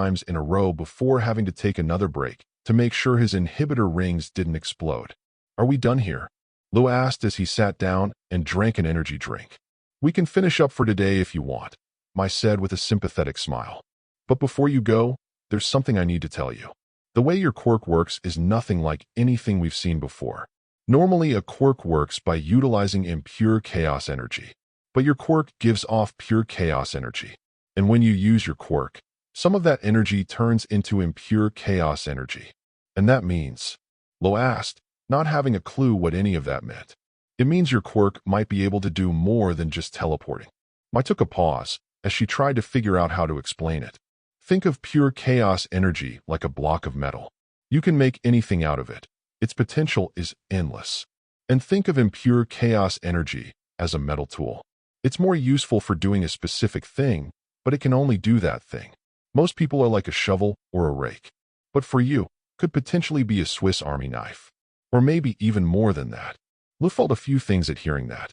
times in a row before having to take another break to make sure his inhibitor rings didn't explode. "Are we done here?" Lou asked as he sat down and drank an energy drink. "We can finish up for today if you want," Mai said with a sympathetic smile. "But before you go, there's something I need to tell you. The way your quirk works is nothing like anything we've seen before. Normally, a quirk works by utilizing impure chaos energy. But your quirk gives off pure chaos energy. And when you use your quirk, some of that energy turns into impure chaos energy. And that means," Lo asked, not having a clue what any of that meant. "It means your quirk might be able to do more than just teleporting." Mai took a pause as she tried to figure out how to explain it. "Think of pure chaos energy like a block of metal. You can make anything out of it. Its potential is endless. And think of impure chaos energy as a metal tool. It's more useful for doing a specific thing, but it can only do that thing. Most people are like a shovel or a rake. But for you, could potentially be a Swiss Army knife. Or maybe even more than that." Lu felt a few things at hearing that.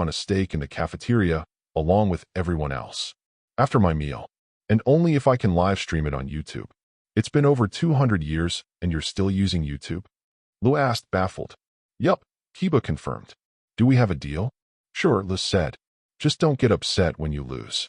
on a steak in the cafeteria along with everyone else. After my meal. And only if I can live stream it on YouTube. It's been over 200 years and you're still using YouTube? Lu asked, baffled. Yup, Kiba confirmed. Do we have a deal? Sure, Lu said. Just don't get upset when you lose.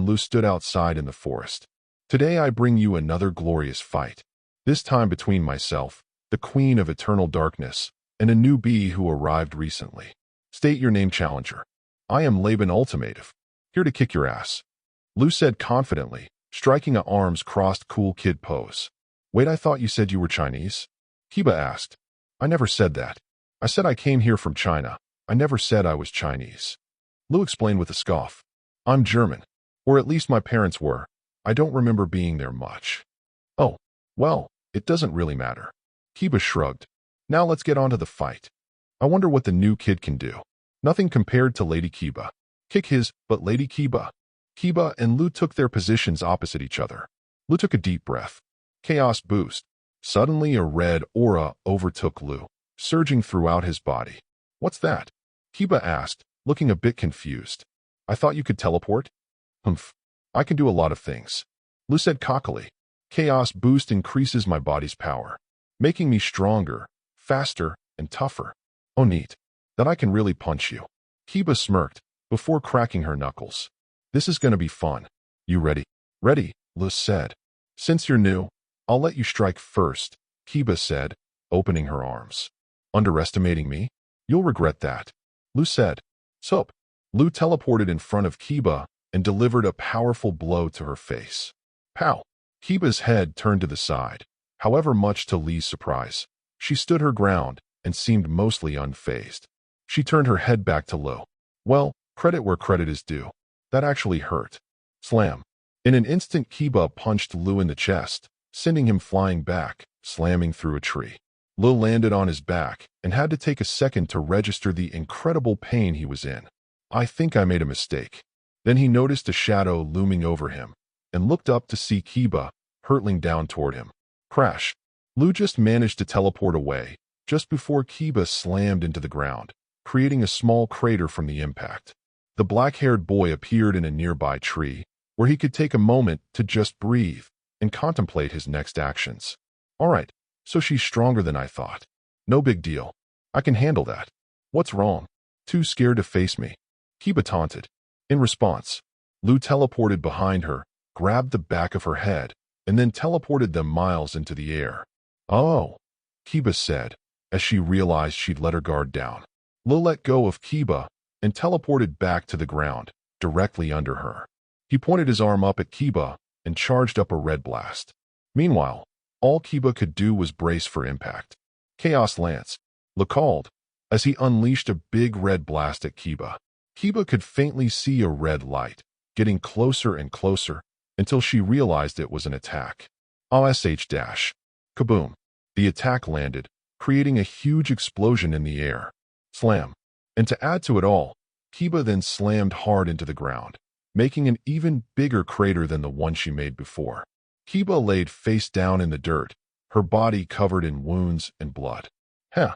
and Lu stood outside in the forest. Today I bring you another glorious fight. This time between myself, the Queen of Eternal Darkness, and a new bee who arrived recently. State your name, challenger. I am Laban Ultimative, here to kick your ass. Lu said confidently, striking a arms crossed cool kid pose. Wait, I thought you said you were Chinese? Kiba asked. I never said that. I said I came here from China. I never said I was Chinese. Lu explained with a scoff. I'm German. Or at least my parents were. I don't remember being there much. Oh, well, it doesn't really matter. Kiba shrugged. Now let's get on to the fight. I wonder what the new kid can do. Nothing compared to Lady Kiba. Kick his, but Lady Kiba. Kiba and Lu took their positions opposite each other. Lu took a deep breath. Chaos boost. Suddenly a red aura overtook Lu, surging throughout his body. What's that? Kiba asked, looking a bit confused. I thought you could teleport? Humph. I can do a lot of things. Lu said cockily. Chaos boost increases my body's power, making me stronger, faster, and tougher. Oh neat. That I can really punch you. Kiba smirked, before cracking her knuckles. This is gonna be fun. You ready? Ready, Lu said. Since you're new, I'll let you strike first, Kiba said, opening her arms. Underestimating me? You'll regret that. Lu said. Sup. Lu teleported in front of Kiba and delivered a powerful blow to her face. Pow! Kiba's head turned to the side. However, much to Lee's surprise, she stood her ground and seemed mostly unfazed. She turned her head back to Lu. Well, credit where credit is due. That actually hurt. Slam. In an instant, Kiba punched Lu in the chest, sending him flying back, slamming through a tree. Lu landed on his back and had to take a second to register the incredible pain he was in. I think I made a mistake. Then he noticed a shadow looming over him and looked up to see Kiba hurtling down toward him. Crash. Lu just managed to teleport away just before Kiba slammed into the ground, creating a small crater from the impact. The black-haired boy appeared in a nearby tree where he could take a moment to just breathe and contemplate his next actions. All right, so she's stronger than I thought. No big deal. I can handle that. What's wrong? Too scared to face me? Kiba taunted. In response, Lu teleported behind her, grabbed the back of her head, and then teleported them miles into the air. Oh, Kiba said, as she realized she'd let her guard down. Lu let go of Kiba and teleported back to the ground, directly under her. He pointed his arm up at Kiba and charged up a red blast. Meanwhile, all Kiba could do was brace for impact. Chaos Lance, Lu called, as he unleashed a big red blast at Kiba. Kiba could faintly see a red light, getting closer and closer, until she realized it was an attack. OSH dash. Kaboom. The attack landed, creating a huge explosion in the air. Slam. And to add to it all, Kiba then slammed hard into the ground, making an even bigger crater than the one she made before. Kiba laid face down in the dirt, her body covered in wounds and blood. Heh.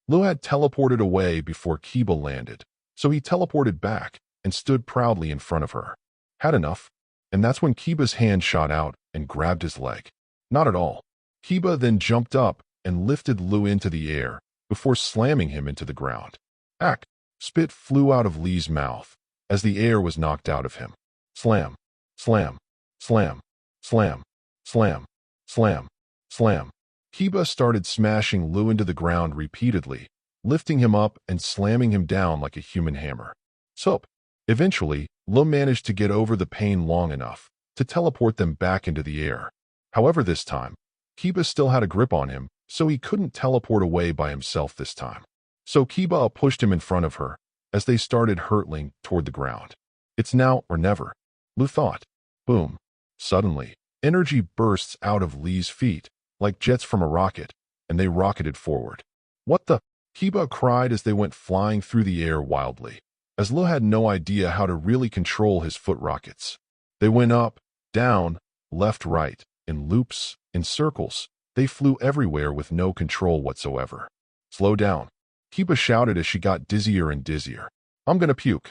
Lu had teleported away before Kiba landed, so he teleported back and stood proudly in front of her. Had enough? And that's when Kiba's hand shot out and grabbed his leg. Not at all. Kiba then jumped up and lifted Lu into the air before slamming him into the ground. Ack! Spit flew out of Lee's mouth as the air was knocked out of him. Slam. Slam. Slam. Slam. Slam. Slam. Slam. Kiba started smashing Lu into the ground repeatedly, lifting him up and slamming him down like a human hammer. Sup. Eventually, Lu managed to get over the pain long enough to teleport them back into the air. However, this time, Kiba still had a grip on him, so he couldn't teleport away by himself this time. So Kiba pushed him in front of her as they started hurtling toward the ground. It's now or never, Lu thought. Boom. Suddenly, energy bursts out of Lee's feet like jets from a rocket, and they rocketed forward. What the? Kiba cried as they went flying through the air wildly, as Lu had no idea how to really control his foot rockets. They went up, down, left, right, in loops, in circles. They flew everywhere with no control whatsoever. Slow down. Kiba shouted as she got dizzier and dizzier. I'm gonna puke.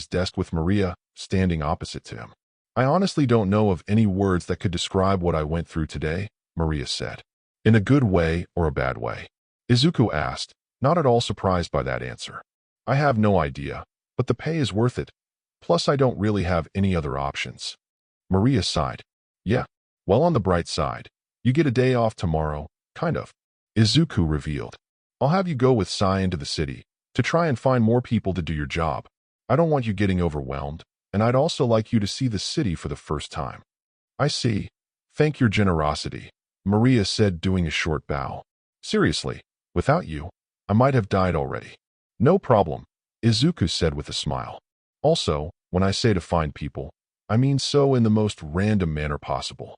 his desk with Maria standing opposite to him. I honestly don't know of any words that could describe what I went through today, Maria said. In a good way or a bad way? Izuku asked, not at all surprised by that answer. I have no idea, but the pay is worth it. Plus, I don't really have any other options. Maria sighed. Yeah, well, on the bright side, you get a day off tomorrow, kind of. Izuku revealed. I'll have you go with Sai into the city to try and find more people to do your job. I don't want you getting overwhelmed, and I'd also like you to see the city for the first time. I see. Thank your generosity, Maria said, doing a short bow. Seriously, without you, I might have died already. No problem, Izuku said with a smile. Also, when I say to find people, I mean so in the most random manner possible.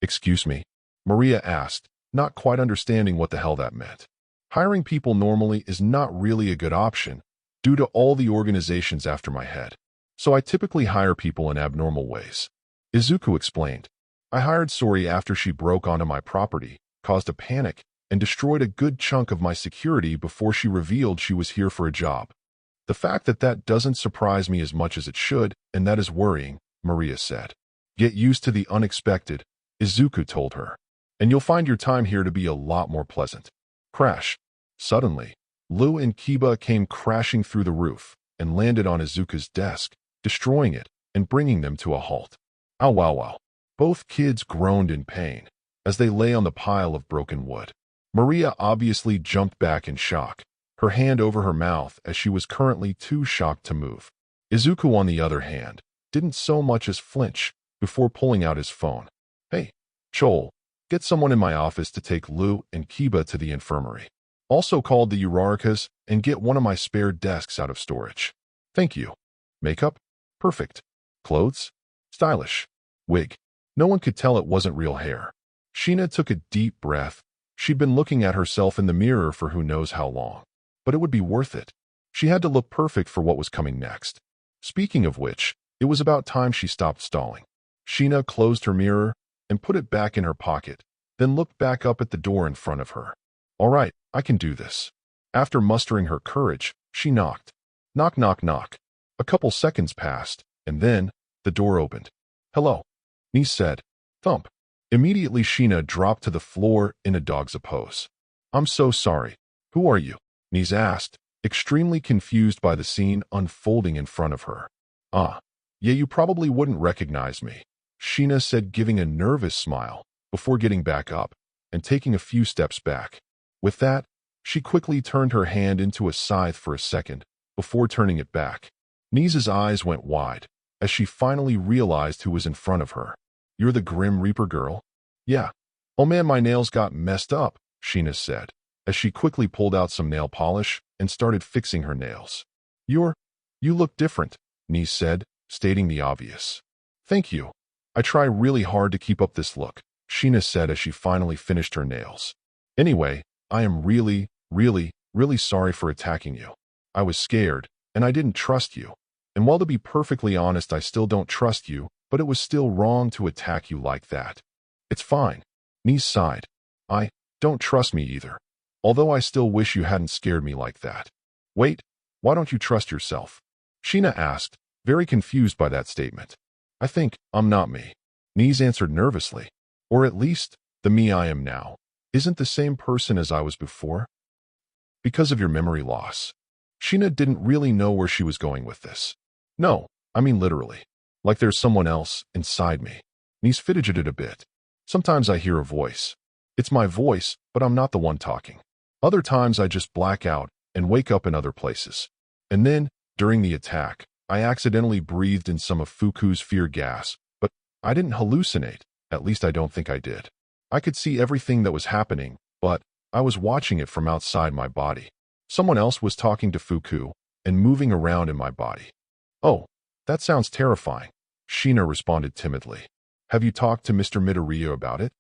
Excuse me? Maria asked, not quite understanding what the hell that meant. Hiring people normally is not really a good option due to all the organizations after my head. So I typically hire people in abnormal ways. Izuku explained. I hired Sori after she broke onto my property, caused a panic, and destroyed a good chunk of my security before she revealed she was here for a job. The fact that doesn't surprise me as much as it should, and that is worrying, Maria said. Get used to the unexpected, Izuku told her, and you'll find your time here to be a lot more pleasant. Crash. Suddenly, Lu and Kiba came crashing through the roof and landed on Izuku's desk, destroying it and bringing them to a halt. Ow wow wow. Both kids groaned in pain as they lay on the pile of broken wood. Maria obviously jumped back in shock, her hand over her mouth as she was currently too shocked to move. Izuku, on the other hand, didn't so much as flinch before pulling out his phone. Hey, Chol, get someone in my office to take Lu and Kiba to the infirmary. Also called the Urarikas and get one of my spare desks out of storage. Thank you. Makeup? Perfect. Clothes? Stylish. Wig. No one could tell it wasn't real hair. Sheena took a deep breath. She'd been looking at herself in the mirror for who knows how long. But it would be worth it. She had to look perfect for what was coming next. Speaking of which, it was about time she stopped stalling. Sheena closed her mirror and put it back in her pocket, then looked back up at the door in front of her. All right, I can do this. After mustering her courage, she knocked. Knock, knock, knock. A couple seconds passed, and then the door opened. Hello, Niece said. Thump. Immediately Sheena dropped to the floor in a dog's pose. I'm so sorry. Who are you? Niece asked, extremely confused by the scene unfolding in front of her. Yeah, you probably wouldn't recognize me, Sheena said, giving a nervous smile before getting back up and taking a few steps back. With that, she quickly turned her hand into a scythe for a second before turning it back. Niece's eyes went wide as she finally realized who was in front of her. You're the Grim Reaper girl? Yeah. Oh man, my nails got messed up, Sheena said, as she quickly pulled out some nail polish and started fixing her nails. You look different, Niece said, stating the obvious. Thank you. I try really hard to keep up this look, Sheena said as she finally finished her nails. Anyway, I am really, really, really sorry for attacking you. I was scared, and I didn't trust you. And while to be perfectly honest, I still don't trust you, but it was still wrong to attack you like that. It's fine. Niece sighed. I don't trust me either. Although I still wish you hadn't scared me like that. Wait, why don't you trust yourself? Sheena asked, very confused by that statement. I think I'm not me. Niece answered nervously. Or at least, the me I am now isn't the same person as I was before. Because of your memory loss. Sheena didn't really know where she was going with this. No, I mean literally. Like there's someone else inside me. Niece fidgeted a bit. Sometimes I hear a voice. It's my voice, but I'm not the one talking. Other times I just black out and wake up in other places. And then, during the attack, I accidentally breathed in some of Fuku's fear gas, but I didn't hallucinate. At least I don't think I did. I could see everything that was happening, but I was watching it from outside my body. Someone else was talking to Fuku and moving around in my body. Oh, that sounds terrifying, Sheena responded timidly. Have you talked to Mr. Midoriya about it?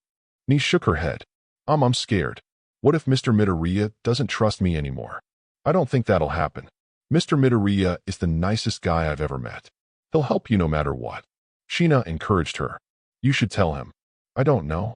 Niece shook her head. I'm scared. What if Mr. Midoriya doesn't trust me anymore? I don't think that'll happen. Mr. Midoriya is the nicest guy I've ever met. He'll help you no matter what. Sheena encouraged her. You should tell him. I don't know,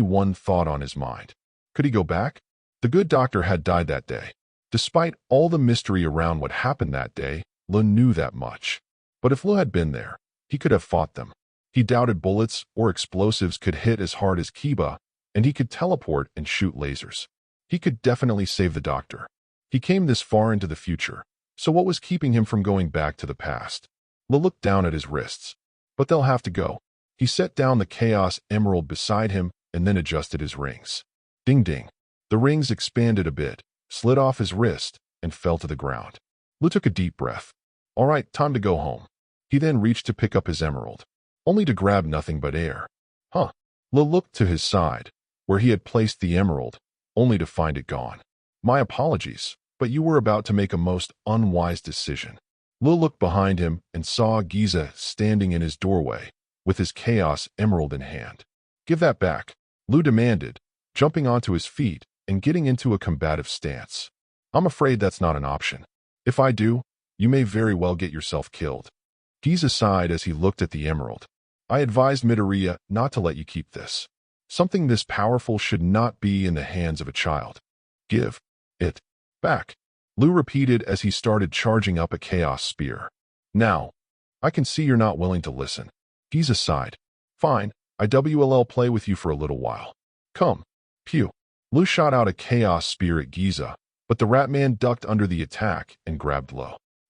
only one thought on his mind. Could he go back? The good doctor had died that day. Despite all the mystery around what happened that day, Lu knew that much. But if Lu had been there, he could have fought them. He doubted bullets or explosives could hit as hard as Kiba, and he could teleport and shoot lasers. He could definitely save the doctor. He came this far into the future, so what was keeping him from going back to the past? Lu looked down at his wrists. But they'll have to go. He set down the Chaos Emerald beside him and then adjusted his rings. Ding ding. The rings expanded a bit, slid off his wrist, and fell to the ground. Lu took a deep breath. All right, time to go home. He then reached to pick up his emerald, only to grab nothing but air. Huh. Lu looked to his side, where he had placed the emerald, only to find it gone. My apologies, but you were about to make a most unwise decision. Lu looked behind him and saw Giza standing in his doorway, with his Chaos Emerald in hand. Give that back, Lu demanded, jumping onto his feet and getting into a combative stance. I'm afraid that's not an option. If I do, you may very well get yourself killed. Giza sighed as he looked at the emerald. I advised Midoriya not to let you keep this. Something this powerful should not be in the hands of a child. Give it back, Lu repeated as he started charging up a chaos spear. Now, I can see you're not willing to listen. Giza sighed. Fine, IWLL play with you for a little while. Come. Pew. Lu shot out a chaos spear at Giza, but the Ratman ducked under the attack and grabbed Lu.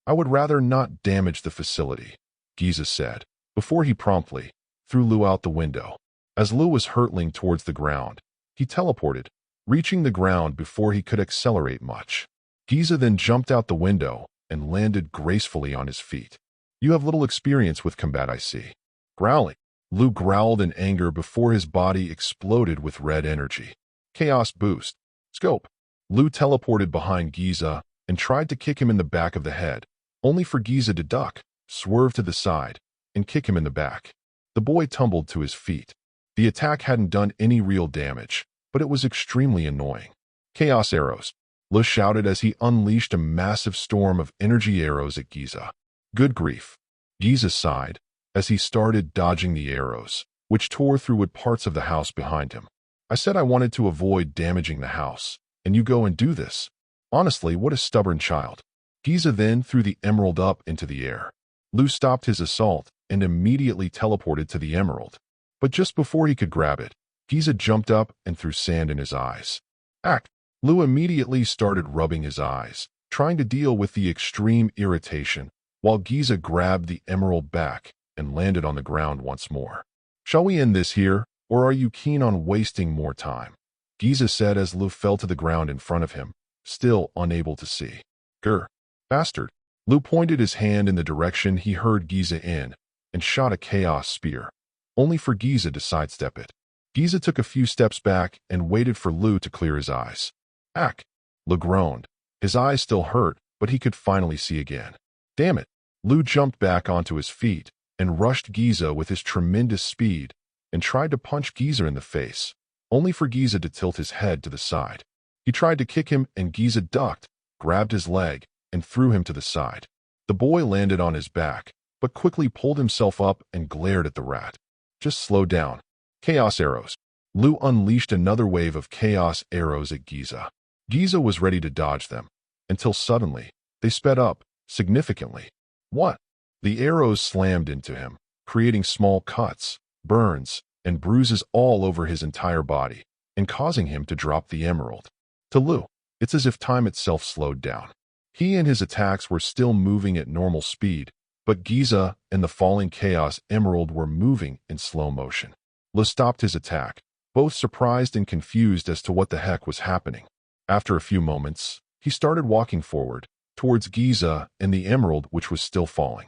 I would rather not damage the facility, Giza said, before he promptly threw Lu out the window. As Lu was hurtling towards the ground, he teleported, reaching the ground before he could accelerate much. Giza then jumped out the window and landed gracefully on his feet. You have little experience with combat, I see. Growling. Lu growled in anger before his body exploded with red energy. Chaos boost. Scope. Lu teleported behind Giza and tried to kick him in the back of the head, only for Giza to duck, swerve to the side, and kick him in the back. The boy tumbled to his feet. The attack hadn't done any real damage, but it was extremely annoying. Chaos arrows. Lu shouted as he unleashed a massive storm of energy arrows at Giza. Good grief. Giza sighed as he started dodging the arrows, which tore through wood parts of the house behind him. I said I wanted to avoid damaging the house, and you go and do this. Honestly, what a stubborn child. Giza then threw the emerald up into the air. Lu stopped his assault and immediately teleported to the emerald. But just before he could grab it, Giza jumped up and threw sand in his eyes. Act. Lu immediately started rubbing his eyes, trying to deal with the extreme irritation, while Giza grabbed the emerald back and landed on the ground once more. Shall we end this here, or are you keen on wasting more time? Giza said as Lu fell to the ground in front of him, still unable to see. Grr. Bastard. Lu pointed his hand in the direction he heard Giza in and shot a chaos spear, only for Giza to sidestep it. Giza took a few steps back and waited for Lu to clear his eyes. Ack. Lu groaned. His eyes still hurt, but he could finally see again. Damn it. Lu jumped back onto his feet and rushed Giza with his tremendous speed and tried to punch Giza in the face, only for Giza to tilt his head to the side. He tried to kick him and Giza ducked, grabbed his leg, and threw him to the side. The boy landed on his back, but quickly pulled himself up and glared at the rat. Just slow down. Chaos arrows. Lu unleashed another wave of chaos arrows at Giza. Giza was ready to dodge them, until suddenly, they sped up, significantly. What? The arrows slammed into him, creating small cuts, burns, and bruises all over his entire body, and causing him to drop the emerald. To Lu, it's as if time itself slowed down. He and his attacks were still moving at normal speed, but Giza and the falling Chaos Emerald were moving in slow motion. Lu stopped his attack, both surprised and confused as to what the heck was happening. After a few moments, he started walking forward, towards Giza and the emerald which was still falling.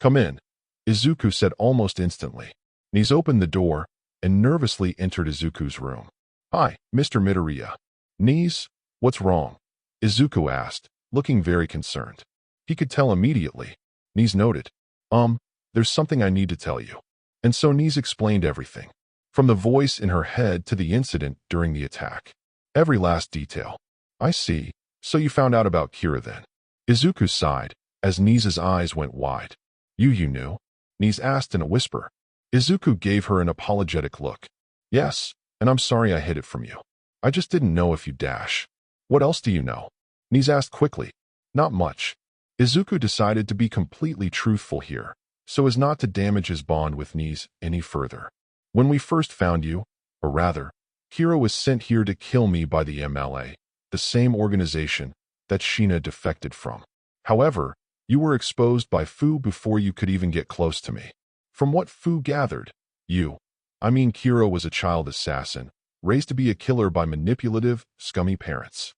"Come in," Izuku said almost instantly. Niz opened the door and nervously entered Izuku's room. "Hi, Mr. Midoriya." "Niz, what's wrong?" Izuku asked, looking very concerned. He could tell immediately. Niz noted. There's something I need to tell you." And so Niz explained everything. From the voice in her head to the incident during the attack. Every last detail. "I see. So you found out about Kira then?" Izuku sighed, as Niz's eyes went wide. You knew?" Niz asked in a whisper. Izuku gave her an apologetic look. "Yes, and I'm sorry I hid it from you. I just didn't know if you'd dash." "What else do you know?" Niz asked quickly. "Not much." Izuku decided to be completely truthful here, so as not to damage his bond with Niz any further. "When we first found you, or rather, Kira was sent here to kill me by the MLA, the same organization that Sheena defected from. However, you were exposed by Fu before you could even get close to me. From what Fu gathered, Kira was a child assassin, raised to be a killer by manipulative, scummy parents."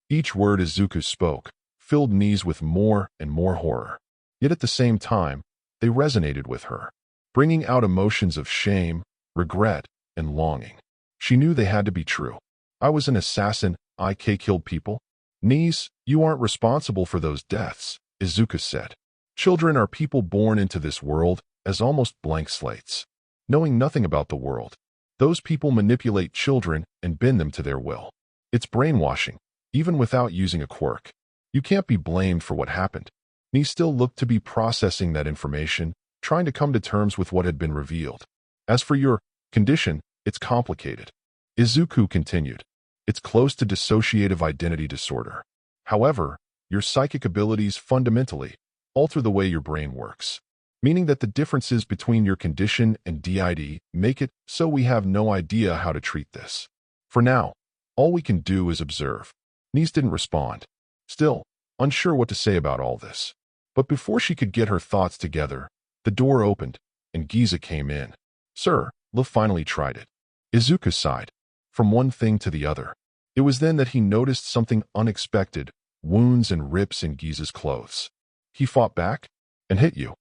Each word Izuku spoke filled Niz with more and more horror. Yet at the same time, they resonated with her, bringing out emotions of shame, regret, and longing. She knew they had to be true. "I was an assassin, I killed people." "Niz, you aren't responsible for those deaths," Izuku said. "Children are people born into this world as almost blank slates, knowing nothing about the world. Those people manipulate children and bend them to their will. It's brainwashing, even without using a quirk. You can't be blamed for what happened." Niz still looked to be processing that information, trying to come to terms with what had been revealed. "As for your condition, it's complicated." Izuku continued. "It's close to dissociative identity disorder. However, your psychic abilities fundamentally alter the way your brain works, meaning that the differences between your condition and DID make it so we have no idea how to treat this. For now, all we can do is observe." Niz didn't respond, still unsure what to say about all this. But before she could get her thoughts together, the door opened, and Giza came in. "Sir, Lu finally tried it." Izuku sighed. From one thing to the other. It was then that he noticed something unexpected, wounds and rips in Giza's clothes. "He fought back? And hit you?"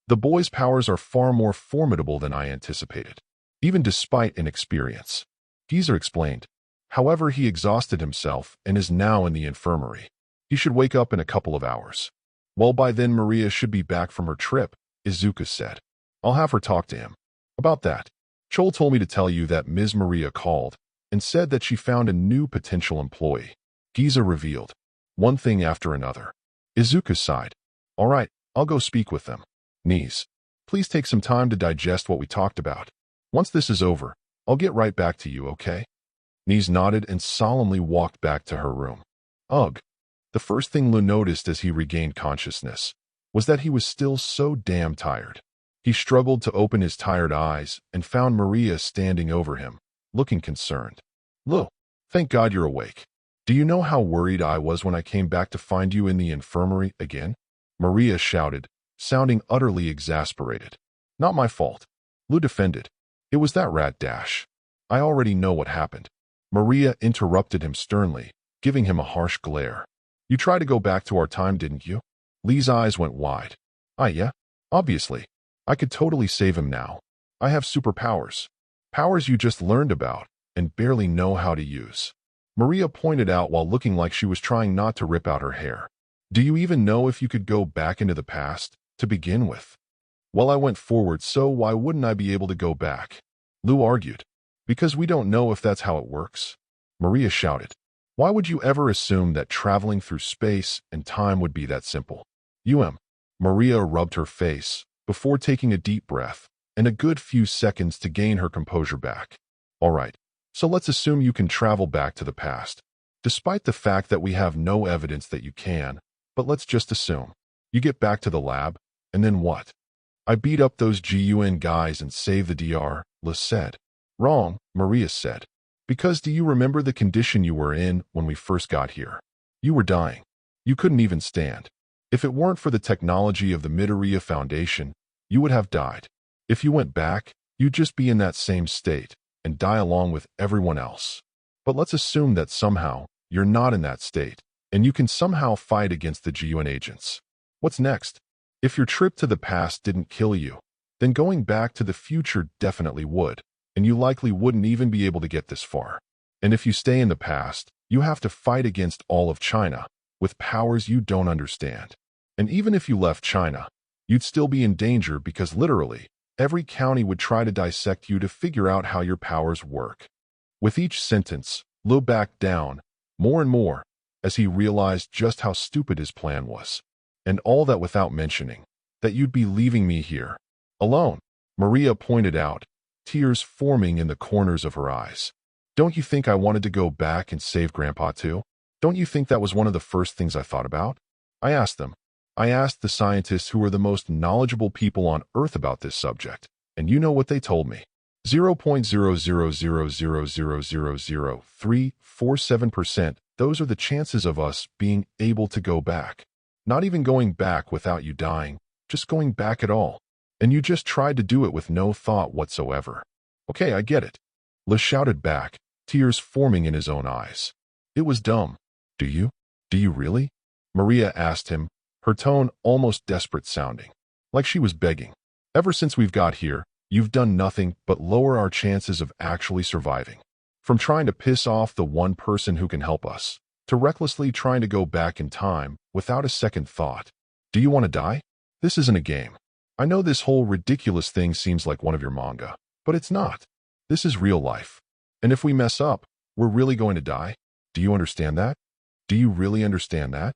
"The boy's powers are far more formidable than I anticipated, even despite inexperience," Giza explained. "However, he exhausted himself and is now in the infirmary. He should wake up in a couple of hours." "Well, by then Maria should be back from her trip," Izuku said. "I'll have her talk to him about that. Chol told me to tell you that Ms. Maria called and said that she found a new potential employee." Giza revealed, one thing after another. Izuku sighed. "All right, I'll go speak with them. Niz, please take some time to digest what we talked about. Once this is over, I'll get right back to you, okay?" Niz nodded and solemnly walked back to her room. Ugh. The first thing Lu noticed as he regained consciousness was that he was still so damn tired. He struggled to open his tired eyes and found Maria standing over him, looking concerned. "Lu, thank God you're awake. Do you know how worried I was when I came back to find you in the infirmary again?" Maria shouted, sounding utterly exasperated. "Not my fault," Lu defended. "It was that rat Dash. I already know what happened." Maria interrupted him sternly, giving him a harsh glare. "You tried to go back to our time, didn't you?" Lee's eyes went wide. Yeah, obviously. I could totally save him now. I have superpowers. Powers you just learned about and barely know how to use." Maria pointed out while looking like she was trying not to rip out her hair. "Do you even know if you could go back into the past, to begin with?" "Well, I went forward, so why wouldn't I be able to go back?" Lu argued. "Because we don't know if that's how it works," Maria shouted. "Why would you ever assume that traveling through space and time would be that simple?" Maria rubbed her face before taking a deep breath and a good few seconds to gain her composure back. "All right, so let's assume you can travel back to the past, despite the fact that we have no evidence that you can, but let's just assume. You get back to the lab, and then what?" "I beat up those GUN guys and save the DR, Liz said. "Wrong," Maria said. "Because do you remember the condition you were in when we first got here? You were dying. You couldn't even stand. If it weren't for the technology of the Midoriya Foundation, you would have died. If you went back, you'd just be in that same state and die along with everyone else. But let's assume that somehow you're not in that state, and you can somehow fight against the GUN agents. What's next? If your trip to the past didn't kill you, then going back to the future definitely would, and you likely wouldn't even be able to get this far. And if you stay in the past, you have to fight against all of China, with powers you don't understand. And even if you left China, you'd still be in danger because literally, every county would try to dissect you to figure out how your powers work. With each sentence, Lu backed down, more and more, as he realized just how stupid his plan was. And all that without mentioning that you'd be leaving me here, alone, Maria pointed out, tears forming in the corners of her eyes. Don't you think I wanted to go back and save Grandpa too? Don't you think that was one of the first things I thought about? I asked them. I asked the scientists who were the most knowledgeable people on Earth about this subject, and you know what they told me. 0.000000347%, those are the chances of us being able to go back. Not even going back without you dying, just going back at all. And you just tried to do it with no thought whatsoever. Okay, I get it. Liz shouted back, tears forming in his own eyes. It was dumb. Do you? Do you really? Maria asked him, her tone almost desperate sounding, like she was begging. Ever since we've got here, you've done nothing but lower our chances of actually surviving. From trying to piss off the one person who can help us, to recklessly trying to go back in time without a second thought. Do you want to die? This isn't a game. I know this whole ridiculous thing seems like one of your manga, but it's not. This is real life. And if we mess up, we're really going to die. Do you understand that? Do you really understand that?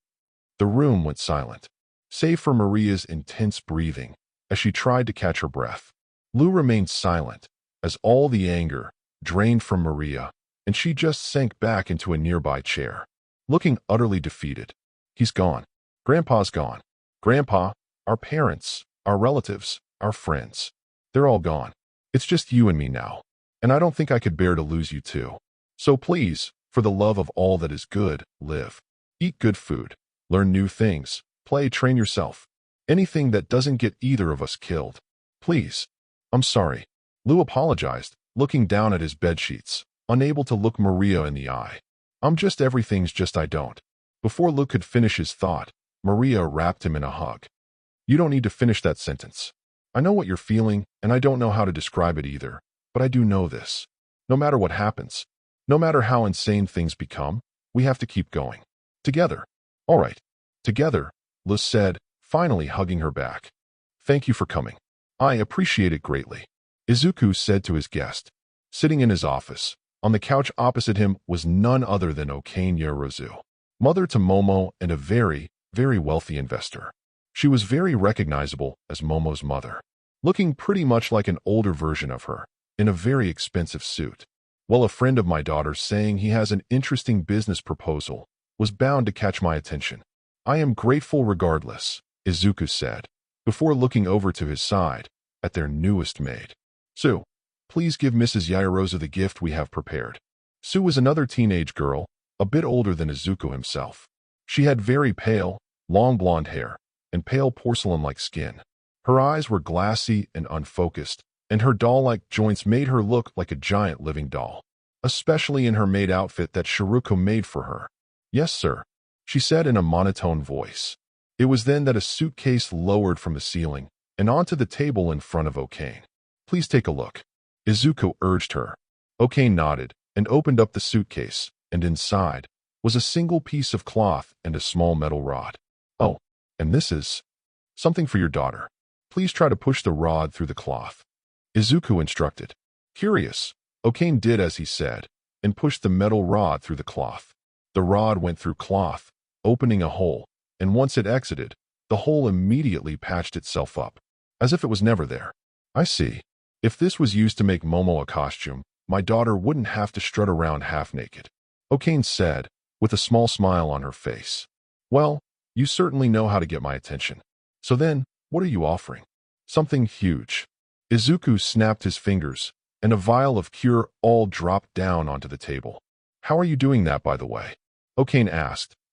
The room went silent, save for Maria's intense breathing as she tried to catch her breath. Lu remained silent as all the anger drained from Maria, and she just sank back into a nearby chair, looking utterly defeated. He's gone. Grandpa's gone. Grandpa, our parents, our relatives, our friends. They're all gone. It's just you and me now. And I don't think I could bear to lose you too. So please, for the love of all that is good, live. Eat good food. Learn new things. Play, train yourself. Anything that doesn't get either of us killed. Please. I'm sorry. Lu apologized, looking down at his bedsheets, unable to look Maria in the eye. Everything's just I don't. Before Lu could finish his thought, Maria wrapped him in a hug. You don't need to finish that sentence. I know what you're feeling, and I don't know how to describe it either, but I do know this. No matter what happens, no matter how insane things become, we have to keep going. Together. All right. Together, Liz said, finally hugging her back. Thank you for coming. I appreciate it greatly. Izuku said to his guest. Sitting in his office, on the couch opposite him was none other than Okane Yorozu, mother to Momo and a very, very wealthy investor. She was very recognizable as Momo's mother, looking pretty much like an older version of her, in a very expensive suit. Well, a friend of my daughter's saying he has an interesting business proposal was bound to catch my attention. I am grateful regardless, Izuku said, before looking over to his side at their newest maid. Sue, please give Mrs. Yaorosa the gift we have prepared. Sue was another teenage girl, a bit older than Izuku himself. She had very pale, long blonde hair, and pale porcelain-like skin. Her eyes were glassy and unfocused, and her doll-like joints made her look like a giant living doll, especially in her maid outfit that Shiruko made for her. Yes, sir, she said in a monotone voice. It was then that a suitcase lowered from the ceiling and onto the table in front of Okane. Please take a look. Izuku urged her. Okane nodded and opened up the suitcase, and inside was a single piece of cloth and a small metal rod. Oh, and this is something for your daughter. Please try to push the rod through the cloth. Izuku instructed. Curious, Okane did as he said, and pushed the metal rod through the cloth. The rod went through cloth, opening a hole, and once it exited, the hole immediately patched itself up, as if it was never there. I see. If this was used to make Momo a costume, my daughter wouldn't have to strut around half-naked, Okane said, with a small smile on her face. Well, you certainly know how to get my attention. So then, what are you offering? Something huge. Izuku snapped his fingers, and a vial of cure all dropped down onto the table. How are you doing that, by the way? Okane asked,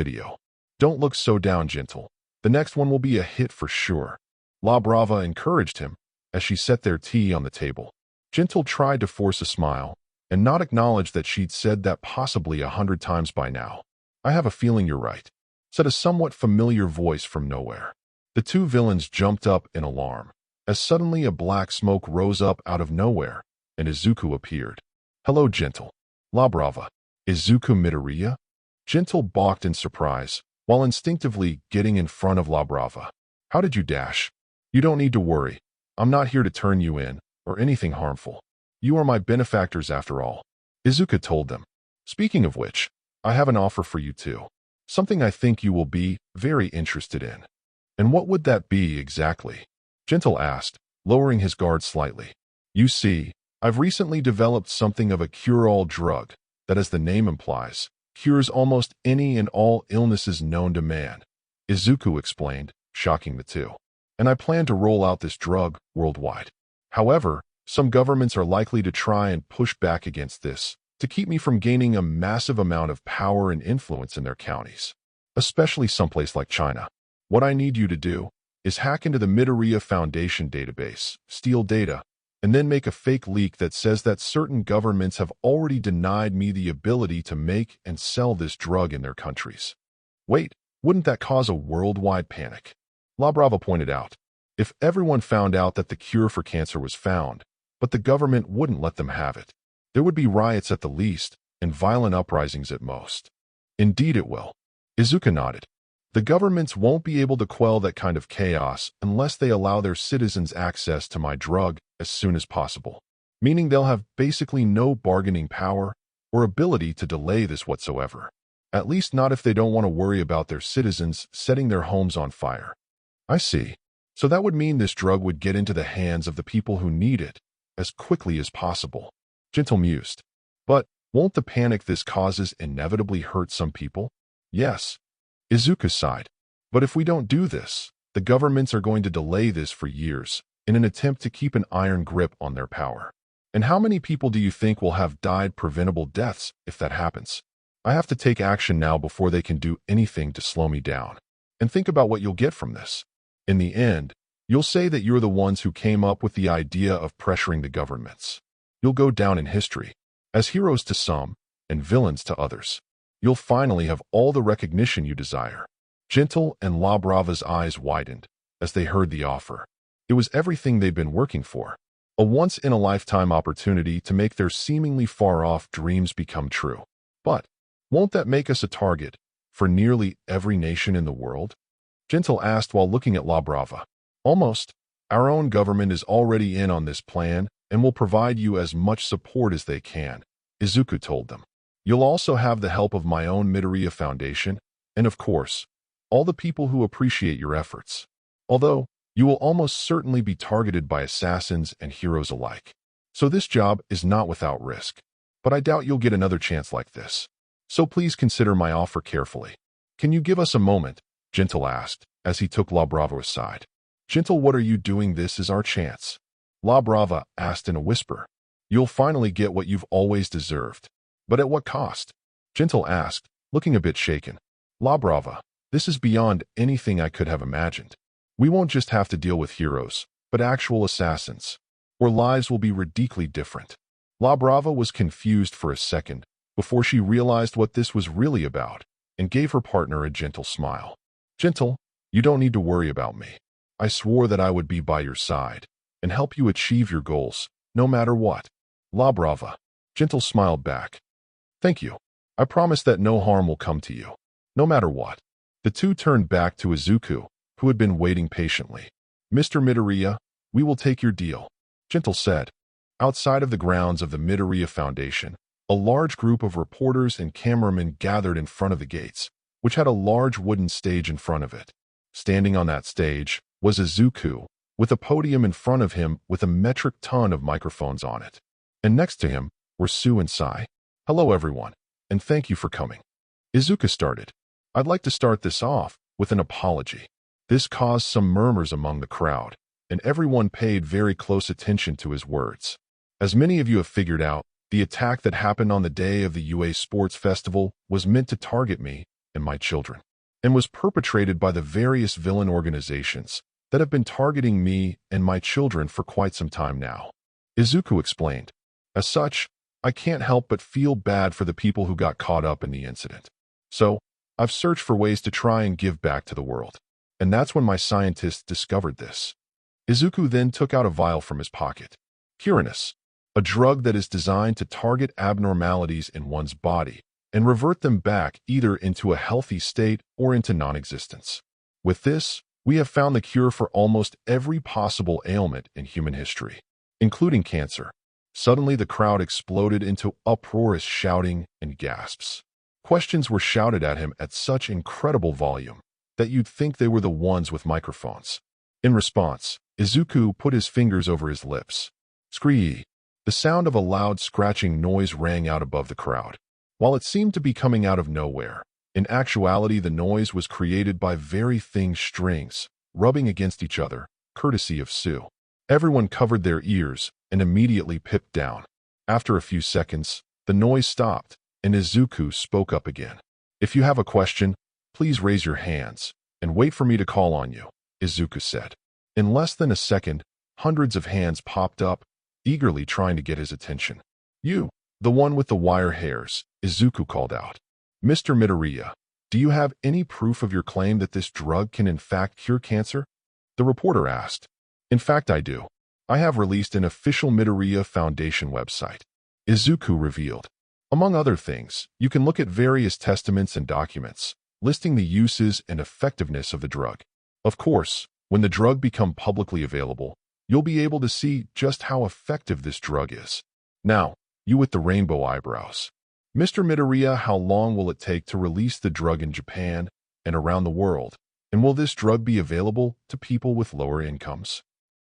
video. Don't look so down, Gentle. The next one will be a hit for sure. La Brava encouraged him as she set their tea on the table. Gentle tried to force a smile and not acknowledge that she'd said that possibly 100 times by now. I have a feeling you're right, said a somewhat familiar voice from nowhere. The two villains jumped up in alarm as suddenly a black smoke rose up out of nowhere and Izuku appeared. Hello, Gentle. La Brava. Izuku Midoriya? Gentle balked in surprise while instinctively getting in front of La Brava. How did you dash? You don't need to worry. I'm not here to turn you in or anything harmful. You are my benefactors after all, Izuku told them. Speaking of which, I have an offer for you too. Something I think you will be very interested in. And what would that be exactly? Gentle asked, lowering his guard slightly. You see, I've recently developed something of a cure-all drug that, as the name implies, cures almost any and all illnesses known to man, Izuku explained, shocking the two. And I plan to roll out this drug worldwide. However, some governments are likely to try and push back against this to keep me from gaining a massive amount of power and influence in their counties, especially someplace like China. What I need you to do is hack into the Midoriya Foundation database, steal data, and then make a fake leak that says that certain governments have already denied me the ability to make and sell this drug in their countries. Wait, wouldn't that cause a worldwide panic? La Brava pointed out. If everyone found out that the cure for cancer was found, but the government wouldn't let them have it, there would be riots at the least and violent uprisings at most. Indeed it will. Izuku nodded. The governments won't be able to quell that kind of chaos unless they allow their citizens access to my drug as soon as possible, meaning they'll have basically no bargaining power or ability to delay this whatsoever. At least not if they don't want to worry about their citizens setting their homes on fire. I see. So that would mean this drug would get into the hands of the people who need it as quickly as possible. Gentle mused. But won't the panic this causes inevitably hurt some people? Yes, Izuku sighed. But if we don't do this, the governments are going to delay this for years in an attempt to keep an iron grip on their power. And how many people do you think will have died preventable deaths if that happens? I have to take action now before they can do anything to slow me down. And think about what you'll get from this. In the end, you'll say that you're the ones who came up with the idea of pressuring the governments. You'll go down in history as heroes to some and villains to others. You'll finally have all the recognition you desire. Gentle and La Brava's eyes widened as they heard the offer. It was everything they'd been working for, a once-in-a-lifetime opportunity to make their seemingly far-off dreams become true. But won't that make us a target for nearly every nation in the world? Gentle asked while looking at La Brava. Almost. Our own government is already in on this plan and will provide you as much support as they can, Izuku told them. You'll also have the help of my own Midoriya Foundation, and of course, all the people who appreciate your efforts. Although, you will almost certainly be targeted by assassins and heroes alike. So this job is not without risk. But I doubt you'll get another chance like this. So please consider my offer carefully. Can you give us a moment? Gentle asked, as he took La Brava aside. Gentle, what are you doing? This is our chance. La Brava asked in a whisper. You'll finally get what you've always deserved. But at what cost? Gentle asked, looking a bit shaken. La Brava, this is beyond anything I could have imagined. We won't just have to deal with heroes, but actual assassins. Our lives will be radically different. La Brava was confused for a second before she realized what this was really about and gave her partner a gentle smile. Gentle, you don't need to worry about me. I swore that I would be by your side and help you achieve your goals, no matter what. La Brava. Gentle smiled back. Thank you. I promise that no harm will come to you, no matter what. The two turned back to Izuku, who had been waiting patiently. Mr. Midoriya, we will take your deal, Gentle said. Outside of the grounds of the Midoriya Foundation, a large group of reporters and cameramen gathered in front of the gates, which had a large wooden stage in front of it. Standing on that stage was Izuku, with a podium in front of him with a metric ton of microphones on it. And next to him were Sue and Sai. Hello everyone, and thank you for coming. Izuku started. I'd like to start this off with an apology. This caused some murmurs among the crowd, and everyone paid very close attention to his words. As many of you have figured out, the attack that happened on the day of the UA Sports Festival was meant to target me and my children, and was perpetrated by the various villain organizations that have been targeting me and my children for quite some time now. Izuku explained. As such, I can't help but feel bad for the people who got caught up in the incident. So, I've searched for ways to try and give back to the world. And that's when my scientists discovered this. Izuku then took out a vial from his pocket. Quirkless, a drug that is designed to target abnormalities in one's body and revert them back either into a healthy state or into non-existence. With this, we have found the cure for almost every possible ailment in human history, including cancer. Suddenly, the crowd exploded into uproarious shouting and gasps. Questions were shouted at him at such incredible volume that you'd think they were the ones with microphones. In response, Izuku put his fingers over his lips. Scree! The sound of a loud scratching noise rang out above the crowd. While it seemed to be coming out of nowhere, in actuality the noise was created by very thin strings, rubbing against each other, courtesy of Sue. Everyone covered their ears and immediately pipped down. After a few seconds, the noise stopped, and Izuku spoke up again. If you have a question, please raise your hands and wait for me to call on you, Izuku said. In less than a second, hundreds of hands popped up, eagerly trying to get his attention. You, the one with the wire hairs, Izuku called out. Mr. Midoriya, do you have any proof of your claim that this drug can in fact cure cancer? The reporter asked. In fact, I do. I have released an official Midoriya Foundation website, Izuku revealed. Among other things, you can look at various testaments and documents, listing the uses and effectiveness of the drug. Of course, when the drug becomes publicly available, you'll be able to see just how effective this drug is. Now, you with the rainbow eyebrows. Mr. Midoriya, how long will it take to release the drug in Japan and around the world? And will this drug be available to people with lower incomes?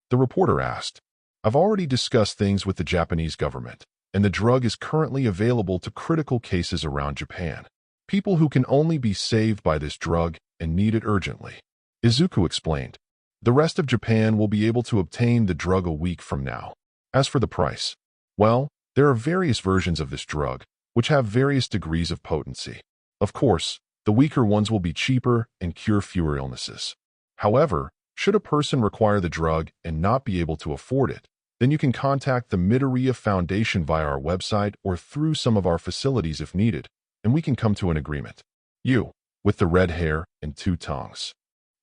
The reporter asked. I've already discussed things with the Japanese government. and the drug is currently available to critical cases around Japan. People who can only be saved by this drug and need it urgently. Izuku explained. The rest of Japan will be able to obtain the drug a week from now. As for the price, well, there are various versions of this drug, which have various degrees of potency. Of course, the weaker ones will be cheaper and cure fewer illnesses. However, should a person require the drug and not be able to afford it, then you can contact the Midoriya Foundation via our website or through some of our facilities if needed, and we can come to an agreement. You, with the red hair and two tongues.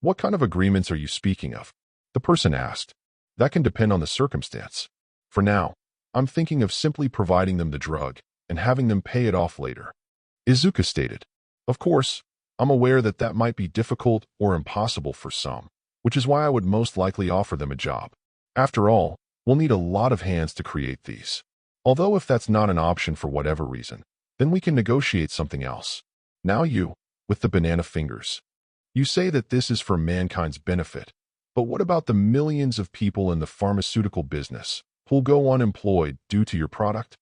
What kind of agreements are you speaking of? The person asked. That can depend on the circumstance. For now, I'm thinking of simply providing them the drug and having them pay it off later. Izuku stated. Of course, I'm aware that that might be difficult or impossible for some, which is why I would most likely offer them a job. After all, we'll need a lot of hands to create these. Although if that's not an option for whatever reason, then we can negotiate something else. Now you, with the banana fingers. You say that this is for mankind's benefit, but what about the millions of people in the pharmaceutical business who'll go unemployed due to your product?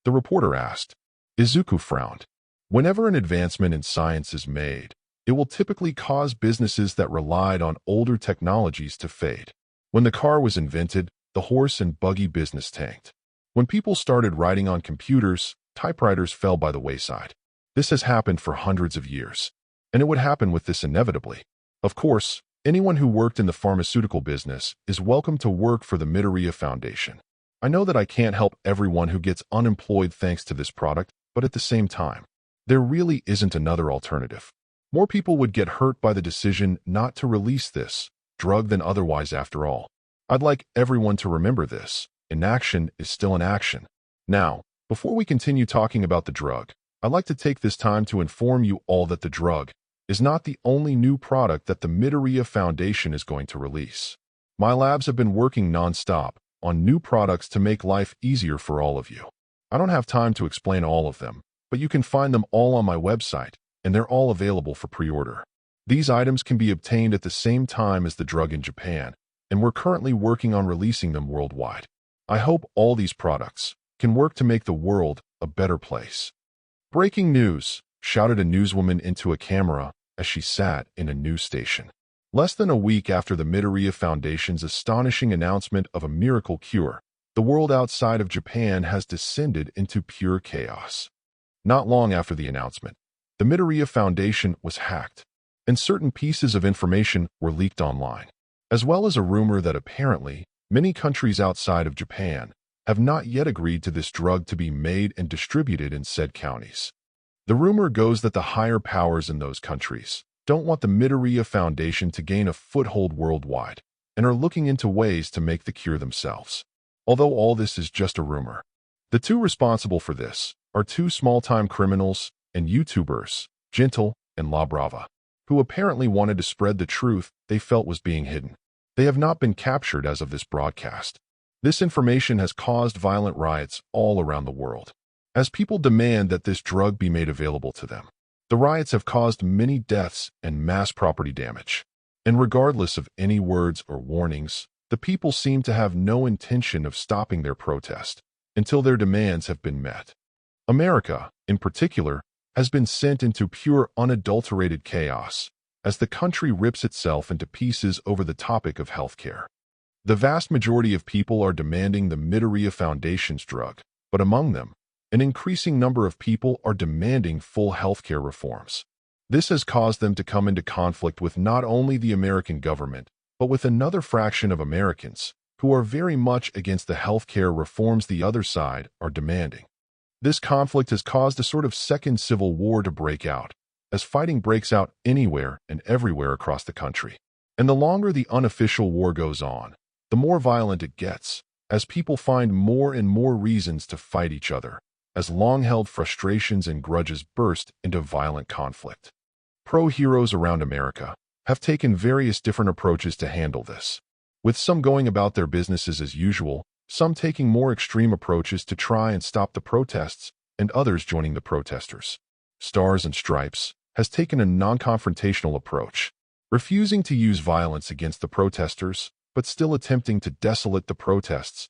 The reporter asked. Izuku frowned. Whenever an advancement in science is made, it will typically cause businesses that relied on older technologies to fade. When the car was invented, the horse and buggy business tanked. When people started writing on computers, typewriters fell by the wayside. This has happened for hundreds of years, and it would happen with this inevitably. Of course, anyone who worked in the pharmaceutical business is welcome to work for the Midoriya Foundation. I know that I can't help everyone who gets unemployed thanks to this product, but at the same time, there really isn't another alternative. More people would get hurt by the decision not to release this drug than otherwise after all. I'd like everyone to remember this. Inaction is still an action. Now, before we continue talking about the drug, I'd like to take this time to inform you all that the drug is not the only new product that the Midoriya Foundation is going to release. My labs have been working non-stop on new products to make life easier for all of you. I don't have time to explain all of them, but you can find them all on my website, and they're all available for pre-order. These items can be obtained at the same time as the drug in Japan, and we're currently working on releasing them worldwide. I hope all these products can work to make the world a better place. Breaking news, shouted a newswoman into a camera as she sat in a news station. Less than a week after the Midoriya Foundation's astonishing announcement of a miracle cure, the world outside of Japan has descended into pure chaos. Not long after the announcement, the Midoriya Foundation was hacked, and certain pieces of information were leaked online, as well as a rumor that apparently many countries outside of Japan have not yet agreed to this drug to be made and distributed in said counties. The rumor goes that the higher powers in those countries don't want the Midoriya Foundation to gain a foothold worldwide and are looking into ways to make the cure themselves. Although all this is just a rumor, the two responsible for this are two small-time criminals and YouTubers, Gentle and La Brava, who apparently wanted to spread the truth they felt was being hidden. They have not been captured as of this broadcast. This information has caused violent riots all around the world, as people demand that this drug be made available to them. The riots have caused many deaths and mass property damage. And regardless of any words or warnings, the people seem to have no intention of stopping their protest until their demands have been met. America, in particular, has been sent into pure unadulterated chaos as the country rips itself into pieces over the topic of healthcare. The vast majority of people are demanding the Midoriya Foundation's drug, but among them, an increasing number of people are demanding full healthcare reforms. This has caused them to come into conflict with not only the American government, but with another fraction of Americans who are very much against the healthcare reforms the other side are demanding. This conflict has caused a sort of second civil war to break out, as fighting breaks out anywhere and everywhere across the country. And the longer the unofficial war goes on, the more violent it gets, as people find more and more reasons to fight each other, as long-held frustrations and grudges burst into violent conflict. Pro-heroes around America have taken various different approaches to handle this, with some going about their businesses as usual, some taking more extreme approaches to try and stop the protests, and others joining the protesters. Stars and Stripes has taken a non-confrontational approach, refusing to use violence against the protesters, but still attempting to desolate the protests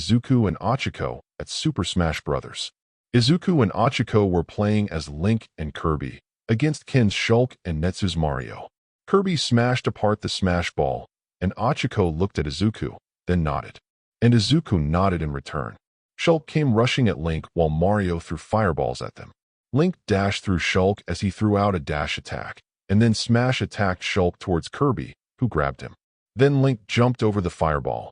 Izuku and Ochako at Super Smash Bros. Izuku and Ochako were playing as Link and Kirby against Ken's Shulk and Netsu's Mario. Kirby smashed apart the Smash Ball, and Ochako looked at Izuku, then nodded. And Izuku nodded in return. Shulk came rushing at Link while Mario threw fireballs at them. Link dashed through Shulk as he threw out a dash attack, and then Smash attacked Shulk towards Kirby, who grabbed him. Then Link jumped over the fireball,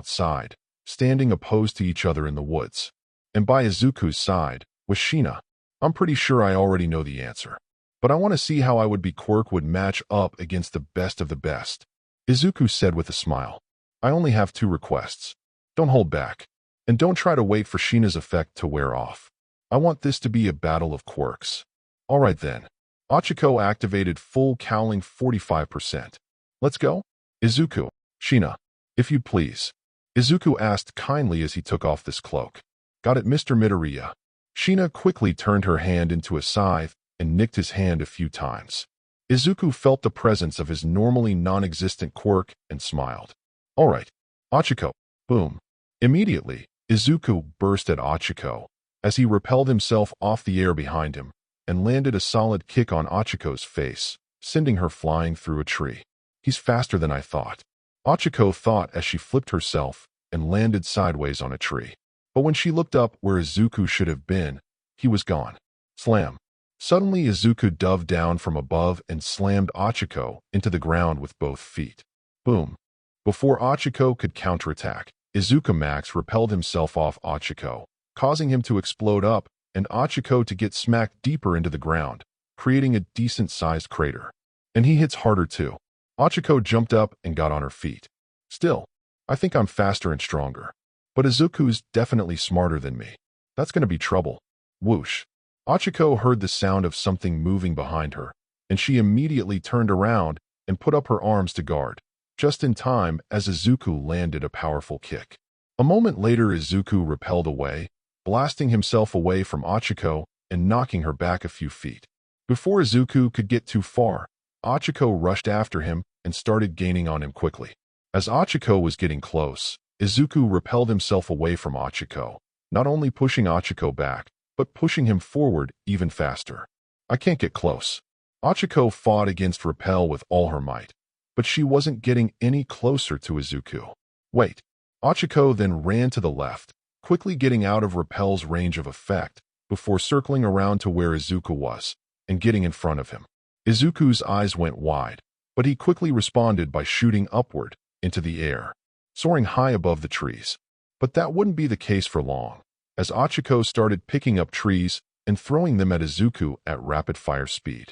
outside, standing opposed to each other in the woods. And by Izuku's side was Shina. I'm pretty sure I already know the answer, but I want to see how I would be quirk would match up against the best of the best. Izuku said with a smile. I only have 2 requests. Don't hold back. And don't try to wait for Shina's effect to wear off. I want this to be a battle of quirks. Alright then. Ochiko activated full cowling 45%. Let's go? Izuku. Shina. If you please. Izuku asked kindly as he took off this cloak. Got it, Mr. Midoriya. Shina quickly turned her hand into a scythe and nicked his hand a few times. Izuku felt the presence of his normally non-existent quirk and smiled. Alright. Ochiko. Boom. Immediately, Izuku burst at Ochiko as he repelled himself off the air behind him and landed a solid kick on Ochiko's face, sending her flying through a tree. He's faster than I thought. Ochiko thought as she flipped herself and landed sideways on a tree. But when she looked up where Izuku should have been, he was gone. Slam. Suddenly Izuku dove down from above and slammed Ochiko into the ground with both feet. Boom. Before Ochiko could counterattack, Izuku Max repelled himself off Ochiko, causing him to explode up and Ochiko to get smacked deeper into the ground, creating a decent-sized crater. And he hits harder too. Ochiko jumped up and got on her feet. Still, I think I'm faster and stronger. But Izuku's definitely smarter than me. That's going to be trouble. Whoosh. Ochiko heard the sound of something moving behind her, and she immediately turned around and put up her arms to guard, just in time as Izuku landed a powerful kick. A moment later, Izuku repelled away, blasting himself away from Ochiko and knocking her back a few feet. Before Izuku could get too far, Ochiko rushed after him and started gaining on him quickly. As Ochiko was getting close, Izuku repelled himself away from Ochiko, not only pushing Ochiko back, but pushing him forward even faster. I can't get close. Ochiko fought against repel with all her might, but she wasn't getting any closer to Izuku. Wait. Ochiko then ran to the left, quickly getting out of repel's range of effect, before circling around to where Izuku was, and getting in front of him. Izuku's eyes went wide, but he quickly responded by shooting upward into the air, soaring high above the trees. But that wouldn't be the case for long, as Ochiko started picking up trees and throwing them at Izuku at rapid-fire speed.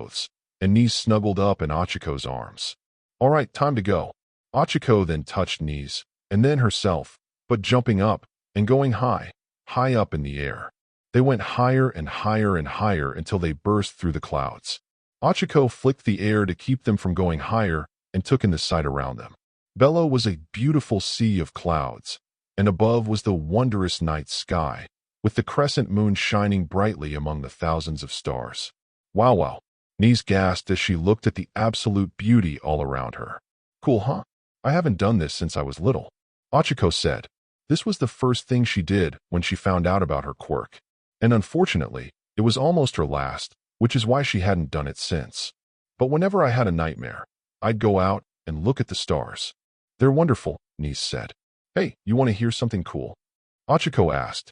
clothes, and Ni's snuggled up in Achiko's arms. All right, time to go. Achiko then touched Ni's, and then herself, but jumping up and going high, high up in the air. They went higher and higher and higher until they burst through the clouds. Achiko flicked the air to keep them from going higher and took in the sight around them. Below was a beautiful sea of clouds, and above was the wondrous night sky, with the crescent moon shining brightly among the thousands of stars. Wow, wow. Ni's gasped as she looked at the absolute beauty all around her. Cool, huh? I haven't done this since I was little. Achiko said. This was the first thing she did when she found out about her quirk. And unfortunately, it was almost her last, which is why she hadn't done it since. But whenever I had a nightmare, I'd go out and look at the stars. They're wonderful, Nis said. Hey, you want to hear something cool? Achiko asked.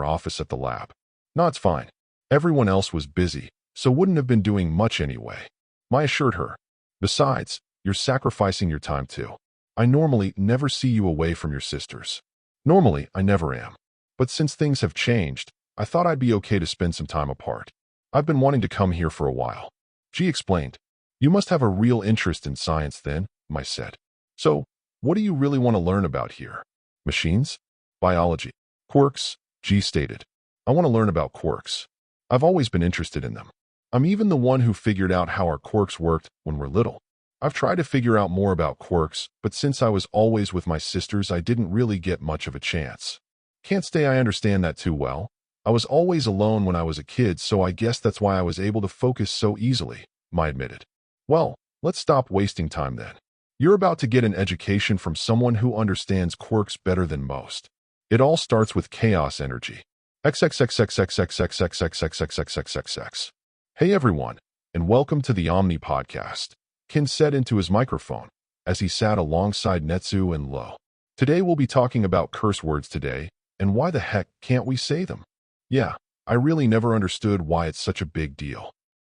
her office at the lab. No, it's fine. Everyone else was busy, so wouldn't have been doing much anyway. Mai assured her. Besides, you're sacrificing your time too. I normally never see you away from your sisters. Normally, I never am. But since things have changed, I thought I'd be okay to spend some time apart. I've been wanting to come here for a while. She explained. You must have a real interest in science then, Mai said. So, what do you really want to learn about here? Machines? Biology? Quirks, G stated. I want to learn about quirks. I've always been interested in them. I'm even the one who figured out how our quirks worked when we're little. I've tried to figure out more about quirks, but since I was always with my sisters, I didn't really get much of a chance. Can't say I understand that too well. I was always alone when I was a kid, so I guess that's why I was able to focus so easily, Mai admitted. Well, let's stop wasting time then. You're about to get an education from someone who understands quirks better than most. It all starts with chaos energy. XXXXXXXXXXXXXXXXXX. Hey everyone, and welcome to the Omni Podcast, Ken said into his microphone as he sat alongside Netsu and Lo. Today we'll be talking about curse words today, and why the heck can't we say them? Yeah, I really never understood why it's such a big deal.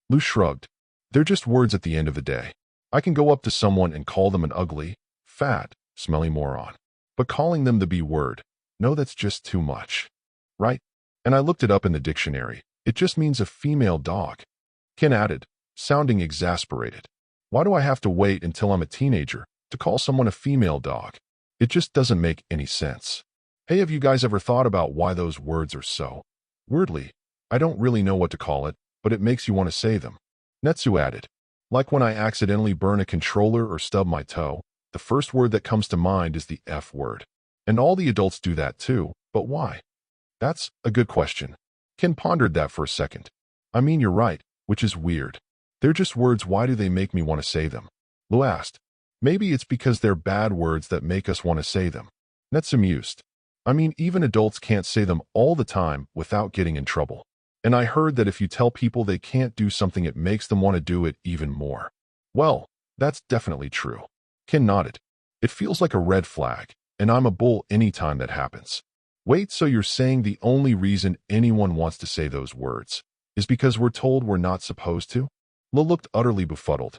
Lu shrugged. They're just words at the end of the day. I can go up to someone and call them an ugly, fat, smelly moron. But calling them the B word, no, that's just too much. Right? And I looked it up in the dictionary. It just means a female dog. Ken added, sounding exasperated. Why do I have to wait until I'm a teenager to call someone a female dog? It just doesn't make any sense. Hey, have you guys ever thought about why those words are so? Weirdly, I don't really know what to call it, but it makes you want to say them. Netsu added, like when I accidentally burn a controller or stub my toe, the first word that comes to mind is the F word. And all the adults do that too, but why? That's a good question. Ken pondered that for a second. I mean, you're right, which is weird. They're just words, why do they make me want to say them? Lu asked. Maybe it's because they're bad words that make us want to say them. Netsu mused. I mean, even adults can't say them all the time without getting in trouble. And I heard that if you tell people they can't do something, it makes them want to do it even more. Well, that's definitely true. Ken nodded. It feels like a red flag, and I'm a bull anytime that happens. Wait, so you're saying the only reason anyone wants to say those words is because we're told we're not supposed to? Lo looked utterly befuddled.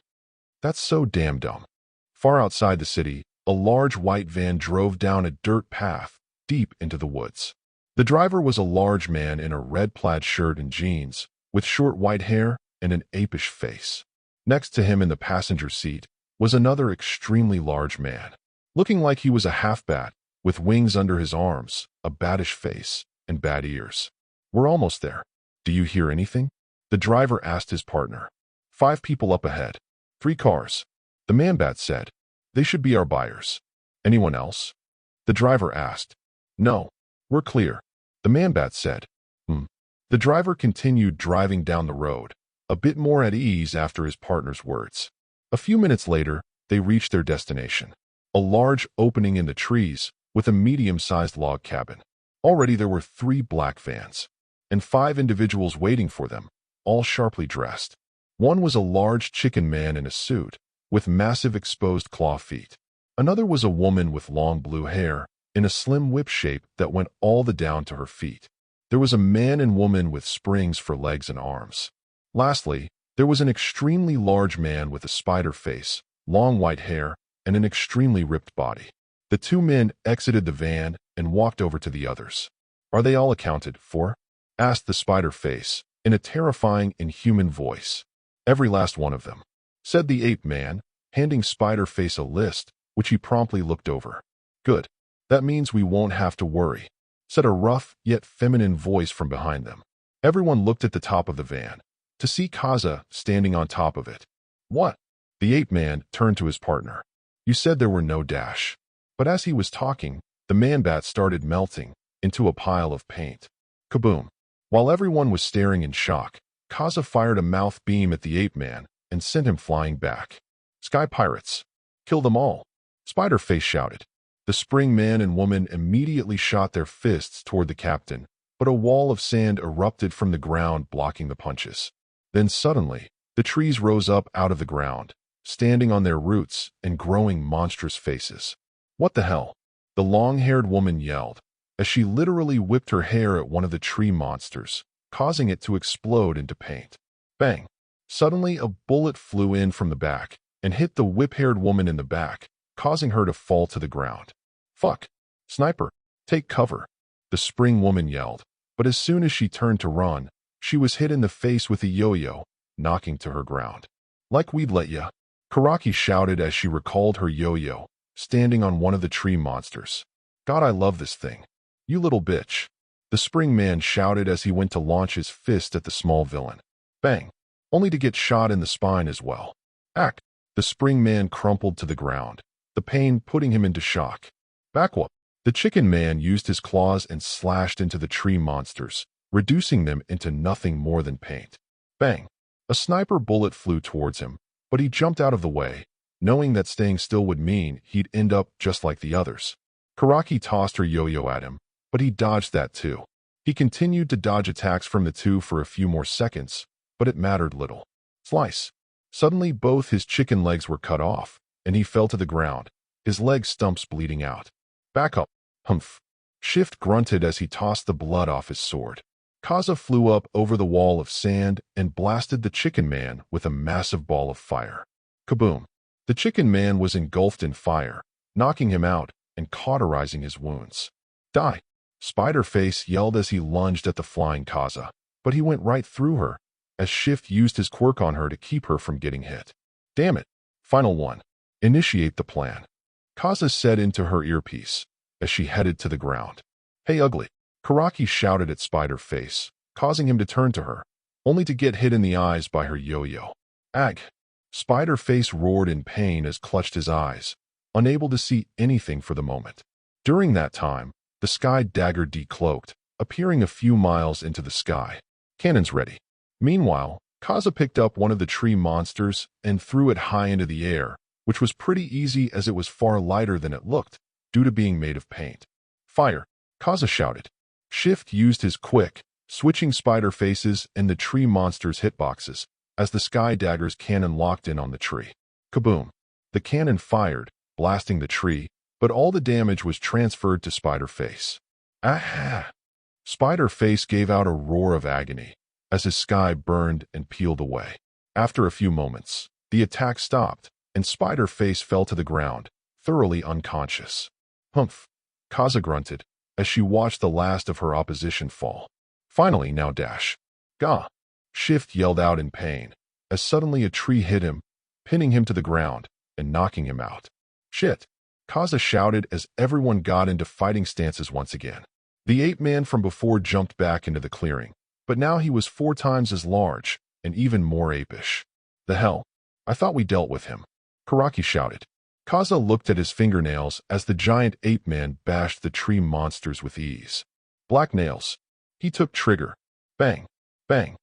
That's so damn dumb. Far outside the city, a large white van drove down a dirt path deep into the woods. The driver was a large man in a red plaid shirt and jeans, with short white hair and an apish face. Next to him in the passenger seat was another extremely large man, looking like he was a half-bat, with wings under his arms, a baddish face, and bad ears. We're almost there. Do you hear anything? The driver asked his partner. 5 people up ahead. 3 cars. The man-bat said. They should be our buyers. Anyone else? The driver asked. No, we're clear. The man-bat said. The driver continued driving down the road, a bit more at ease after his partner's words. A few minutes later, they reached their destination. A large opening in the trees with a medium-sized log cabin. Already there were 3 black vans, and 5 individuals waiting for them, all sharply dressed. One was a large chicken man in a suit, with massive exposed claw feet. Another was a woman with long blue hair, in a slim whip shape that went all the down to her feet. There was a man and woman with springs for legs and arms. Lastly, there was an extremely large man with a spider face, long white hair, and an extremely ripped body. The 2 men exited the van and walked over to the others. Are they all accounted for? Asked the spider face, in a terrifying, inhuman voice. Every last one of them, said the ape man, handing Spider Face a list, which he promptly looked over. Good. That means we won't have to worry, said a rough yet feminine voice from behind them. Everyone looked at the top of the van, to see Kaza standing on top of it. What? The ape man turned to his partner. You said there were no dash. But as he was talking, the man-bat started melting into a pile of paint. Kaboom. While everyone was staring in shock, Kaza fired a mouth beam at the ape man and sent him flying back. Sky pirates. Kill them all. Spider Face shouted. The spring man and woman immediately shot their fists toward the captain, but a wall of sand erupted from the ground, blocking the punches. Then suddenly, the trees rose up out of the ground, standing on their roots and growing monstrous faces. What the hell? The long-haired woman yelled, as she literally whipped her hair at one of the tree monsters, causing it to explode into paint. Bang! Suddenly, a bullet flew in from the back and hit the whip-haired woman in the back, causing her to fall to the ground. Fuck! Sniper! Take cover! The spring woman yelled, but as soon as she turned to run, she was hit in the face with a yo-yo, knocking to her ground. Like we'd let ya. Karaki shouted as she recalled her yo-yo, standing on one of the tree monsters. God, I love this thing. You little bitch. the spring man shouted as he went to launch his fist at the small villain. Bang! Only to get shot in the spine as well. Ack! The spring man crumpled to the ground, the pain putting him into shock. Backwhoop! The chicken man used his claws and slashed into the tree monsters, reducing them into nothing more than paint. Bang! A sniper bullet flew towards him, but he jumped out of the way, knowing that staying still would mean he'd end up just like the others. Karaki tossed her yo-yo at him, but he dodged that too. He continued to dodge attacks from the two for a few more seconds, but it mattered little. Slice! Suddenly both his chicken legs were cut off, and he fell to the ground, his leg stumps bleeding out. Back up! Humph! Shift grunted as he tossed the blood off his sword. Kaza flew up over the wall of sand and blasted the chicken man with a massive ball of fire. Kaboom! The chicken man was engulfed in fire, knocking him out and cauterizing his wounds. Die! Spider-Face yelled as he lunged at the flying Kaza, but he went right through her, as Shift used his quirk on her to keep her from getting hit. Damn it! Final one. Initiate the plan. Kaza said into her earpiece, as she headed to the ground. Hey, ugly! Karaki shouted at Spider-Face, causing him to turn to her, only to get hit in the eyes by her yo-yo. Ag! Spider-Face roared in pain as clutched his eyes, unable to see anything for the moment. During that time, the sky dagger decloaked, appearing a few miles into the sky. Cannons ready. Meanwhile, Kaza picked up one of the tree monsters and threw it high into the air, which was pretty easy as it was far lighter than it looked, due to being made of paint. Fire! Kaza shouted. Shift used his quick, switching Spider-Face's and the tree monster's hitboxes, as the sky dagger's cannon locked in on the tree. Kaboom! The cannon fired, blasting the tree, but all the damage was transferred to Spider-Face. Ah! Spider-Face gave out a roar of agony, as his sky burned and peeled away. After a few moments, the attack stopped, and Spider-Face fell to the ground, thoroughly unconscious. Humph! Kaza grunted, as she watched the last of her opposition fall. Finally, now dash. Gah! Shift yelled out in pain, as suddenly a tree hit him, pinning him to the ground and knocking him out. Shit! Kaza shouted as everyone got into fighting stances once again. The ape-man from before jumped back into the clearing, but now he was 4 times as large and even more apish. The hell? I thought we dealt with him. Karaki shouted. Kaza looked at his fingernails as the giant ape-man bashed the tree monsters with ease. Black nails. He took trigger. Bang! Bang!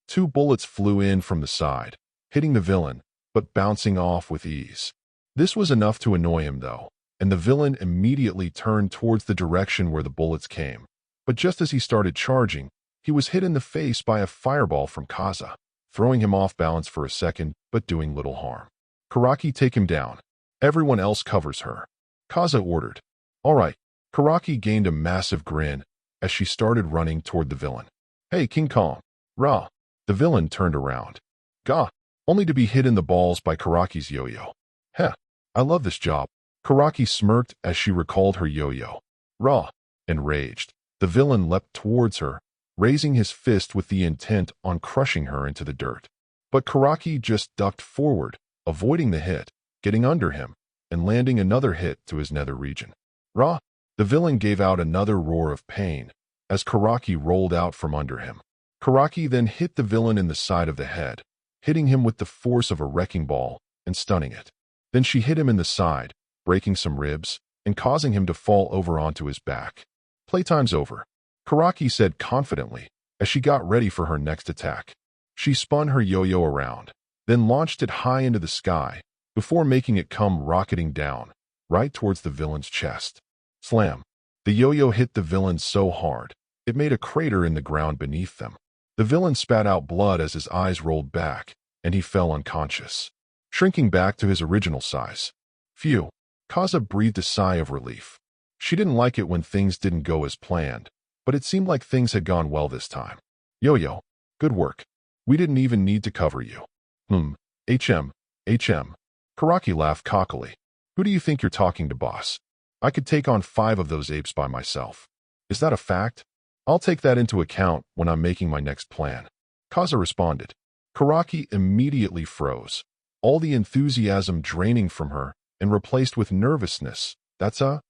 2 bullets flew in from the side, hitting the villain, but bouncing off with ease. This was enough to annoy him, though, and the villain immediately turned towards the direction where the bullets came. But just as he started charging, he was hit in the face by a fireball from Kaza, throwing him off balance for a second, but doing little harm. Karaki, take him down. Everyone else covers her. Kaza ordered. All right. Karaki gained a massive grin as she started running toward the villain. Hey, King Kong. Rah! The villain turned around. Gah! Only to be hit in the balls by Karaki's yo-yo. Heh! I love this job. Karaki smirked as she recalled her yo-yo. Rah! Enraged, the villain leapt towards her, raising his fist with the intent on crushing her into the dirt. But Karaki just ducked forward, avoiding the hit, getting under him, and landing another hit to his nether region. Rah! The villain gave out another roar of pain as Karaki rolled out from under him. Karaki then hit the villain in the side of the head, hitting him with the force of a wrecking ball and stunning it. Then she hit him in the side, breaking some ribs and causing him to fall over onto his back. Playtime's over, Karaki said confidently as she got ready for her next attack. She spun her yo-yo around, then launched it high into the sky, before making it come rocketing down, right towards the villain's chest. Slam! The yo-yo hit the villain so hard, it made a crater in the ground beneath them. The villain spat out blood as his eyes rolled back, and he fell unconscious, shrinking back to his original size. Phew! Kaza breathed a sigh of relief. She didn't like it when things didn't go as planned, but it seemed like things had gone well this time. Yo-yo, good work. We didn't even need to cover you. HM. Karaki laughed cockily. Who do you think you're talking to, boss? I could take on 5 of those apes by myself. Is that a fact? I'll take that into account when I'm making my next plan. Kaza responded. Karaki immediately froze, all the enthusiasm draining from her and replaced with nervousness. That's a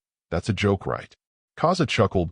joke, right? Kaza chuckled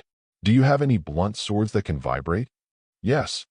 Do you have any blunt swords that can vibrate? Yes.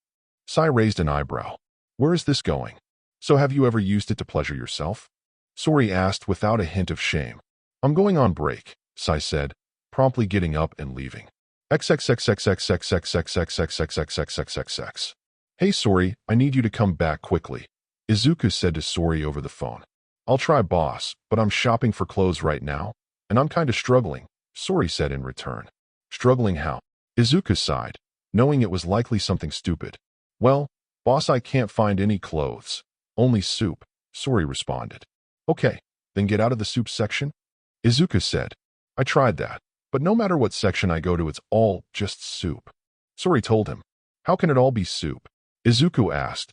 Sai raised an eyebrow. Where is this going? So have you ever used it to pleasure yourself? Sori asked without a hint of shame. I'm going on break, Sai said, promptly getting up and leaving. XXXXXXXXXXXXXXXXXXX. Hey Sori, I need you to come back quickly, Izuku said to Sori over the phone. I'll try boss, but I'm shopping for clothes right now, and I'm kinda struggling, Sori said in return. Struggling how? Izuku sighed, knowing it was likely something stupid. Well, boss, I can't find any clothes. Only soup, Sori responded. Okay, then get out of the soup section, Izuku said. I tried that, but no matter what section I go to, it's all just soup. Sori told him. How can it all be soup? Izuku asked,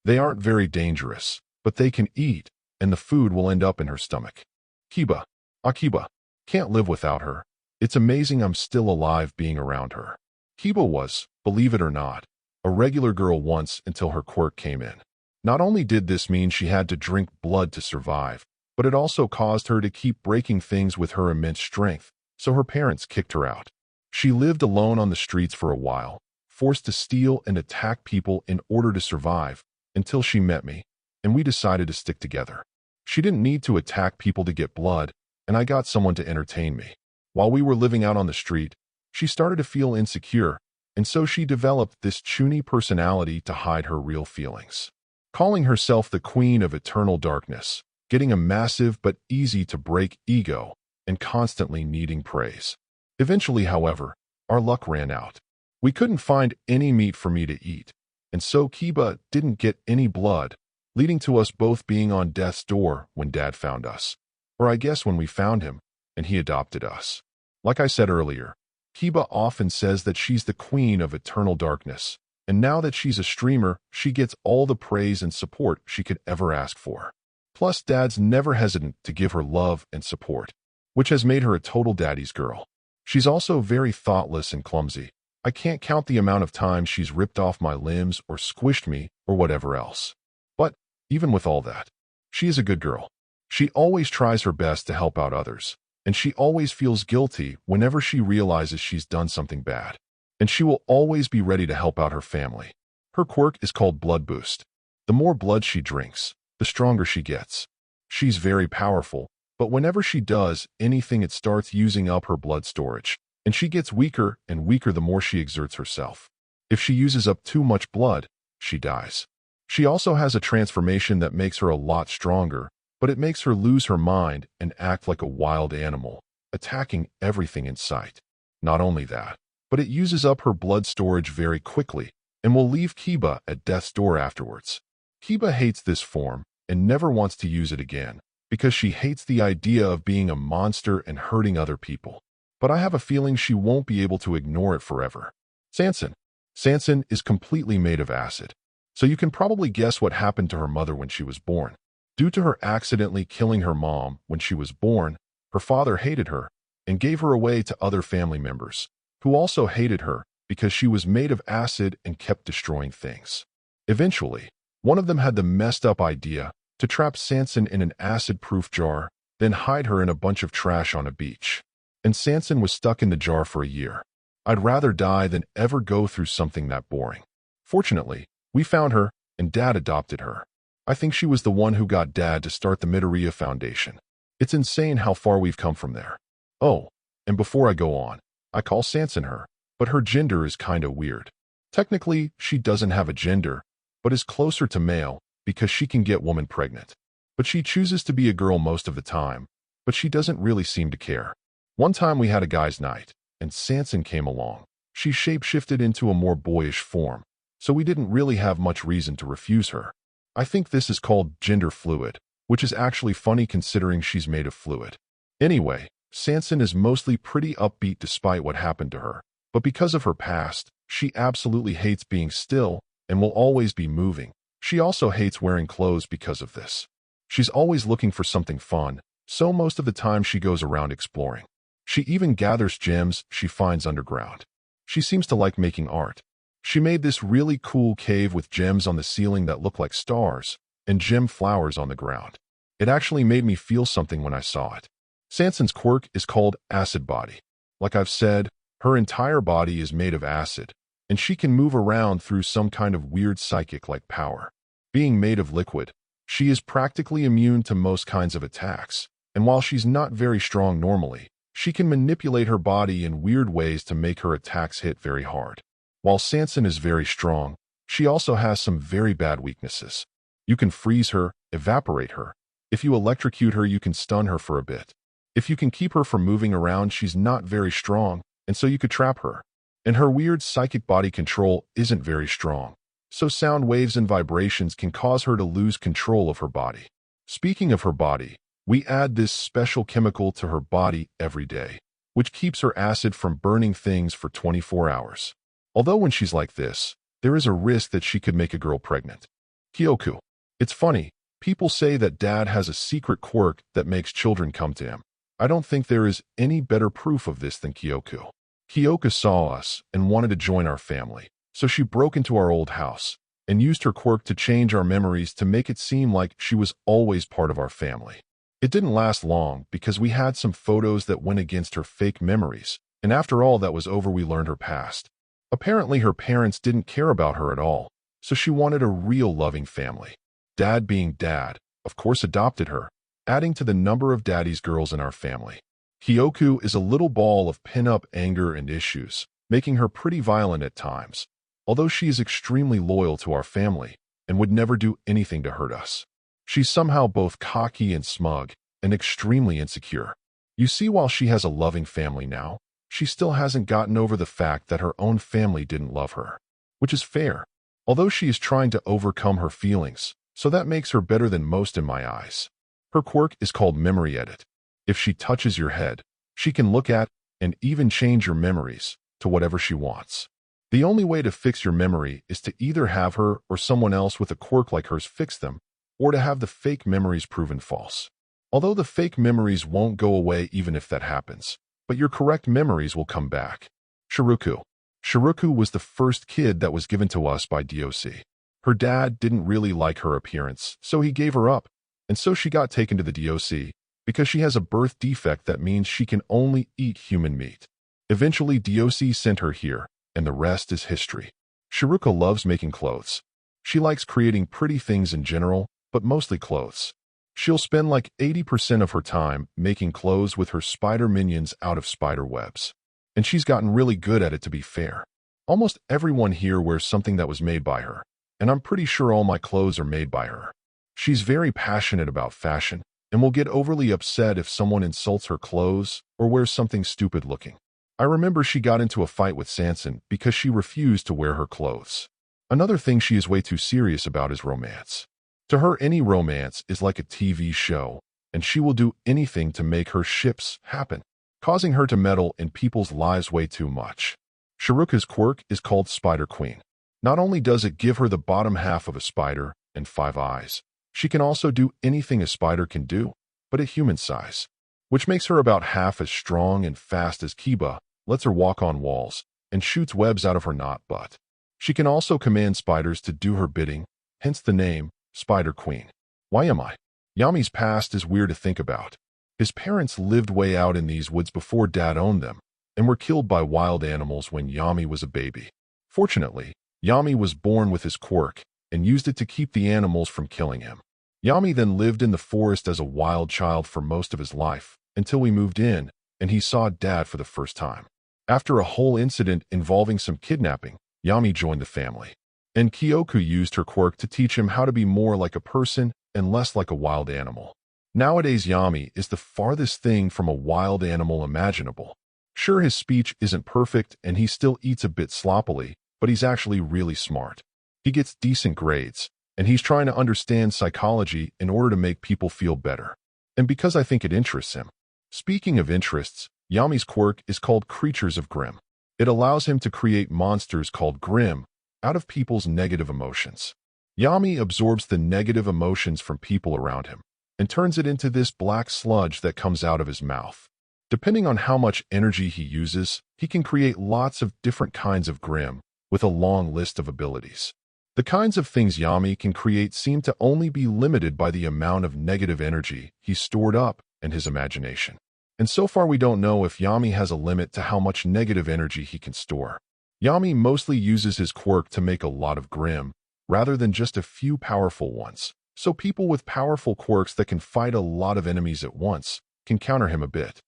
They aren't very dangerous, but they can eat, and the food will end up in her stomach. Kiba. Akiba. Can't live without her. It's amazing I'm still alive being around her. Kiba was, believe it or not, a regular girl once until her quirk came in. Not only did this mean she had to drink blood to survive, but it also caused her to keep breaking things with her immense strength, so her parents kicked her out. She lived alone on the streets for a while, forced to steal and attack people in order to survive, until she met me, and we decided to stick together. She didn't need to attack people to get blood, and I got someone to entertain me. While we were living out on the street, she started to feel insecure, and so she developed this chuny personality to hide her real feelings. Calling herself the Queen of Eternal Darkness, getting a massive but easy-to-break ego, and constantly needing praise. Eventually, however, our luck ran out. We couldn't find any meat for me to eat, and so Kiba didn't get any blood, leading to us both being on death's door when Dad found us. Or I guess when we found him, and he adopted us. Like I said earlier, Kiba often says that she's the Queen of Eternal Darkness, and now that she's a streamer, she gets all the praise and support she could ever ask for. Plus, Dad's never hesitant to give her love and support, which has made her a total daddy's girl. She's also very thoughtless and clumsy. I can't count the amount of times she's ripped off my limbs or squished me or whatever else. But, even with all that, she is a good girl. She always tries her best to help out others, and she always feels guilty whenever she realizes she's done something bad. And she will always be ready to help out her family. Her quirk is called Blood Boost. The more blood she drinks, the stronger she gets. She's very powerful, but whenever she does anything, it starts using up her blood storage, and she gets weaker and weaker the more she exerts herself. If she uses up too much blood, she dies. She also has a transformation that makes her a lot stronger, but it makes her lose her mind and act like a wild animal, attacking everything in sight. Not only that, but it uses up her blood storage very quickly and will leave Kiba at death's door afterwards. Kiba hates this form and never wants to use it again because she hates the idea of being a monster and hurting other people. But I have a feeling she won't be able to ignore it forever. Sansan. Sansan is completely made of acid, so you can probably guess what happened to her mother when she was born. Due to her accidentally killing her mom when she was born, her father hated her and gave her away to other family members, who also hated her because she was made of acid and kept destroying things. Eventually, one of them had the messed up idea to trap Sansan in an acid-proof jar, then hide her in a bunch of trash on a beach. And Sansan was stuck in the jar for a year. I'd rather die than ever go through something that boring. Fortunately, we found her, and Dad adopted her. I think she was the one who got Dad to start the Midoriya Foundation. It's insane how far we've come from there. Oh, and before I go on, I call Sansan her, but her gender is kinda weird. Technically, she doesn't have a gender, but is closer to male because she can get woman pregnant. But she chooses to be a girl most of the time, but she doesn't really seem to care. One time we had a guy's night, and Sansan came along. She shapeshifted into a more boyish form, so we didn't really have much reason to refuse her. I think this is called gender fluid, which is actually funny considering she's made of fluid. Anyway, Sansan is mostly pretty upbeat despite what happened to her, but because of her past, she absolutely hates being still and will always be moving. She also hates wearing clothes because of this. She's always looking for something fun, so most of the time she goes around exploring. She even gathers gems she finds underground. She seems to like making art. She made this really cool cave with gems on the ceiling that look like stars, and gem flowers on the ground. It actually made me feel something when I saw it. Sansan's quirk is called Acid Body. Like I've said, her entire body is made of acid, and she can move around through some kind of weird psychic-like power. Being made of liquid, she is practically immune to most kinds of attacks, and while she's not very strong normally, she can manipulate her body in weird ways to make her attacks hit very hard. While Sansan is very strong, she also has some very bad weaknesses. You can freeze her, evaporate her. If you electrocute her, you can stun her for a bit. If you can keep her from moving around, she's not very strong, and so you could trap her. And her weird psychic body control isn't very strong, so sound waves and vibrations can cause her to lose control of her body. Speaking of her body, we add this special chemical to her body every day, which keeps her acid from burning things for 24 hours. Although when she's like this, there is a risk that she could make a girl pregnant. Kyoku. It's funny. People say that dad has a secret quirk that makes children come to him. I don't think there is any better proof of this than Kyoku. Kyoku saw us and wanted to join our family, so she broke into our old house and used her quirk to change our memories to make it seem like she was always part of our family. It didn't last long because we had some photos that went against her fake memories, and after all that was over we learned her past. Apparently her parents didn't care about her at all, so she wanted a real loving family. Dad, being dad, of course adopted her, adding to the number of daddy's girls in our family. Kyoku is a little ball of pin-up anger and issues, making her pretty violent at times, although she is extremely loyal to our family and would never do anything to hurt us. She's somehow both cocky and smug and extremely insecure. You see, while she has a loving family now, she still hasn't gotten over the fact that her own family didn't love her, which is fair, although she is trying to overcome her feelings, so that makes her better than most in my eyes. Her quirk is called Memory Edit. If she touches your head, she can look at and even change your memories to whatever she wants. The only way to fix your memory is to either have her or someone else with a quirk like hers fix them, or to have the fake memories proven false. Although the fake memories won't go away even if that happens, but your correct memories will come back. Shiruku. Shiruku was the first kid that was given to us by DOC. Her dad didn't really like her appearance, so he gave her up, and so she got taken to the DOC because she has a birth defect that means she can only eat human meat. Eventually, DOC sent her here, and the rest is history. Shiruka loves making clothes. She likes creating pretty things in general, but mostly clothes. She'll spend like 80% of her time making clothes with her spider minions out of spider webs. And she's gotten really good at it, to be fair. Almost everyone here wears something that was made by her, and I'm pretty sure all my clothes are made by her. She's very passionate about fashion, and will get overly upset if someone insults her clothes or wears something stupid looking. I remember she got into a fight with Sanson because she refused to wear her clothes. Another thing she is way too serious about is romance. To her, any romance is like a TV show, and she will do anything to make her ships happen, causing her to meddle in people's lives way too much. Shiruka's quirk is called Spider Queen. Not only does it give her the bottom half of a spider and 5 eyes, she can also do anything a spider can do, but at human size, which makes her about half as strong and fast as Kiba, lets her walk on walls, and shoots webs out of her knot butt. She can also command spiders to do her bidding, hence the name, Spider Queen. Why am I? Yami's past is weird to think about. His parents lived way out in these woods before Dad owned them, and were killed by wild animals when Yami was a baby. Fortunately, Yami was born with his quirk, and used it to keep the animals from killing him. Yami then lived in the forest as a wild child for most of his life, until we moved in, and he saw Dad for the first time. After a whole incident involving some kidnapping, Yami joined the family. And Kyoku used her quirk to teach him how to be more like a person and less like a wild animal. Nowadays, Yami is the farthest thing from a wild animal imaginable. Sure, his speech isn't perfect and he still eats a bit sloppily, but he's actually really smart. He gets decent grades, and he's trying to understand psychology in order to make people feel better. And because I think it interests him. Speaking of interests, Yami's quirk is called Creatures of Grimm. It allows him to create monsters called Grimm out of people's negative emotions. Yami absorbs the negative emotions from people around him and turns it into this black sludge that comes out of his mouth. Depending on how much energy he uses, he can create lots of different kinds of Grimm with a long list of abilities. The kinds of things Yami can create seem to only be limited by the amount of negative energy he's stored up and his imagination. And so far we don't know if Yami has a limit to how much negative energy he can store. Yami mostly uses his quirk to make a lot of Grimm, rather than just a few powerful ones, so people with powerful quirks that can fight a lot of enemies at once can counter him a bit.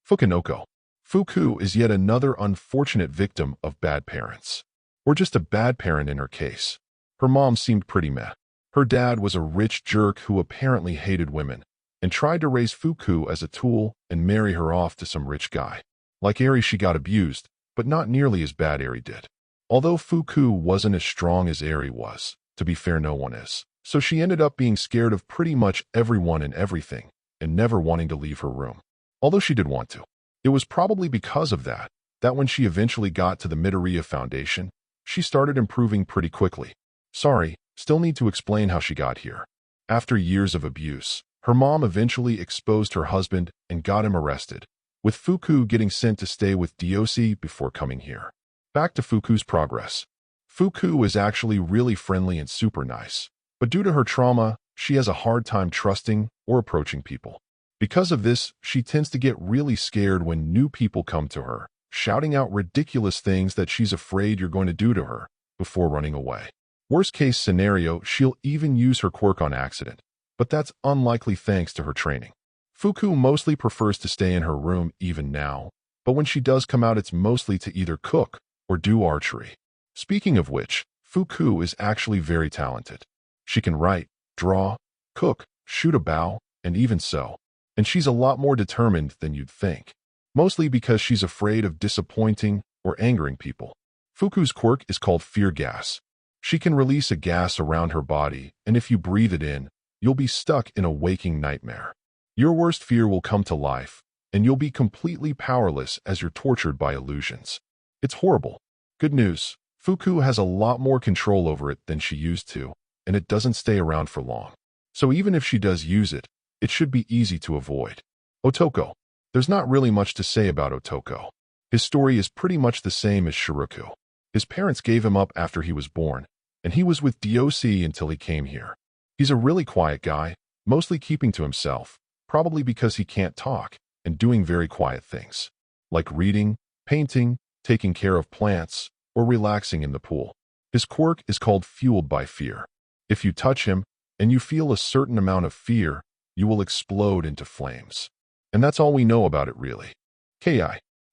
Fukunoko. Fuku is yet another unfortunate victim of bad parents. Or just a bad parent in her case. Her mom seemed pretty meh. Her dad was a rich jerk who apparently hated women, and tried to raise Fuku as a tool and marry her off to some rich guy. Like Eri, she got abused, but not nearly as bad Eri did. Although Fuku wasn't as strong as Eri was, to be fair, no one is, so she ended up being scared of pretty much everyone and everything, and never wanting to leave her room. Although she did want to. It was probably because of that when she eventually got to the Midoriya Foundation, she started improving pretty quickly. Sorry, Still need to explain how she got here. After years of abuse, her mom eventually exposed her husband and got him arrested, with Fuku getting sent to stay with Doc before coming here. Back to Fuku's progress. Fuku is actually really friendly and super nice, but due to her trauma, she has a hard time trusting or approaching people. Because of this, she tends to get really scared when new people come to her, shouting out ridiculous things that she's afraid you're going to do to her before running away. Worst case scenario, she'll even use her quirk on accident, but that's unlikely thanks to her training. Fuku mostly prefers to stay in her room even now, but when she does come out, it's mostly to either cook or do archery. Speaking of which, Fuku is actually very talented. She can write, draw, cook, shoot a bow, and even sew. And she's a lot more determined than you'd think, mostly because she's afraid of disappointing or angering people. Fuku's quirk is called fear gas. She can release a gas around her body, and if you breathe it in, you'll be stuck in a waking nightmare. Your worst fear will come to life, and you'll be completely powerless as you're tortured by illusions. It's horrible. Good news, Fuku has a lot more control over it than she used to, and it doesn't stay around for long. So even if she does use it, it should be easy to avoid. Otoko. There's not really much to say about Otoko. His story is pretty much the same as Shiroku. His parents gave him up after he was born, and he was with Doc until he came here. He's a really quiet guy, mostly keeping to himself, probably because he can't talk, and doing very quiet things, like reading, painting, taking care of plants, or relaxing in the pool. His quirk is called Fueled by Fear. If you touch him, and you feel a certain amount of fear, you will explode into flames. And that's all we know about it really. Ki.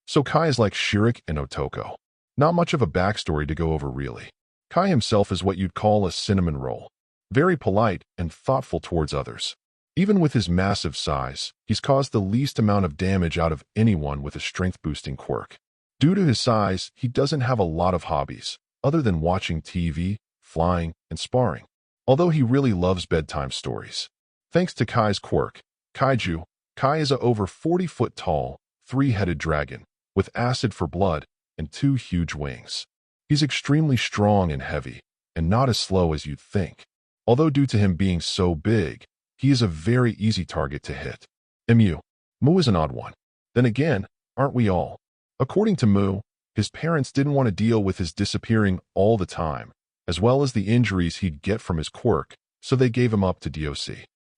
So Kai is like Shirik and Otoko. Not much of a backstory to go over really. Kai himself is what you'd call a cinnamon roll. Very polite and thoughtful towards others. Even with his massive size, he's caused the least amount of damage out of anyone with a strength-boosting quirk. Due to his size, he doesn't have a lot of hobbies, other than watching TV, flying, and sparring. Although he really loves bedtime stories. Thanks to Kai's quirk, Kaiju, Kai is a over 40-foot tall, 3-headed dragon, with acid for blood and 2 huge wings. He's extremely strong and heavy, and not as slow as you'd think. Although due to him being so big, he is a very easy target to hit. Mu. Mu is an odd one. Then again, aren't we all? According to Mu, his parents didn't want to deal with his disappearing all the time, as well as the injuries he'd get from his quirk, so they gave him up to Doc.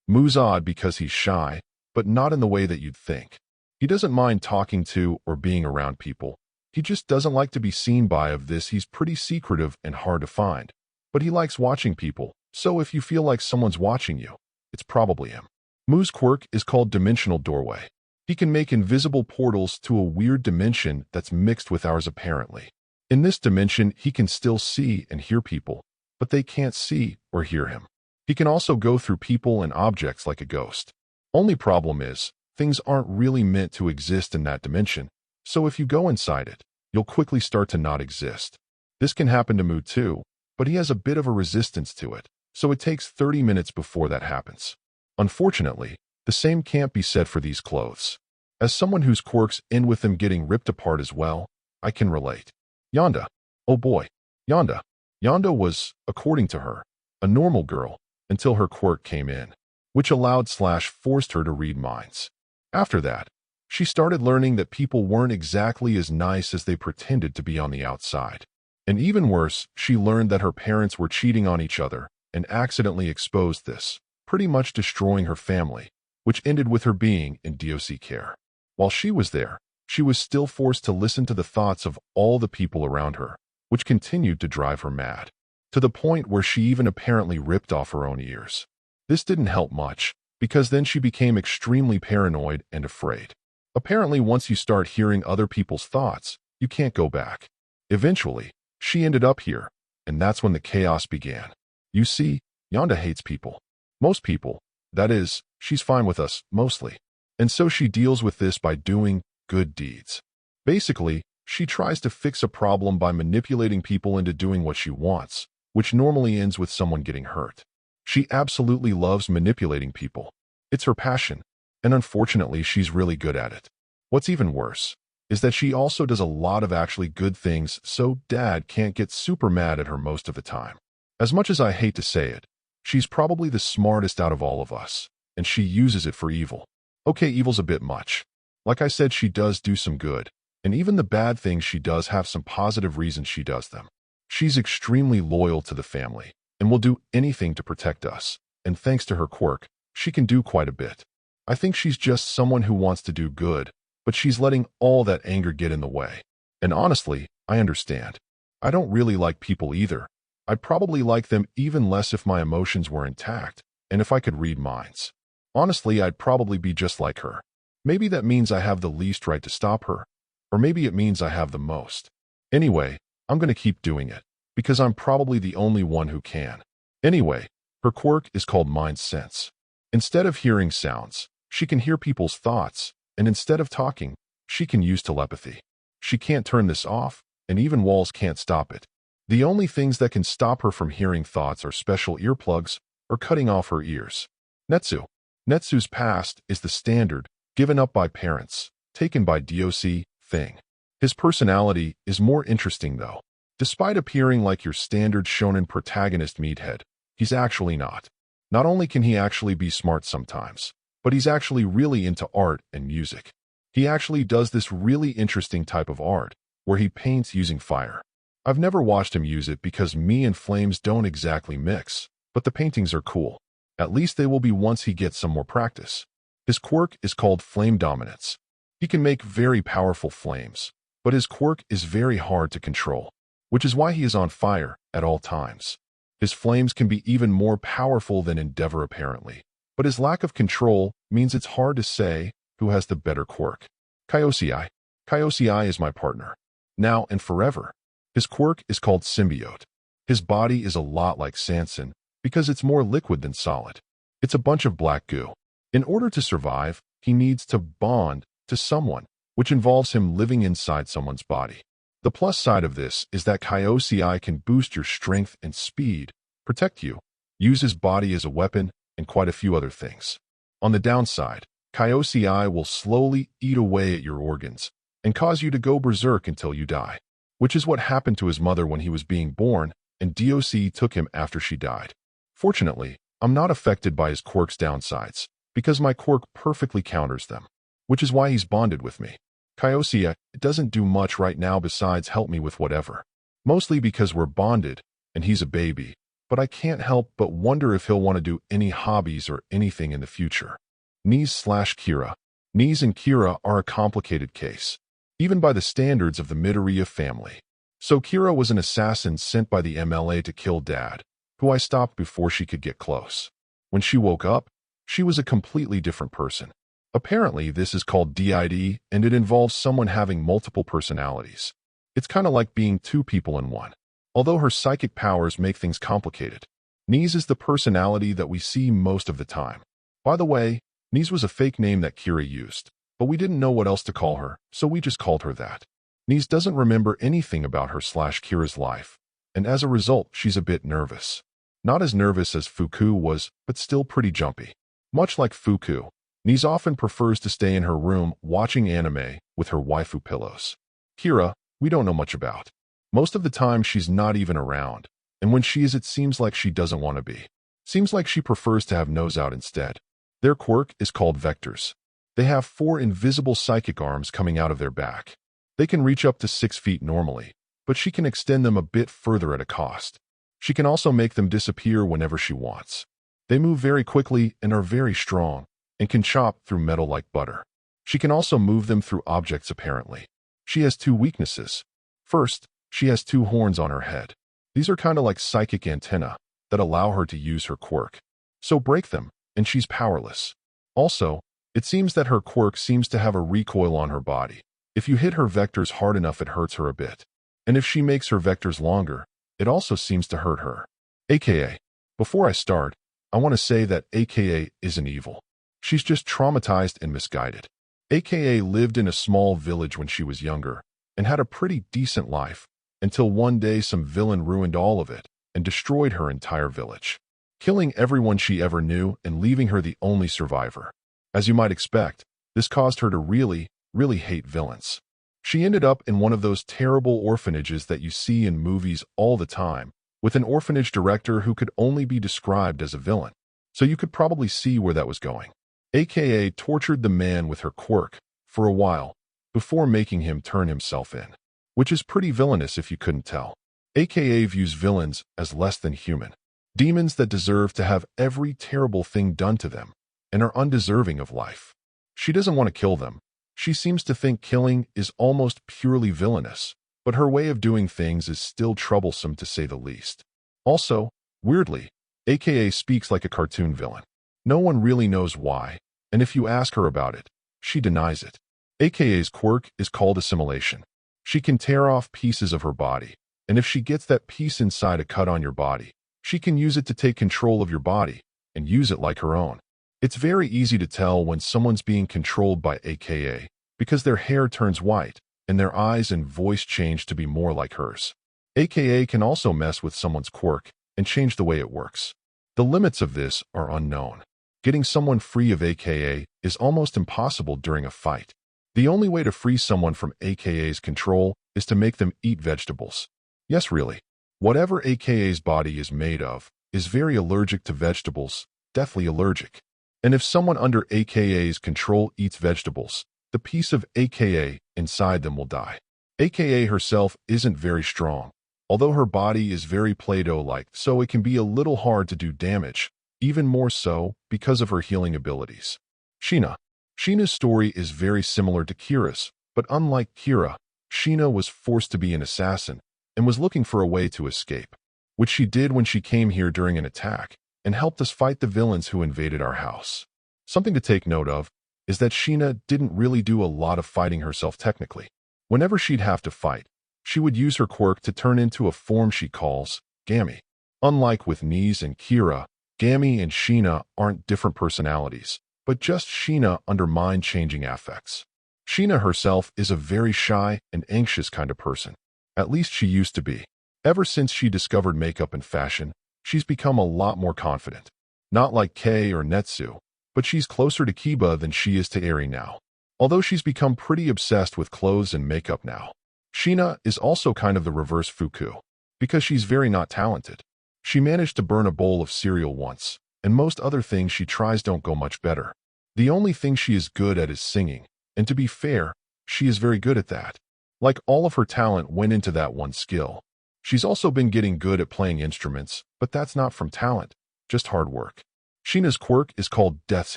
Mu's odd because he's shy, but not in the way that you'd think. He doesn't mind talking to or being around people. He just doesn't like to be seen by of this. He's pretty secretive and hard to find. But he likes watching people, so if you feel like someone's watching you, it's probably him. Mu's quirk is called Dimensional Doorway. He can make invisible portals to a weird dimension that's mixed with ours apparently. In this dimension, he can still see and hear people, but they can't see or hear him. He can also go through people and objects like a ghost. Only problem is, things aren't really meant to exist in that dimension, so if you go inside it, you'll quickly start to not exist. This can happen to Mu too, but he has a bit of a resistance to it, so it takes 30 minutes before that happens. Unfortunately, the same can't be said for these clothes. As someone whose quirks end with them getting ripped apart as well, I can relate. Yonda. Oh boy. Yonda. Yonda was, according to her, a normal girl until her quirk came in, which allowed/forced her to read minds. After that, she started learning that people weren't exactly as nice as they pretended to be on the outside. And even worse, she learned that her parents were cheating on each other and accidentally exposed this, pretty much destroying her family, which ended with her being in Doc care. While she was there, she was still forced to listen to the thoughts of all the people around her, which continued to drive her mad, to the point where she even apparently ripped off her own ears. This didn't help much, because then she became extremely paranoid and afraid. Apparently, once you start hearing other people's thoughts, you can't go back. Eventually, she ended up here, and that's when the chaos began. You see, Yonda hates people. Most people. That is, she's fine with us, mostly. And so she deals with this by doing good deeds. Basically, she tries to fix a problem by manipulating people into doing what she wants, which normally ends with someone getting hurt. She absolutely loves manipulating people. It's her passion, and unfortunately, she's really good at it. What's even worse is that she also does a lot of actually good things, so Dad can't get super mad at her most of the time. As much as I hate to say it, she's probably the smartest out of all of us, and she uses it for evil. Okay, evil's a bit much. Like I said, she does do some good, and even the bad things she does have some positive reasons she does them. She's extremely loyal to the family, and will do anything to protect us, and thanks to her quirk, she can do quite a bit. I think she's just someone who wants to do good, but she's letting all that anger get in the way. And honestly, I understand. I don't really like people either. I'd probably like them even less if my emotions were intact, and if I could read minds. Honestly, I'd probably be just like her. Maybe that means I have the least right to stop her, or maybe it means I have the most. Anyway, I'm going to keep doing it, because I'm probably the only one who can. Anyway, her quirk is called Mind Sense. Instead of hearing sounds, she can hear people's thoughts, and instead of talking, she can use telepathy. She can't turn this off, and even walls can't stop it. The only things that can stop her from hearing thoughts are special earplugs or cutting off her ears. Netsu. Netsu's past is the standard, given up by parents, taken by DOC, thing. His personality is more interesting though. Despite appearing like your standard shonen protagonist meathead, he's actually not. Not only can he actually be smart sometimes, but he's actually really into art and music. He actually does this really interesting type of art, where he paints using fire. I've never watched him use it because me and flames don't exactly mix, but the paintings are cool. At least they will be once he gets some more practice. His quirk is called Flame Dominance. He can make very powerful flames, but his quirk is very hard to control, which is why he is on fire at all times. His flames can be even more powerful than Endeavor apparently, but his lack of control means it's hard to say who has the better quirk. Kyosei. Kyosei is my partner, now and forever. His quirk is called Symbiote. His body is a lot like Sanson because it's more liquid than solid. It's a bunch of black goo. In order to survive, he needs to bond to someone, which involves him living inside someone's body. The plus side of this is that Kyosei can boost your strength and speed, protect you, use his body as a weapon, and quite a few other things. On the downside, Kyosei will slowly eat away at your organs and cause you to go berserk until you die, which is what happened to his mother when he was being born, and DOC took him after she died. Fortunately, I'm not affected by his quirk's downsides, because my quirk perfectly counters them, which is why he's bonded with me. Kyosei doesn't do much right now besides help me with whatever. Mostly because we're bonded, and he's a baby, but I can't help but wonder if he'll want to do any hobbies or anything in the future. Kira. Nis and Kira are a complicated case, even by the standards of the Midoriya family. So Kira was an assassin sent by the MLA to kill Dad, who I stopped before she could get close. When she woke up, she was a completely different person. Apparently, this is called DID, and it involves someone having multiple personalities. It's kind of like being two people in one. Although her psychic powers make things complicated, Nis is the personality that we see most of the time. By the way, Nis was a fake name that Kira used, but we didn't know what else to call her, so we just called her that. Nis doesn't remember anything about her/Kira's life, and as a result, she's a bit nervous. Not as nervous as Fuku was, but still pretty jumpy. Much like Fuku, Nis often prefers to stay in her room watching anime with her waifu pillows. Kira, we don't know much about. Most of the time, she's not even around, and when she is, it seems like she doesn't want to be. Seems like she prefers to have nose out instead. Their quirk is called Vectors. They have 4 invisible psychic arms coming out of their back. They can reach up to 6 feet normally, but she can extend them a bit further at a cost. She can also make them disappear whenever she wants. They move very quickly and are very strong, and can chop through metal like butter. She can also move them through objects apparently. She has 2 weaknesses. First, she has 2 horns on her head. These are kind of like psychic antennae that allow her to use her quirk. So break them, and she's powerless. Also, it seems that her quirk seems to have a recoil on her body. If you hit her vectors hard enough, it hurts her a bit. And if she makes her vectors longer, it also seems to hurt her. AKA, before I start, I want to say that AKA isn't evil. She's just traumatized and misguided. AKA lived in a small village when she was younger and had a pretty decent life until one day some villain ruined all of it and destroyed her entire village, killing everyone she ever knew and leaving her the only survivor. As you might expect, this caused her to really hate villains. She ended up in one of those terrible orphanages that you see in movies all the time, with an orphanage director who could only be described as a villain. So you could probably see where that was going. AKA tortured the man with her quirk for a while before making him turn himself in, which is pretty villainous if you couldn't tell. AKA views villains as less than human, demons that deserve to have every terrible thing done to them and are undeserving of life. She doesn't want to kill them. She seems to think killing is almost purely villainous, but her way of doing things is still troublesome to say the least. Also, weirdly, AKA speaks like a cartoon villain. No one really knows why, and if you ask her about it, she denies it. AKA's quirk is called assimilation. She can tear off pieces of her body, and if she gets that piece inside a cut on your body, she can use it to take control of your body and use it like her own. It's very easy to tell when someone's being controlled by AKA because their hair turns white and their eyes and voice change to be more like hers. AKA can also mess with someone's quirk and change the way it works. The limits of this are unknown. Getting someone free of AKA is almost impossible during a fight. The only way to free someone from AKA's control is to make them eat vegetables. Yes, really. Whatever AKA's body is made of is very allergic to vegetables, deathly allergic. And if someone under AKA's control eats vegetables, the piece of AKA inside them will die. AKA herself isn't very strong, although her body is very Play-Doh-like, so it can be a little hard to do damage, even more so because of her healing abilities. Sheena. Sheena's story is very similar to Kira's, but unlike Kira, Sheena was forced to be an assassin and was looking for a way to escape, which she did when she came here during an attack and helped us fight the villains who invaded our house. Something to take note of is that Sheena didn't really do a lot of fighting herself technically. Whenever she'd have to fight, she would use her quirk to turn into a form she calls Gammy. Unlike with Nise and Kira, Gammy and Sheena aren't different personalities, but just Sheena under mind-changing affects. Sheena herself is a very shy and anxious kind of person. At least she used to be. Ever since she discovered makeup and fashion, she's become a lot more confident. Not like Kei or Netsu, but she's closer to Kiba than she is to Eri now. Although she's become pretty obsessed with clothes and makeup now. Sheena is also kind of the reverse Fuku, because she's very not talented. She managed to burn a bowl of cereal once, and most other things she tries don't go much better. The only thing she is good at is singing, and to be fair, she is very good at that. Like all of her talent went into that one skill. She's also been getting good at playing instruments, but that's not from talent, just hard work. Sheena's quirk is called Death's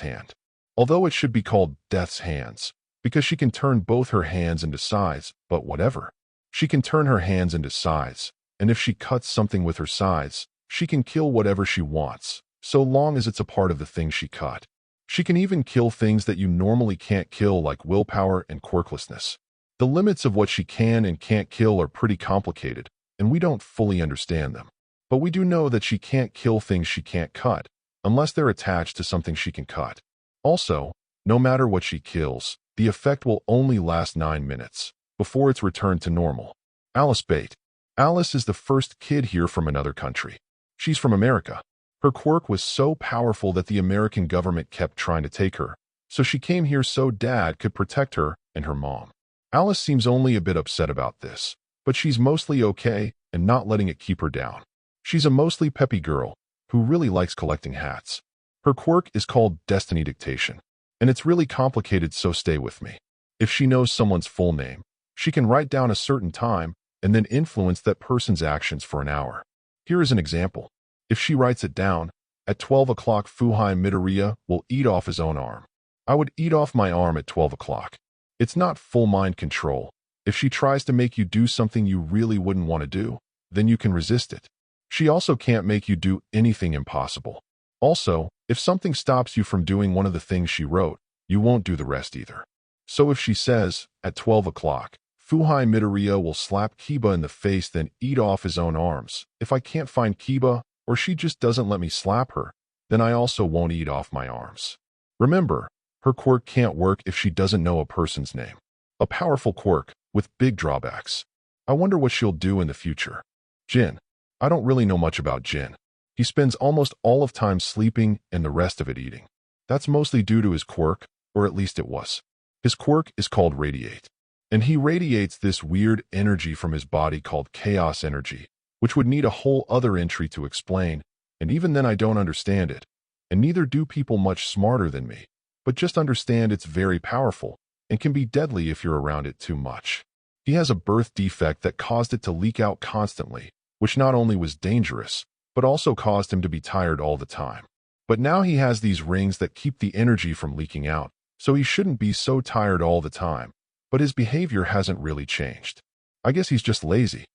Hand, although it should be called Death's Hands, because she can turn both her hands into scythes, but whatever. She can turn her hands into scythes, and if she cuts something with her scythes, she can kill whatever she wants, so long as it's a part of the thing she cut. She can even kill things that you normally can't kill, like willpower and quirklessness. The limits of what she can and can't kill are pretty complicated, and we don't fully understand them. But we do know that she can't kill things she can't cut, unless they're attached to something she can cut. Also, no matter what she kills, the effect will only last 9 minutes, before it's returned to normal. Alice Bate. Alice is the first kid here from another country. She's from America. Her quirk was so powerful that the American government kept trying to take her, so she came here so Dad could protect her and her mom. Alice seems only a bit upset about this, but she's mostly okay and not letting it keep her down. She's a mostly peppy girl who really likes collecting hats. Her quirk is called Destiny Dictation, and it's really complicated, so stay with me. If she knows someone's full name, she can write down a certain time and then influence that person's actions for an hour. Here is an example. If she writes it down, at 12 o'clock Fuhai Midoriya will eat off his own arm. I would eat off my arm at 12 o'clock. It's not full mind control. If she tries to make you do something you really wouldn't want to do, then you can resist it. She also can't make you do anything impossible. Also, if something stops you from doing one of the things she wrote, you won't do the rest either. So if she says, at 12 o'clock, Fuhai Midoriya will slap Kiba in the face then eat off his own arms. If I can't find Kiba, or she just doesn't let me slap her, then I also won't eat off my arms. Remember, her quirk can't work if she doesn't know a person's name. A powerful quirk, with big drawbacks. I wonder what she'll do in the future. Jin. I don't really know much about Jin. He spends almost all of time sleeping and the rest of it eating. That's mostly due to his quirk, or at least it was. His quirk is called Radiate, and he radiates this weird energy from his body called Chaos Energy, which would need a whole other entry to explain, and even then I don't understand it. And neither do people much smarter than me, but just understand it's very powerful and can be deadly if you're around it too much. He has a birth defect that caused it to leak out constantly, which not only was dangerous, but also caused him to be tired all the time. But now he has these rings that keep the energy from leaking out, so he shouldn't be so tired all the time. But his behavior hasn't really changed. I guess he's just lazy.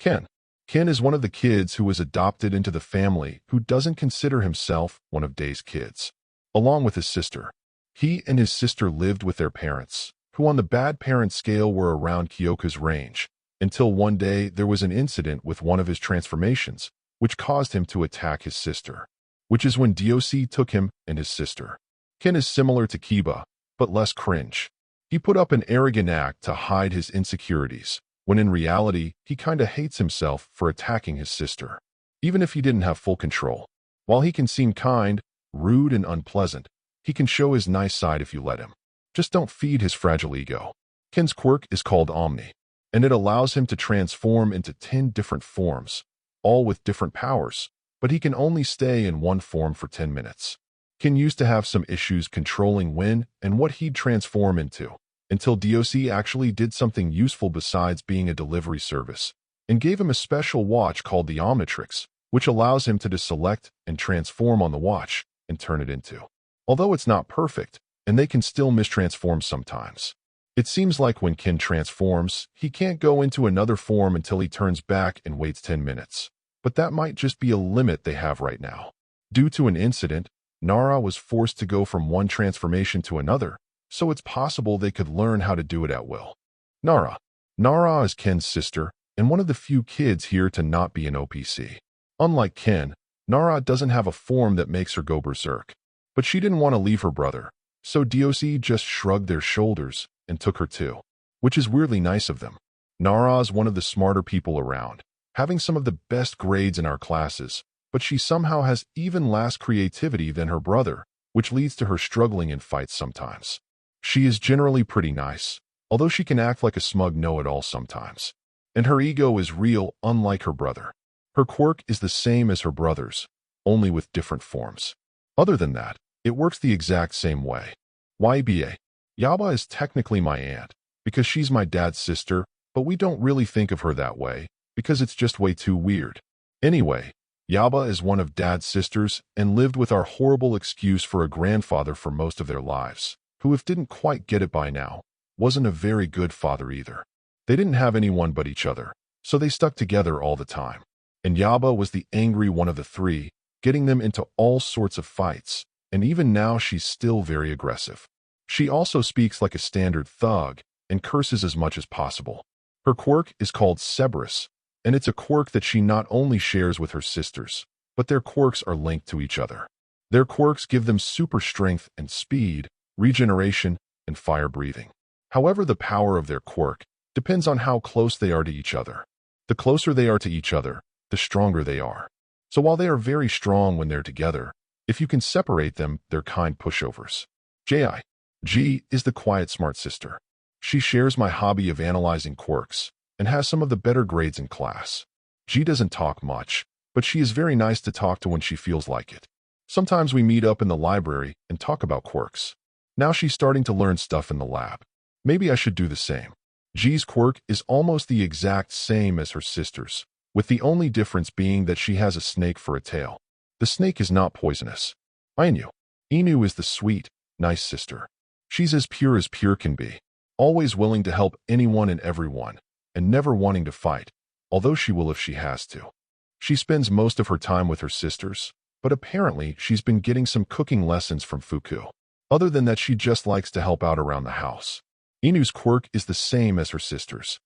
Ken. Ken is one of the kids who was adopted into the family who doesn't consider himself one of Day's kids. Along with his sister. He and his sister lived with their parents, who on the bad parent scale were around Kyoka's range, until one day there was an incident with one of his transformations, which caused him to attack his sister. Which is when DOC took him and his sister. Ken is similar to Kiba, but less cringe. He put up an arrogant act to hide his insecurities, when in reality, he kinda hates himself for attacking his sister. Even if he didn't have full control. While he can seem kind, rude, and unpleasant, he can show his nice side if you let him. Just don't feed his fragile ego. Ken's quirk is called Omni, and it allows him to transform into 10 different forms, all with different powers, but he can only stay in one form for 10 minutes. Ken used to have some issues controlling when and what he'd transform into, until DOC actually did something useful besides being a delivery service, and gave him a special watch called the Omnitrix, which allows him to just select and transform on the watch and turn it into. Although it's not perfect, and they can still mistransform sometimes. It seems like when Ken transforms, he can't go into another form until he turns back and waits 10 minutes. But that might just be a limit they have right now. Due to an incident, Nara was forced to go from one transformation to another, so it's possible they could learn how to do it at will. Nara. Nara is Ken's sister, and one of the few kids here to not be an OPC. Unlike Ken, Nara doesn't have a form that makes her go berserk. But she didn't want to leave her brother, so DOC just shrugged their shoulders and took her too. Which is weirdly nice of them. Nara is one of the smarter people around, having some of the best grades in our classes, but she somehow has even less creativity than her brother, which leads to her struggling in fights sometimes. She is generally pretty nice, although she can act like a smug know-it-all sometimes. And her ego is real, unlike her brother. Her quirk is the same as her brother's, only with different forms. Other than that, it works the exact same way. YBA. Yaba is technically my aunt, because she's my dad's sister, but we don't really think of her that way, because it's just way too weird. Anyway, Yaba is one of Dad's sisters and lived with our horrible excuse for a grandfather for most of their lives, who if didn't quite get it by now, wasn't a very good father either. They didn't have anyone but each other, so they stuck together all the time. And Yaba was the angry one of the three, getting them into all sorts of fights, and even now she's still very aggressive. She also speaks like a standard thug and curses as much as possible. Her quirk is called Cerberus, and it's a quirk that she not only shares with her sisters, but their quirks are linked to each other. Their quirks give them super strength and speed, regeneration, and fire breathing. However, the power of their quirk depends on how close they are to each other. The closer they are to each other, the stronger they are. So while they are very strong when they're together, if you can separate them, they're kind pushovers. G is the quiet smart sister. She shares my hobby of analyzing quirks, and has some of the better grades in class. G doesn't talk much, but she is very nice to talk to when she feels like it. Sometimes we meet up in the library and talk about quirks. Now she's starting to learn stuff in the lab. Maybe I should do the same. G's quirk is almost the exact same as her sister's, with the only difference being that she has a snake for a tail. The snake is not poisonous. Inu. Inu is the sweet, nice sister. She's as pure can be, always willing to help anyone and everyone, and never wanting to fight, although she will if she has to. She spends most of her time with her sisters, but apparently she's been getting some cooking lessons from Fuku. Other than that, she just likes to help out around the house. Inu's quirk is the same as her sister's.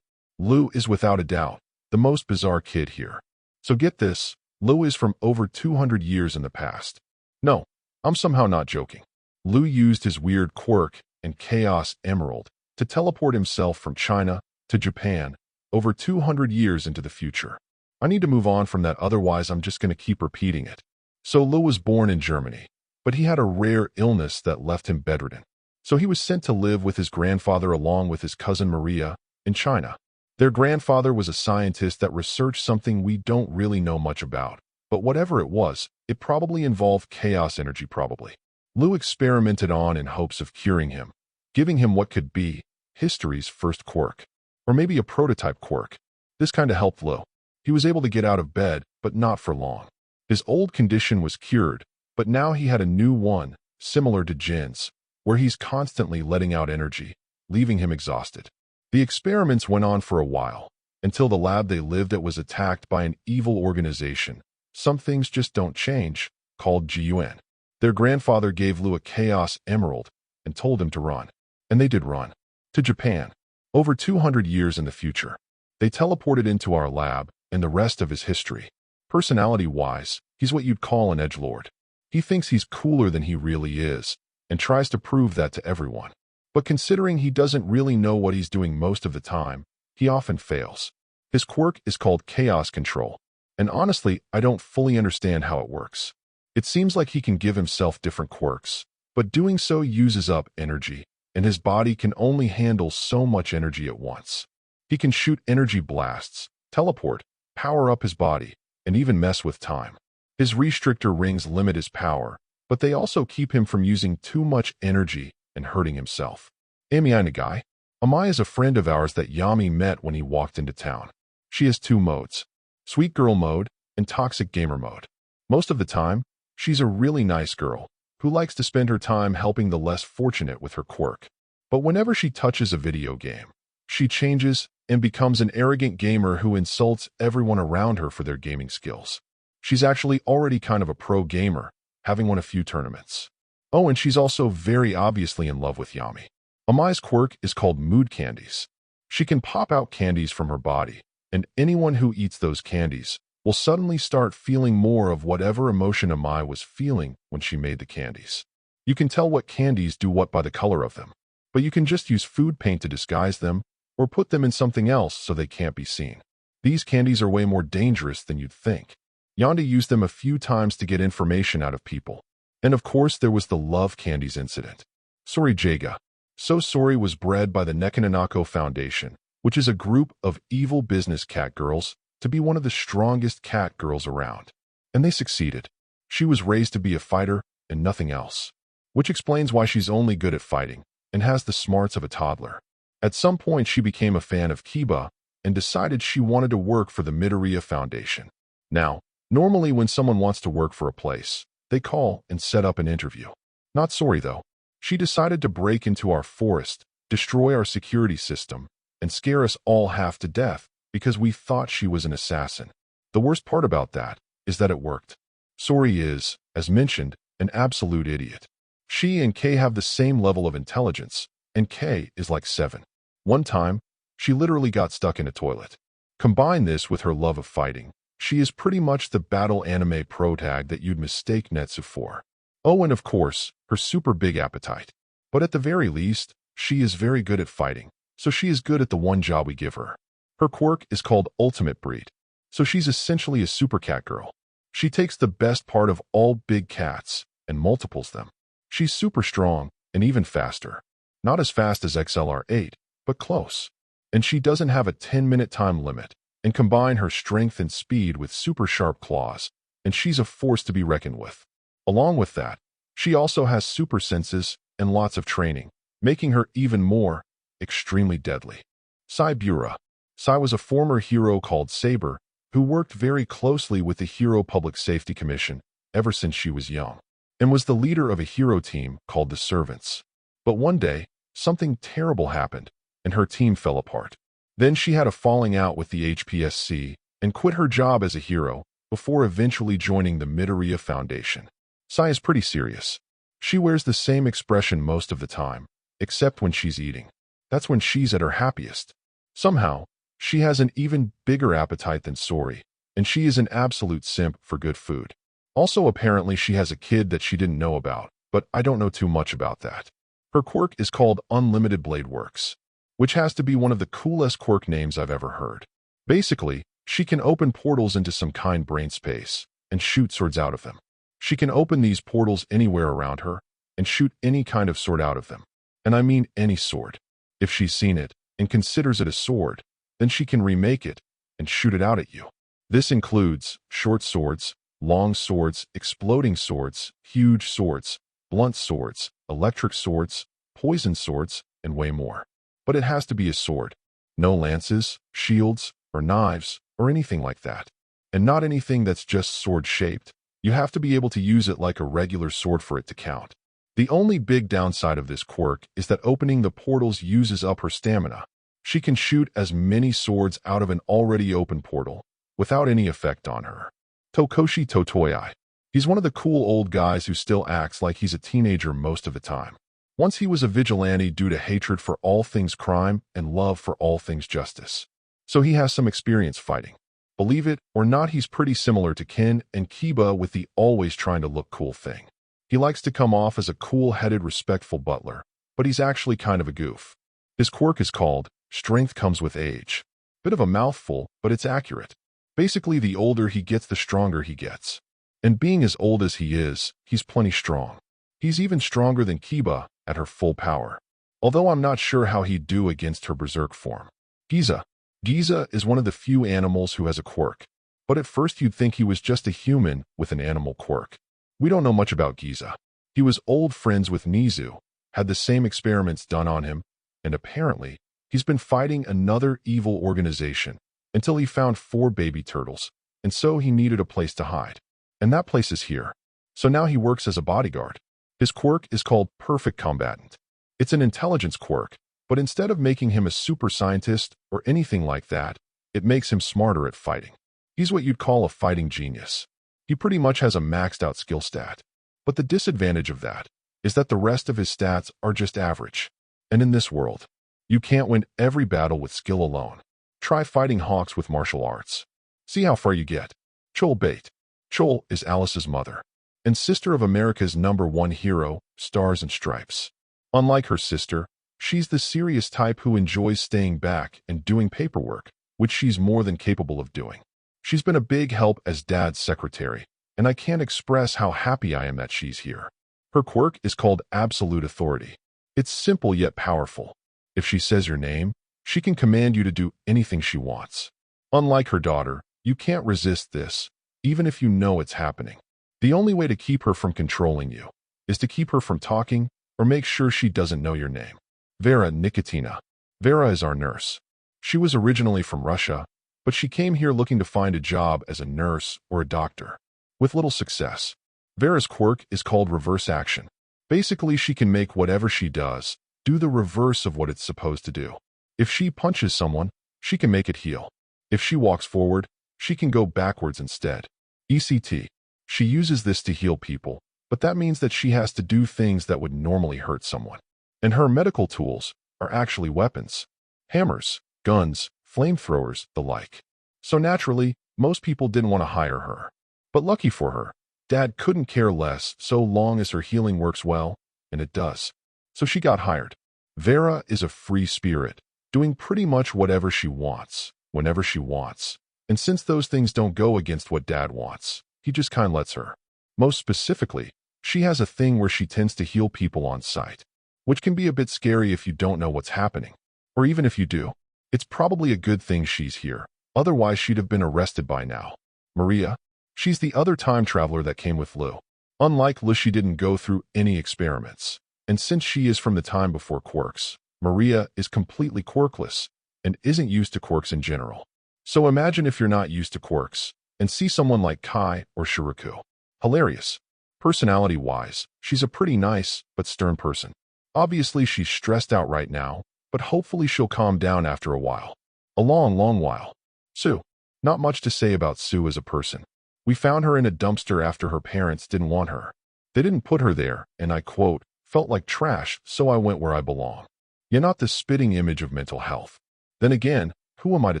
Lu is without a doubt the most bizarre kid here. So get this, Lu is from over 200 years in the past. No, I'm somehow not joking. Lu used his weird quirk and Chaos Emerald to teleport himself from China to Japan over 200 years into the future. I need to move on from that, otherwise I'm just going to keep repeating it. So Lu was born in Germany, but he had a rare illness that left him bedridden. So he was sent to live with his grandfather along with his cousin Maria in China. Their grandfather was a scientist that researched something we don't really know much about. But whatever it was, it probably involved chaos energy probably. Lou experimented on in hopes of curing him, giving him what could be history's first quirk. Or maybe a prototype quirk. This kinda helped Lou. He was able to get out of bed, but not for long. His old condition was cured, but now he had a new one, similar to Jin's, where he's constantly letting out energy, leaving him exhausted. The experiments went on for a while, until the lab they lived at was attacked by an evil organization. Some things just don't change, called GUN. Their grandfather gave Lou a Chaos Emerald and told him to run. And they did run. To Japan. Over 200 years in the future. They teleported into our lab, and the rest of his history. Personality-wise, he's what you'd call an edgelord. He thinks he's cooler than he really is, and tries to prove that to everyone. But considering he doesn't really know what he's doing most of the time, he often fails. His quirk is called Chaos Control, and honestly, I don't fully understand how it works. It seems like he can give himself different quirks, but doing so uses up energy, and his body can only handle so much energy at once. He can shoot energy blasts, teleport, power up his body, and even mess with time. His restrictor rings limit his power, but they also keep him from using too much energy and hurting himself. Amai guy. Amai is a friend of ours that Yami met when he walked into town. She has two modes, sweet girl mode and toxic gamer mode. Most of the time, she's a really nice girl who likes to spend her time helping the less fortunate with her quirk. But whenever she touches a video game, she changes and becomes an arrogant gamer who insults everyone around her for their gaming skills. She's actually already kind of a pro gamer, having won a few tournaments. Oh, and she's also very obviously in love with Yami. Amai's quirk is called mood candies. She can pop out candies from her body, and anyone who eats those candies will suddenly start feeling more of whatever emotion Amai was feeling when she made the candies. You can tell what candies do what by the color of them, but you can just use food paint to disguise them or put them in something else so they can't be seen. These candies are way more dangerous than you'd think. Yonda used them a few times to get information out of people. And of course, there was the love candies incident. Sori Jaga. So Sori was bred by the Nekananako Foundation, which is a group of evil business cat girls, to be one of the strongest cat girls around. And they succeeded. She was raised to be a fighter and nothing else. Which explains why she's only good at fighting and has the smarts of a toddler. At some point, she became a fan of Kiba and decided she wanted to work for the Midoriya Foundation. Now, normally when someone wants to work for a place, they call and set up an interview. Not Sori though. She decided to break into our forest, destroy our security system, and scare us all half to death because we thought she was an assassin. The worst part about that is that it worked. Sori is, as mentioned, an absolute idiot. She and Kei have the same level of intelligence, and Kei is like 7. One time, she literally got stuck in a toilet. Combine this with her love of fighting. She is pretty much the battle anime protag that you'd mistake Netsu for. Oh, and of course, her super big appetite. But at the very least, she is very good at fighting, so she is good at the one job we give her. Her quirk is called Ultimate Breed, so she's essentially a super cat girl. She takes the best part of all big cats and multiples them. She's super strong and even faster. Not as fast as XLR8, but close. And she doesn't have a 10-minute time limit, and combine her strength and speed with super sharp claws, and she's a force to be reckoned with. Along with that, she also has super senses and lots of training, making her even more extremely deadly. Sai Bura. Sai was a former hero called Saber, who worked very closely with the Hero Public Safety Commission ever since she was young, and was the leader of a hero team called the Servants. But one day, something terrible happened, and her team fell apart. Then she had a falling out with the HPSC and quit her job as a hero before eventually joining the Midoriya Foundation. Sai is pretty serious. She wears the same expression most of the time, except when she's eating. That's when she's at her happiest. Somehow, she has an even bigger appetite than Sori, and she is an absolute simp for good food. Also, apparently she has a kid that she didn't know about, but I don't know too much about that. Her quirk is called Unlimited Blade Works, which has to be one of the coolest quirk names I've ever heard. Basically, she can open portals into some kind brain space and shoot swords out of them. She can open these portals anywhere around her and shoot any kind of sword out of them. And I mean any sword. If she's seen it and considers it a sword, Then she can remake it and shoot it out at you. This includes short swords, long swords, exploding swords, huge swords, blunt swords, electric swords, poison swords, and way more. But it has to be a sword. No lances, shields, or knives, or anything like that. And not anything that's just sword-shaped. You have to be able to use it like a regular sword for it to count. The only big downside of this quirk is that opening the portals uses up her stamina. She can shoot as many swords out of an already open portal, without any effect on her. Tokoshi Totoyai. He's one of the cool old guys who still acts like he's a teenager most of the time. Once he was a vigilante due to hatred for all things crime and love for all things justice. So he has some experience fighting. Believe it or not, he's pretty similar to Ken and Kiba with the always trying to look cool thing. He likes to come off as a cool-headed, respectful butler, but he's actually kind of a goof. His quirk is called Strength Comes with Age. Bit of a mouthful, but it's accurate. Basically, the older he gets, the stronger he gets. And being as old as he is, he's plenty strong. He's even stronger than Kiba at her full power. Although I'm not sure how he'd do against her berserk form. Giza. Giza is one of the few animals who has a quirk. But at first you'd think he was just a human with an animal quirk. We don't know much about Giza. He was old friends with Nizu, had the same experiments done on him, and apparently, he's been fighting another evil organization until he found 4 baby turtles, and so he needed a place to hide. And that place is here. So now he works as a bodyguard. His quirk is called Perfect Combatant. It's an intelligence quirk, but instead of making him a super scientist or anything like that, it makes him smarter at fighting. He's what you'd call a fighting genius. He pretty much has a maxed out skill stat. But the disadvantage of that is that the rest of his stats are just average. And in this world, you can't win every battle with skill alone. Try fighting hawks with martial arts. See how far you get. Chol Bait. Chol is Alice's mother and sister of America's #1 hero, Stars and Stripes. Unlike her sister, she's the serious type who enjoys staying back and doing paperwork, which she's more than capable of doing. She's been a big help as Dad's secretary, and I can't express how happy I am that she's here. Her quirk is called Absolute Authority. It's simple yet powerful. If she says your name, she can command you to do anything she wants. Unlike her daughter, you can't resist this, even if you know it's happening. The only way to keep her from controlling you is to keep her from talking or make sure she doesn't know your name. Vera Nikotina. Vera is our nurse. She was originally from Russia, but she came here looking to find a job as a nurse or a doctor. With little success. Vera's quirk is called Reverse Action. Basically, she can make whatever she does do the reverse of what it's supposed to do. If she punches someone, she can make it heal. If she walks forward, she can go backwards instead. ECT. She uses this to heal people, but that means that she has to do things that would normally hurt someone. And her medical tools are actually weapons. Hammers, guns, flamethrowers, the like. So naturally, most people didn't want to hire her. But lucky for her, Dad couldn't care less so long as her healing works well, and it does. So she got hired. Vera is a free spirit, doing pretty much whatever she wants, whenever she wants. And since those things don't go against what Dad wants, he just kind of lets her. Most specifically, she has a thing where she tends to heal people on sight, which can be a bit scary if you don't know what's happening. Or even if you do, it's probably a good thing she's here. Otherwise, she'd have been arrested by now. Maria. She's the other time traveler that came with Lou. Unlike Lou, she didn't go through any experiments. And since she is from the time before quirks, Maria is completely quirkless and isn't used to quirks in general. So imagine if you're not used to quirks and see someone like Kai or Shiraku. Hilarious. Personality-wise, she's a pretty nice but stern person. Obviously, she's stressed out right now, but hopefully she'll calm down after a while. A long, long while. Sue. Not much to say about Sue as a person. We found her in a dumpster after her parents didn't want her. They didn't put her there, and I quote, felt like trash, so I went where I belong. You're not the spitting image of mental health. Then again, who am I to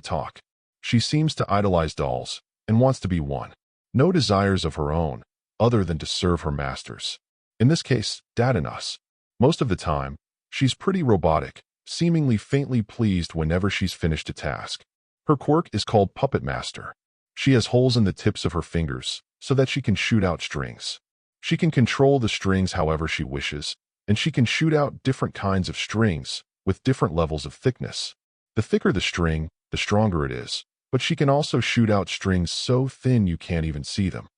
talk? She seems to idolize dolls and wants to be one. No desires of her own, other than to serve her masters. In this case, Dad and us. Most of the time, she's pretty robotic, seemingly faintly pleased whenever she's finished a task. Her quirk is called Puppet Master. She has holes in the tips of her fingers so that she can shoot out strings. She can control the strings however she wishes, and she can shoot out different kinds of strings with different levels of thickness. The thicker the string, the stronger it is. But she can also shoot out strings so thin you can't even see them.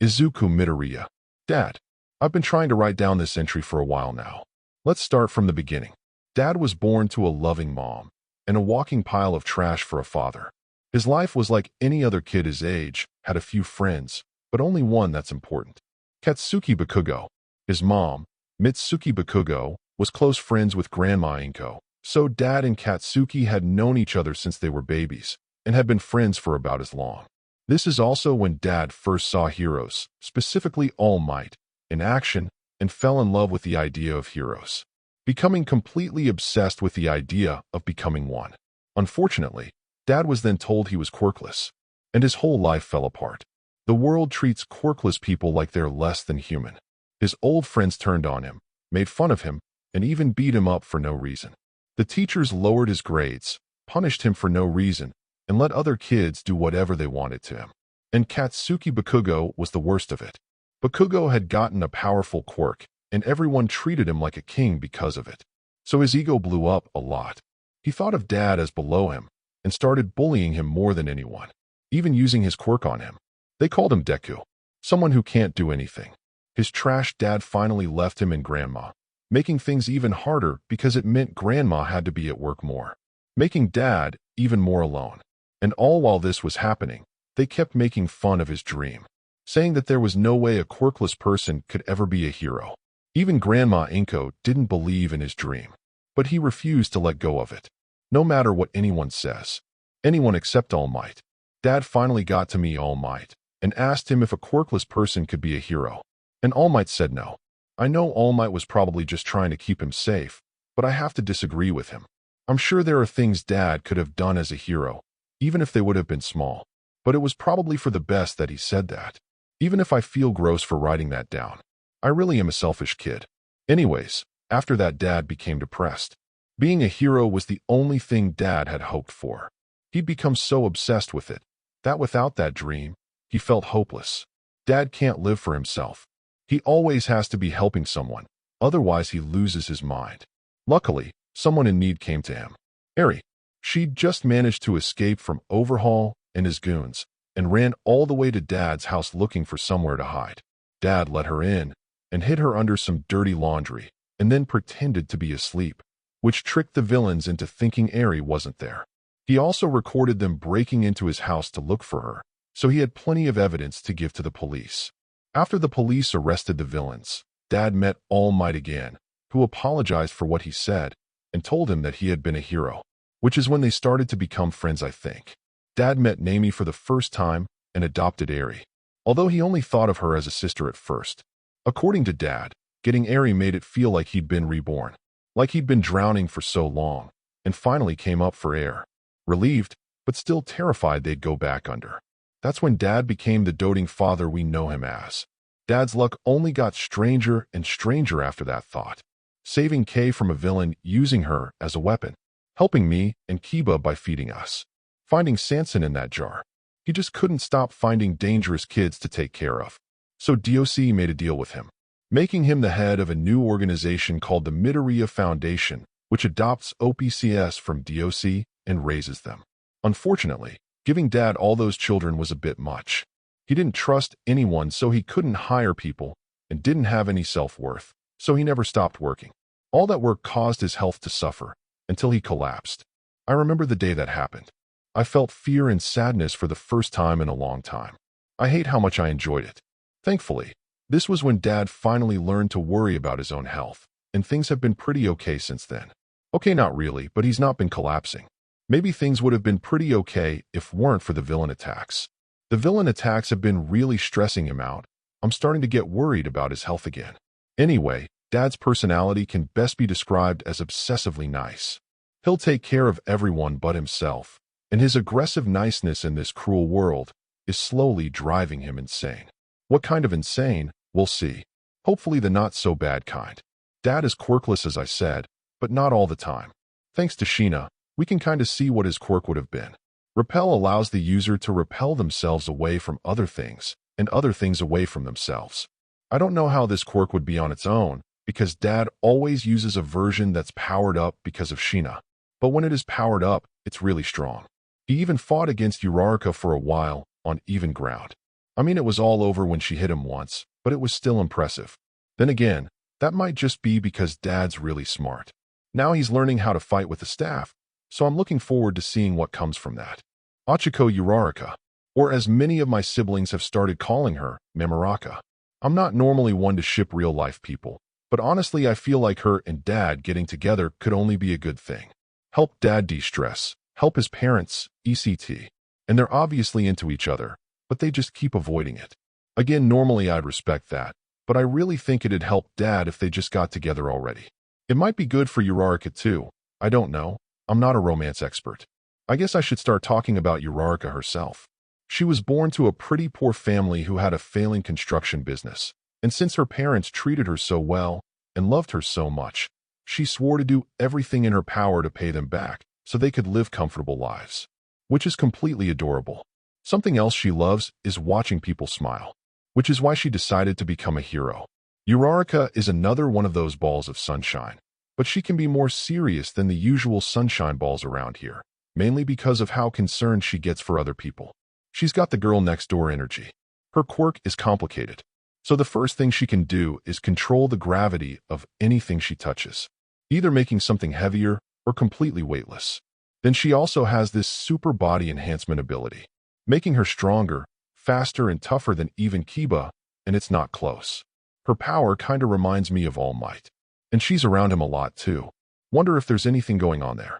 Izuku Midoriya. Dad. I've been trying to write down this entry for a while now. Let's start from the beginning. Dad was born to a loving mom and a walking pile of trash for a father. His life was like any other kid his age, had a few friends, but only one that's important. Katsuki Bakugo. His mom, Mitsuki Bakugo, was close friends with Grandma Inko, so Dad and Katsuki had known each other since they were babies and had been friends for about as long. This is also when Dad first saw heroes, specifically All Might, in action and fell in love with the idea of heroes, becoming completely obsessed with the idea of becoming one. Unfortunately, Dad was then told he was quirkless, and his whole life fell apart. The world treats quirkless people like they're less than human. His old friends turned on him, made fun of him, and even beat him up for no reason. The teachers lowered his grades, punished him for no reason, and let other kids do whatever they wanted to him. And Katsuki Bakugo was the worst of it. Bakugo had gotten a powerful quirk, and everyone treated him like a king because of it. So his ego blew up a lot. He thought of Dad as below him, and started bullying him more than anyone, even using his quirk on him. They called him Deku, someone who can't do anything. His trash dad finally left him and Grandma, making things even harder because it meant Grandma had to be at work more, making Dad even more alone. And all while this was happening, they kept making fun of his dream, saying that there was no way a quirkless person could ever be a hero. Even Grandma Inko didn't believe in his dream, but he refused to let go of it, no matter what anyone says. Anyone except All Might. Dad finally got to meet All Might and asked him if a quirkless person could be a hero. And All Might said no. I know All Might was probably just trying to keep him safe, but I have to disagree with him. I'm sure there are things Dad could have done as a hero, even if they would have been small. But it was probably for the best that he said that. Even if I feel gross for writing that down, I really am a selfish kid. Anyways, after that Dad became depressed. Being a hero was the only thing Dad had hoped for. He'd become so obsessed with it that without that dream, he felt hopeless. Dad can't live for himself. He always has to be helping someone, otherwise he loses his mind. Luckily, someone in need came to him. Eri. She'd just managed to escape from Overhaul and his goons, and ran all the way to Dad's house looking for somewhere to hide. Dad let her in and hid her under some dirty laundry, and then pretended to be asleep, which tricked the villains into thinking Eri wasn't there. He also recorded them breaking into his house to look for her, so he had plenty of evidence to give to the police. After the police arrested the villains, Dad met All Might again, who apologized for what he said and told him that he had been a hero, which is when they started to become friends, I think. Dad met Nami for the first time and adopted Eri, although he only thought of her as a sister at first. According to Dad, getting Eri made it feel like he'd been reborn, like he'd been drowning for so long, and finally came up for air. Relieved, but still terrified they'd go back under. That's when Dad became the doting father we know him as. Dad's luck only got stranger and stranger after that thought. Saving Kay from a villain using her as a weapon. Helping me and Kiba by feeding us. Finding Sanson in that jar. He just couldn't stop finding dangerous kids to take care of. So DOC made a deal with him, making him the head of a new organization called the Midoriya Foundation, which adopts OPCS from DOC and raises them. Unfortunately, giving Dad all those children was a bit much. He didn't trust anyone, so he couldn't hire people and didn't have any self-worth, so he never stopped working. All that work caused his health to suffer until he collapsed. I remember the day that happened. I felt fear and sadness for the first time in a long time. I hate how much I enjoyed it. Thankfully, this was when Dad finally learned to worry about his own health, and things have been pretty okay since then. Okay, not really, but he's not been collapsing. Maybe things would have been pretty okay if weren't for the villain attacks. The villain attacks have been really stressing him out. I'm starting to get worried about his health again. Anyway, Dad's personality can best be described as obsessively nice. He'll take care of everyone but himself, and his aggressive niceness in this cruel world is slowly driving him insane. What kind of insane? We'll see. Hopefully the not-so-bad kind. Dad is quirkless, as I said, but not all the time. Thanks to Sheena, we can kind of see what his quirk would have been. Repel allows the user to repel themselves away from other things, and other things away from themselves. I don't know how this quirk would be on its own, because Dad always uses a version that's powered up because of Sheena. But when it is powered up, it's really strong. He even fought against Uraraka for a while, on even ground. I mean, it was all over when she hit him once, but it was still impressive. Then again, that might just be because Dad's really smart. Now he's learning how to fight with the staff, so I'm looking forward to seeing what comes from that. Achiko Uraraka, or as many of my siblings have started calling her, Memoraka. I'm not normally one to ship real-life people, but honestly I feel like her and Dad getting together could only be a good thing. Help Dad de-stress, help his parents, etc. And they're obviously into each other, but they just keep avoiding it. Again, normally I'd respect that, but I really think it'd help Dad if they just got together already. It might be good for Uraraka too. I don't know. I'm not a romance expert. I guess I should start talking about Uraraka herself. She was born to a pretty poor family who had a failing construction business, and since her parents treated her so well and loved her so much, she swore to do everything in her power to pay them back so they could live comfortable lives, which is completely adorable. Something else she loves is watching people smile, which is why she decided to become a hero. Uraraka is another one of those balls of sunshine, but she can be more serious than the usual sunshine balls around here, mainly because of how concerned she gets for other people. She's got the girl next door energy. Her quirk is complicated, so the first thing she can do is control the gravity of anything she touches, either making something heavier or completely weightless. Then she also has this super body enhancement ability, making her stronger, faster, and tougher than even Kiba, and it's not close. Her power kinda reminds me of All Might, and she's around him a lot too. Wonder if there's anything going on there.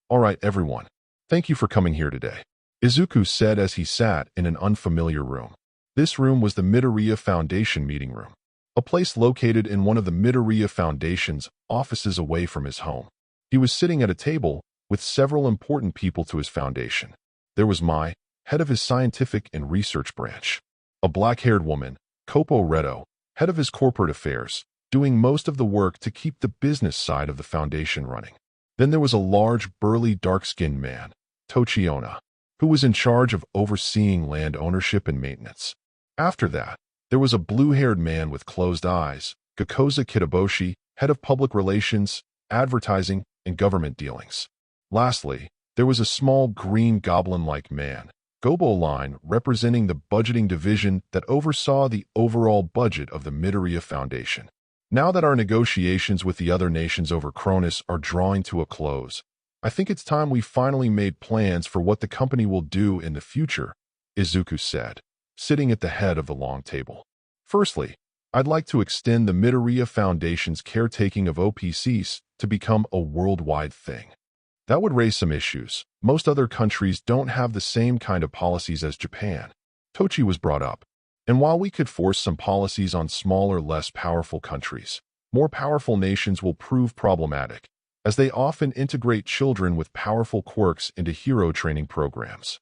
Alright everyone, thank you for coming here today, Izuku said as he sat in an unfamiliar room. This room was the Midoriya Foundation meeting room, a place located in one of the Midoriya Foundation's offices away from his home. He was sitting at a table with several important people to his foundation. There was Mai, head of his scientific and research branch, a black-haired woman, Kopo Reto, head of his corporate affairs, doing most of the work to keep the business side of the foundation running. Then there was a large, burly, dark-skinned man, Tochiona, who was in charge of overseeing land ownership and maintenance. After that, there was a blue-haired man with closed eyes, Gakoza Kitaboshi, head of public relations, advertising, and government dealings. Lastly, there was a small green goblin-like man, Gobo Line, representing the budgeting division that oversaw the overall budget of the Midoriya Foundation. Now that our negotiations with the other nations over Cronus are drawing to a close, I think it's time we finally made plans for what the company will do in the future, Izuku said, sitting at the head of the long table. Firstly, I'd like to extend the Midoriya Foundation's caretaking of OPCs to become a worldwide thing. That would raise some issues. Most other countries don't have the same kind of policies as Japan. Tochi was brought up. And while we could force some policies on smaller, less powerful countries, more powerful nations will prove problematic, as they often integrate children with powerful quirks into hero training programs.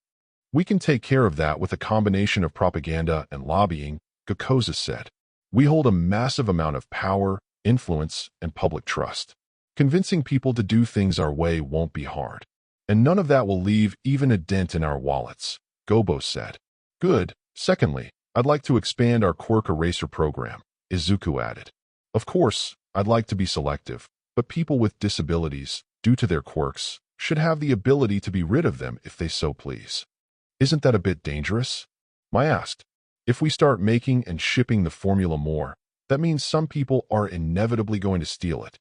We can take care of that with a combination of propaganda and lobbying, Gakoza said. We hold a massive amount of power, influence, and public trust. Convincing people to do things our way won't be hard. And none of that will leave even a dent in our wallets, Gobo said. Good. Secondly, I'd like to expand our quirk eraser program, Izuku added. Of course, I'd like to be selective, but people with disabilities, due to their quirks, should have the ability to be rid of them if they so please. Isn't that a bit dangerous? Mai asked. If we start making and shipping the formula more, that means some people are inevitably going to steal it.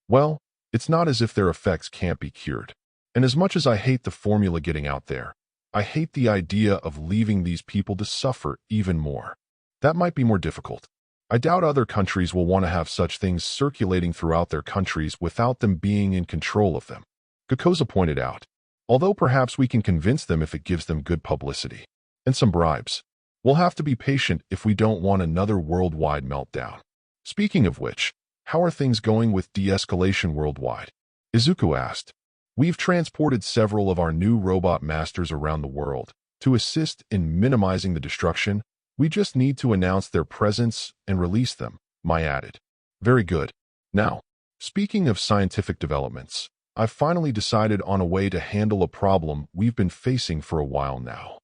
Well, it's not as if their effects can't be cured. And as much as I hate the formula getting out there, I hate the idea of leaving these people to suffer even more. That might be more difficult. I doubt other countries will want to have such things circulating throughout their countries without them being in control of them, Gakoza pointed out. Although perhaps we can convince them if it gives them good publicity and some bribes. We'll have to be patient if we don't want another worldwide meltdown. Speaking of which, how are things going with de-escalation worldwide? Izuku asked. We've transported several of our new robot masters around the world to assist in minimizing the destruction. We just need to announce their presence and release them, Mai added. Very good. Now, speaking of scientific developments, I've finally decided on a way to handle a problem we've been facing for a while now,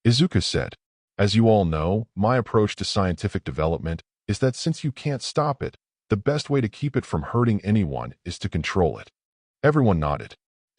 Izuku said. As you all know, my approach to scientific development is that since you can't stop it, the best way to keep it from hurting anyone is to control it. Everyone nodded.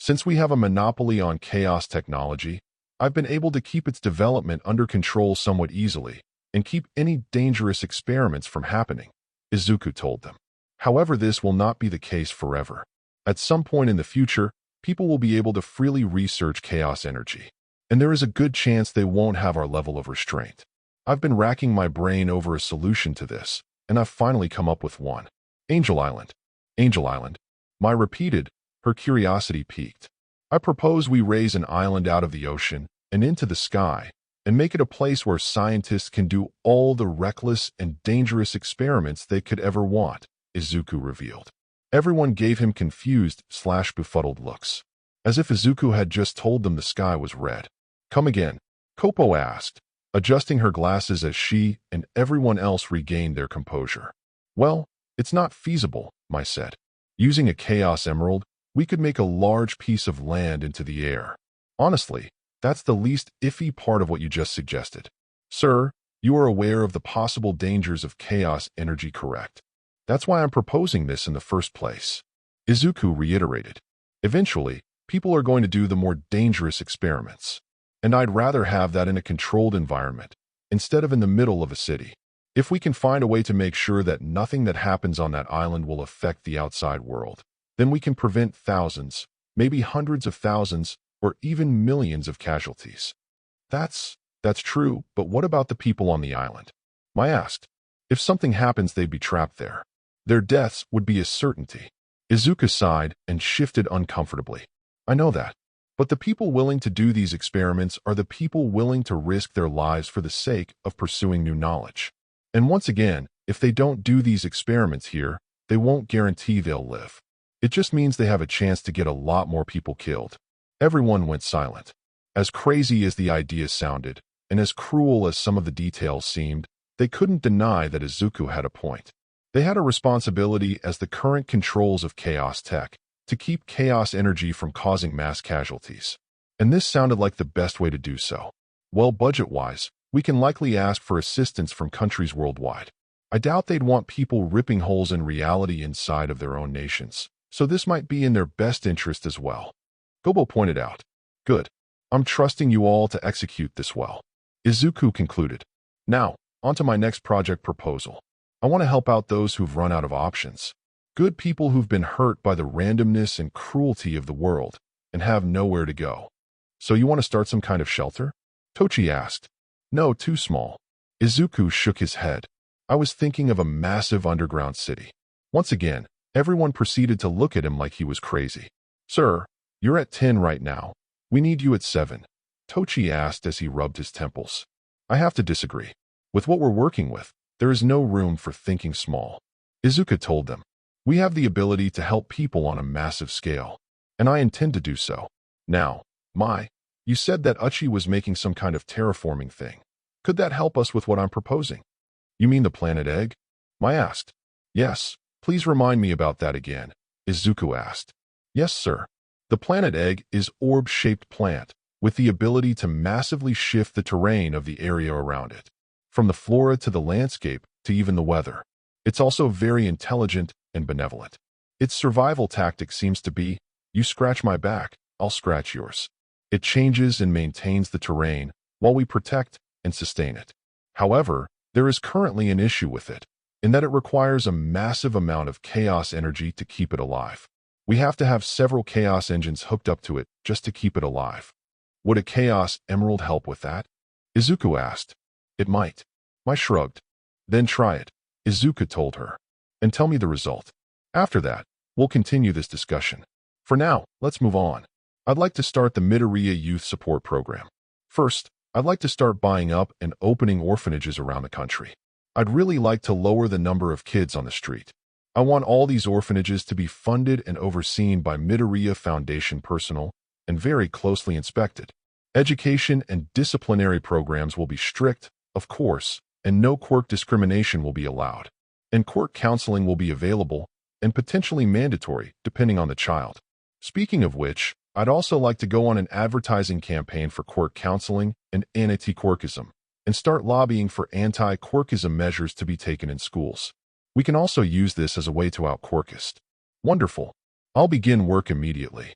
Since we have a monopoly on chaos technology, I've been able to keep its development under control somewhat easily and keep any dangerous experiments from happening, Izuku told them. However, this will not be the case forever. At some point in the future, people will be able to freely research chaos energy, and there is a good chance they won't have our level of restraint. I've been racking my brain over a solution to this, and I've finally come up with one. Angel Island. Angel Island. Mai repeated, her curiosity piqued. I propose we raise an island out of the ocean and into the sky, and make it a place where scientists can do all the reckless and dangerous experiments they could ever want, Izuku revealed. Everyone gave him confused/befuddled looks, as if Izuku had just told them the sky was red. Come again? Kopo asked, adjusting her glasses as she and everyone else regained their composure. Well, it's not feasible, Mai said. Using a Chaos Emerald, we could make a large piece of land into the air. Honestly, that's the least iffy part of what you just suggested. Sir, you are aware of the possible dangers of chaos energy, correct? That's why I'm proposing this in the first place. Izuku reiterated. Eventually, people are going to do the more dangerous experiments, and I'd rather have that in a controlled environment, instead of in the middle of a city. If we can find a way to make sure that nothing that happens on that island will affect the outside world, then we can prevent thousands, maybe hundreds of thousands, or even millions of casualties. That's true, but what about the people on the island? Mai asked. If something happens, they'd be trapped there. Their deaths would be a certainty. Izuku sighed and shifted uncomfortably. I know that. But the people willing to do these experiments are the people willing to risk their lives for the sake of pursuing new knowledge. And once again, if they don't do these experiments here, they won't guarantee they'll live. It just means they have a chance to get a lot more people killed. Everyone went silent. As crazy as the idea sounded, and as cruel as some of the details seemed, they couldn't deny that Izuku had a point. They had a responsibility as the current controls of chaos tech to keep chaos energy from causing mass casualties. And this sounded like the best way to do so. Well, budget-wise, we can likely ask for assistance from countries worldwide. I doubt they'd want people ripping holes in reality inside of their own nations, so this might be in their best interest as well. Gobo pointed out. Good. I'm trusting you all to execute this well. Izuku concluded. Now, on to my next project proposal. I want to help out those who've run out of options. Good people who've been hurt by the randomness and cruelty of the world and have nowhere to go. So you want to start some kind of shelter? Tochi asked. No, too small. Izuku shook his head. I was thinking of a massive underground city. Once again, everyone proceeded to look at him like he was crazy. Sir, you're at 10 right now. We need you at 7. Tochi asked as he rubbed his temples. I have to disagree. With what we're working with, there is no room for thinking small. Izuku told them. We have the ability to help people on a massive scale, and I intend to do so. Now, Mai, you said that Uchi was making some kind of terraforming thing. Could that help us with what I'm proposing? You mean the planet egg? Mai asked. Yes, please remind me about that again, Izuku asked. Yes, sir. The planet egg is orb-shaped plant with the ability to massively shift the terrain of the area around it, from the flora to the landscape to even the weather. It's also very intelligent and benevolent. Its survival tactic seems to be, you scratch my back, I'll scratch yours. It changes and maintains the terrain while we protect and sustain it. However, there is currently an issue with it, in that it requires a massive amount of chaos energy to keep it alive. We have to have several chaos engines hooked up to it just to keep it alive. Would a chaos emerald help with that? Izuku asked. It might. Mai shrugged. Then try it, Izuku told her, and tell me the result. After that, we'll continue this discussion. For now, let's move on. I'd like to start the Midoriya Youth Support Program. First, I'd like to start buying up and opening orphanages around the country. I'd really like to lower the number of kids on the street. I want all these orphanages to be funded and overseen by Midoriya Foundation personnel and very closely inspected. Education and disciplinary programs will be strict, of course, and no quirk discrimination will be allowed. And quirk counseling will be available and potentially mandatory depending on the child. Speaking of which, I'd also like to go on an advertising campaign for quirk counseling and anti-quirkism, and start lobbying for anti-quirkism measures to be taken in schools. We can also use this as a way to out-quirkist. Wonderful. I'll begin work immediately.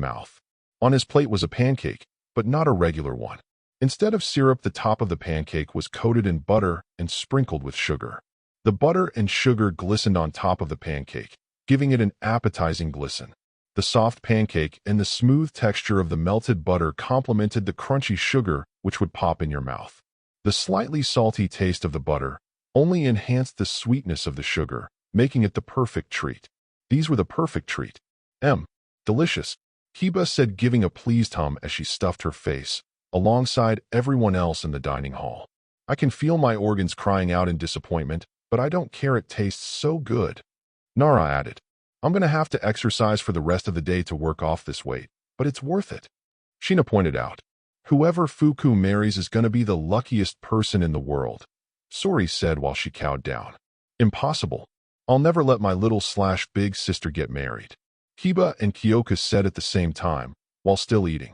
mouth. On his plate was a pancake, but not a regular one. Instead of syrup, the top of the pancake was coated in butter and sprinkled with sugar. The butter and sugar glistened on top of the pancake, giving it an appetizing glisten. The soft pancake and the smooth texture of the melted butter complemented the crunchy sugar, which would pop in your mouth. The slightly salty taste of the butter only enhanced the sweetness of the sugar, making it the perfect treat. These were the perfect treat. Delicious, Kiba said, giving a pleased hum as she stuffed her face, alongside everyone else in the dining hall. I can feel my organs crying out in disappointment, but I don't care, it tastes so good. Nara added, I'm going to have to exercise for the rest of the day to work off this weight, but it's worth it. Shina pointed out, whoever Fuku marries is going to be the luckiest person in the world, Sori said while she cowed down. Impossible. I'll never let my little/big sister get married, Kiba and Kyoka said at the same time, while still eating.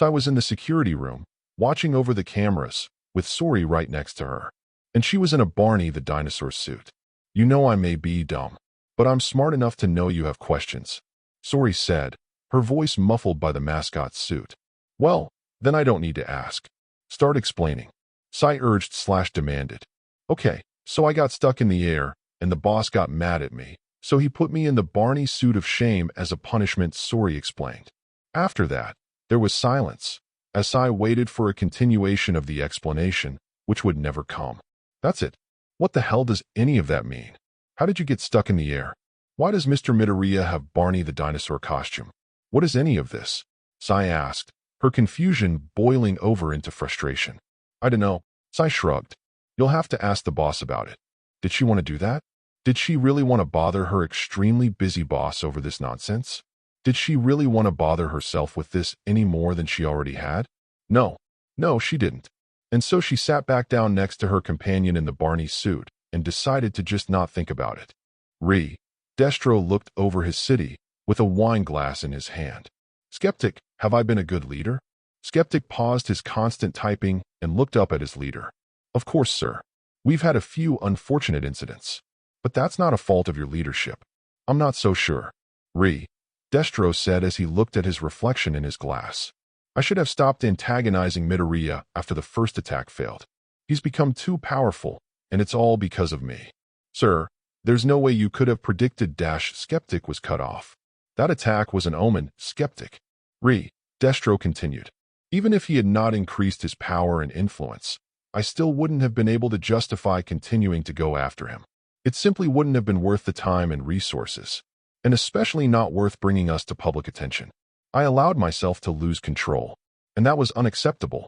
Sai was in the security room, watching over the cameras, with Sori right next to her. And she was in a Barney the dinosaur suit. You know I may be dumb, but I'm smart enough to know you have questions, Sori said, her voice muffled by the mascot's suit. Well, then I don't need to ask. Start explaining. Sai urged/demanded. Okay, so I got stuck in the air, and the boss got mad at me, so he put me in the Barney suit of shame as a punishment, Sori explained. After that, there was silence, as Sai waited for a continuation of the explanation, which would never come. That's it. What the hell does any of that mean? How did you get stuck in the air? Why does Mr. Midoriya have Barney the dinosaur costume? What is any of this? Sai asked, her confusion boiling over into frustration. I don't know, Sai shrugged. You'll have to ask the boss about it. Did she want to do that? Did she really want to bother her extremely busy boss over this nonsense? Did she really want to bother herself with this any more than she already had? No, she didn't. And so she sat back down next to her companion in the Barney suit and decided to just not think about it. Destro looked over his city with a wine glass in his hand. Skeptic, have I been a good leader? Skeptic paused his constant typing and looked up at his leader. Of course, sir. We've had a few unfortunate incidents. But that's not a fault of your leadership. I'm not so sure. Destro said as he looked at his reflection in his glass. I should have stopped antagonizing Midoriya after the first attack failed. He's become too powerful, and it's all because of me. Sir, there's no way you could have predicted Skeptic was cut off. That attack was an omen, Skeptic. Destro continued. Even if he had not increased his power and influence, I still wouldn't have been able to justify continuing to go after him. It simply wouldn't have been worth the time and resources, and especially not worth bringing us to public attention. I allowed myself to lose control, and that was unacceptable.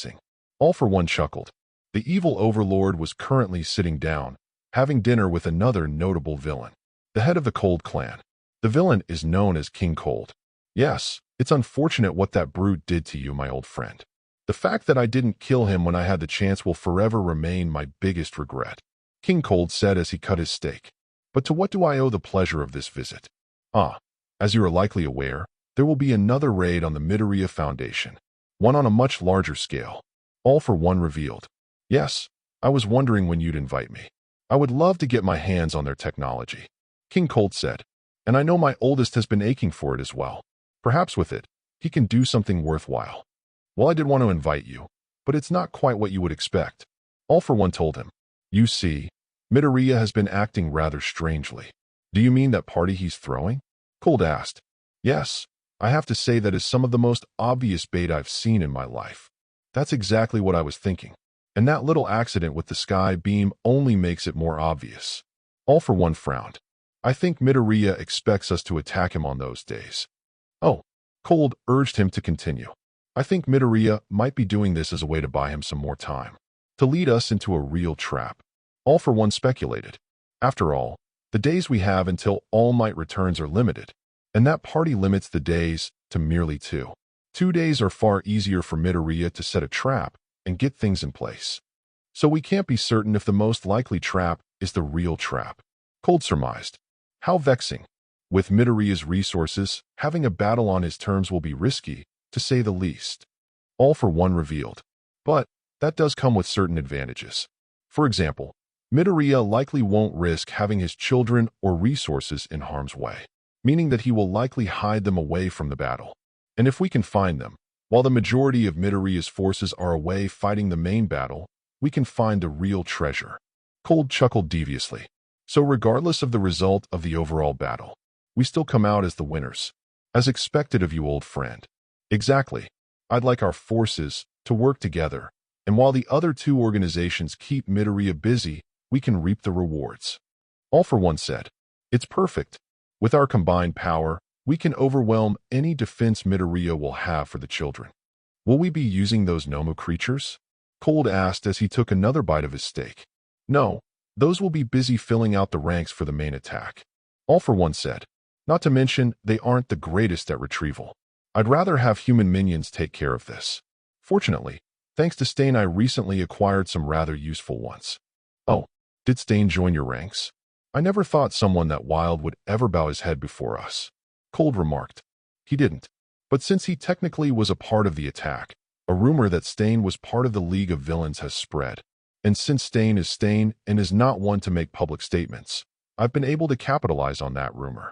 menacing. All for One chuckled. The evil overlord was currently sitting down, having dinner with another notable villain, the head of the Cold clan. The villain is known as King Cold. Yes, it's unfortunate what that brute did to you, my old friend. The fact that I didn't kill him when I had the chance will forever remain my biggest regret, King Cold said as he cut his steak. But to what do I owe the pleasure of this visit? As you are likely aware, there will be another raid on the Midoriya Foundation, one on a much larger scale. All for One revealed. Yes, I was wondering when you'd invite me. I would love to get my hands on their technology, King Cold said. And I know my oldest has been aching for it as well. Perhaps with it, he can do something worthwhile. Well, I did want to invite you, but it's not quite what you would expect, All for One told him. You see, Midoriya has been acting rather strangely. Do you mean that party he's throwing? Cold asked. Yes, I have to say that is some of the most obvious bait I've seen in my life. That's exactly what I was thinking. And that little accident with the sky beam only makes it more obvious. All for One frowned. I think Midoriya expects us to attack him on those days. Oh, Cold urged him to continue. I think Midoriya might be doing this as a way to buy him some more time, to lead us into a real trap. All for One speculated. After all, the days we have until All Might returns are limited, and that party limits the days to merely 2. 2 days are far easier for Midoriya to set a trap and get things in place. So we can't be certain if the most likely trap is the real trap, Cold surmised. How vexing. With Midoriya's resources, having a battle on his terms will be risky, to say the least. All for One revealed. But that does come with certain advantages. For example, Midoriya likely won't risk having his children or resources in harm's way, meaning that he will likely hide them away from the battle. And if we can find them, while the majority of Midoriya's forces are away fighting the main battle, we can find the real treasure. Cold chuckled deviously. So regardless of the result of the overall battle, we still come out as the winners. As expected of you, old friend. Exactly. I'd like our forces to work together, and while the other 2 organizations keep Midoriya busy, we can reap the rewards. All for One said. It's perfect. With our combined power, we can overwhelm any defense Midoriya will have for the children. Will we be using those Nomu creatures? Cold asked as he took another bite of his steak. No, those will be busy filling out the ranks for the main attack. All for One said. Not to mention, they aren't the greatest at retrieval. I'd rather have human minions take care of this. Fortunately, Thanks to Stain, I recently acquired some rather useful ones. Oh, did Stain join your ranks? I never thought someone that wild would ever bow his head before us. Cold remarked. He didn't. But since he technically was a part of the attack, a rumor that Stain was part of the League of Villains has spread. And since Stain and is not one to make public statements, I've been able to capitalize on that rumor.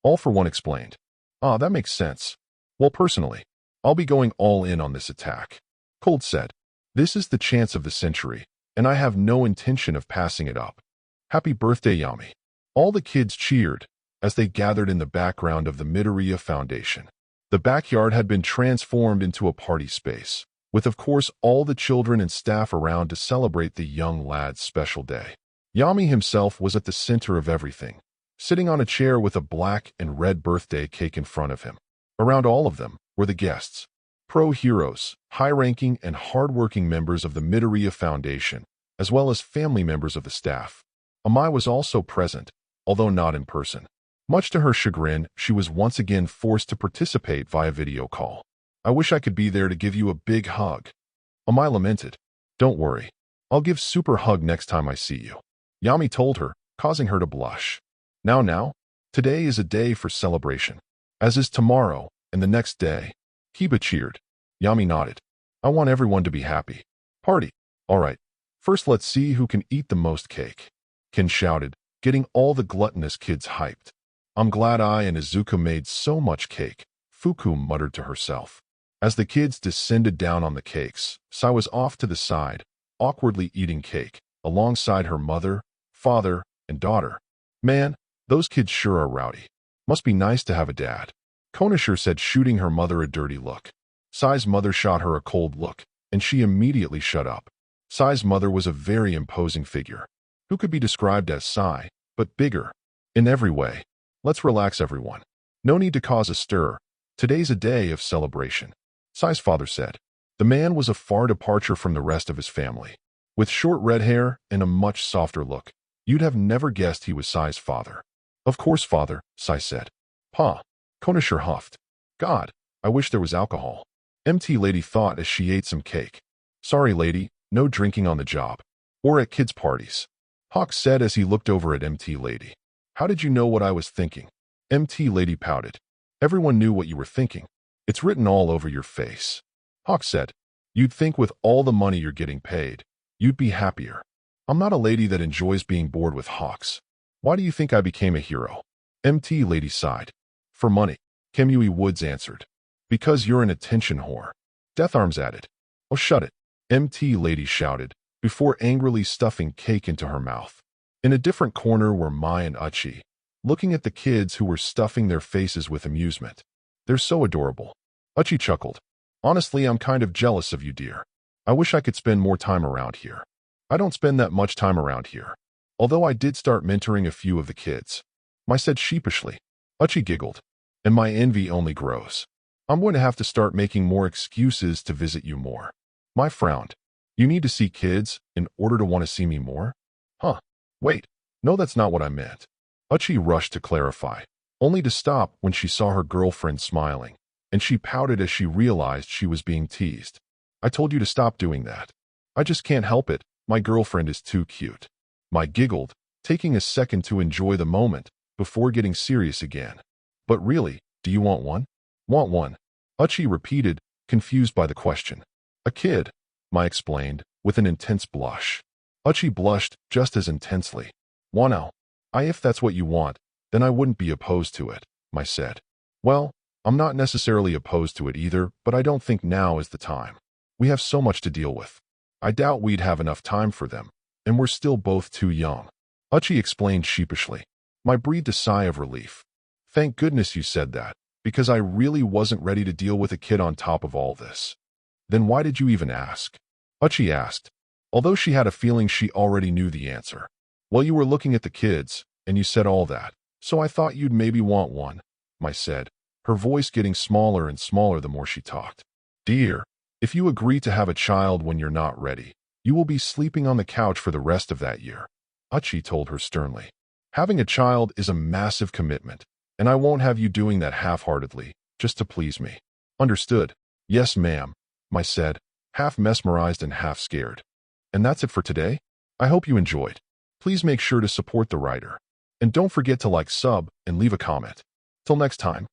All for One explained. Ah, that makes sense. Well, personally, I'll be going all in on this attack. Cold said. This is the chance of the century, and I have no intention of passing it up. Happy birthday, Yami. All the kids cheered as they gathered in the background of the Midoriya Foundation. The backyard had been transformed into a party space, with of course all the children and staff around to celebrate the young lad's special day. Yami himself was at the center of everything, sitting on a chair with a black and red birthday cake in front of him. Around all of them were the guests, pro-heroes, high-ranking and hard-working members of the Midoriya Foundation, as well as family members of the staff. Amai was also present, although not in person. Much to her chagrin, she was once again forced to participate via video call. I wish I could be there to give you a big hug. Amai lamented. Don't worry. I'll give super hug next time I see you. Yami told her, causing her to blush. Now, today is a day for celebration, as is tomorrow and the next day. Kiba cheered. Yami nodded. I want everyone to be happy. Party. All right. First, let's see who can eat the most cake. Ken shouted, getting all the gluttonous kids hyped. I'm glad I and Izuku made so much cake, Fuku muttered to herself. As the kids descended down on the cakes, Sai was off to the side, awkwardly eating cake, alongside her mother, father, and daughter. Man, those kids sure are rowdy. Must be nice to have a dad. Konoshir said, shooting her mother a dirty look. Sai's mother shot her a cold look, and she immediately shut up. Sai's mother was a very imposing figure, who could be described as Sai, but bigger. In every way. Let's relax, everyone. No need to cause a stir. Today's a day of celebration. Sai's father said. The man was a far departure from the rest of his family. With short red hair and a much softer look, you'd have never guessed he was Sai's father. Of course, father, Sai said. Pa. Konoshir huffed. God, I wish there was alcohol. MT Lady thought as she ate some cake. Sorry, lady, no drinking on the job. Or at kids' parties. Hawk said as he looked over at MT Lady. How did you know what I was thinking? MT Lady pouted. Everyone knew what you were thinking. It's written all over your face. Hawk said. You'd think with all the money you're getting paid, you'd be happier. I'm not a lady that enjoys being bored with hawks. Why do you think I became a hero? MT Lady sighed. For money, Kemui Woods answered. Because you're an attention whore. Death Arms added. Oh, shut it. MT Lady shouted, before angrily stuffing cake into her mouth. In a different corner were Mai and Uchi, looking at the kids who were stuffing their faces with amusement. They're so adorable. Uchi chuckled. Honestly, I'm kind of jealous of you, dear. I wish I could spend more time around here. I don't spend that much time around here. Although I did start mentoring a few of the kids. Mai said sheepishly. Uchi giggled. And my envy only grows. I'm going to have to start making more excuses to visit you more. Mai frowned. You need to see kids in order to want to see me more? Huh. Wait. No, that's not what I meant. Uchi rushed to clarify, only to stop when she saw her girlfriend smiling, and she pouted as she realized she was being teased. I told you to stop doing that. I just can't help it. My girlfriend is too cute. Mai giggled, taking a second to enjoy the moment before getting serious again. But really, do you want one? Want one? Uchi repeated, confused by the question. A kid, Mai explained, with an intense blush. Uchi blushed just as intensely. Wano. If that's what you want, then I wouldn't be opposed to it, Mai said. Well, I'm not necessarily opposed to it either, but I don't think now is the time. We have so much to deal with. I doubt we'd have enough time for them, and we're still both too young. Uchi explained sheepishly. Mai breathed a sigh of relief. Thank goodness you said that, because I really wasn't ready to deal with a kid on top of all this. Then why did you even ask? Uchi asked, although she had a feeling she already knew the answer. Well, you were looking at the kids, and you said all that, so I thought you'd maybe want one, Mai said, her voice getting smaller and smaller the more she talked. Dear, if you agree to have a child when you're not ready, you will be sleeping on the couch for the rest of that year, Uchi told her sternly. Having a child is a massive commitment, and I won't have you doing that half-heartedly, just to please me. Understood? Yes, ma'am, Mai said, half mesmerized and half scared. And that's it for today. I hope you enjoyed. Please make sure to support the writer. And don't forget to like, sub, and leave a comment. Till next time.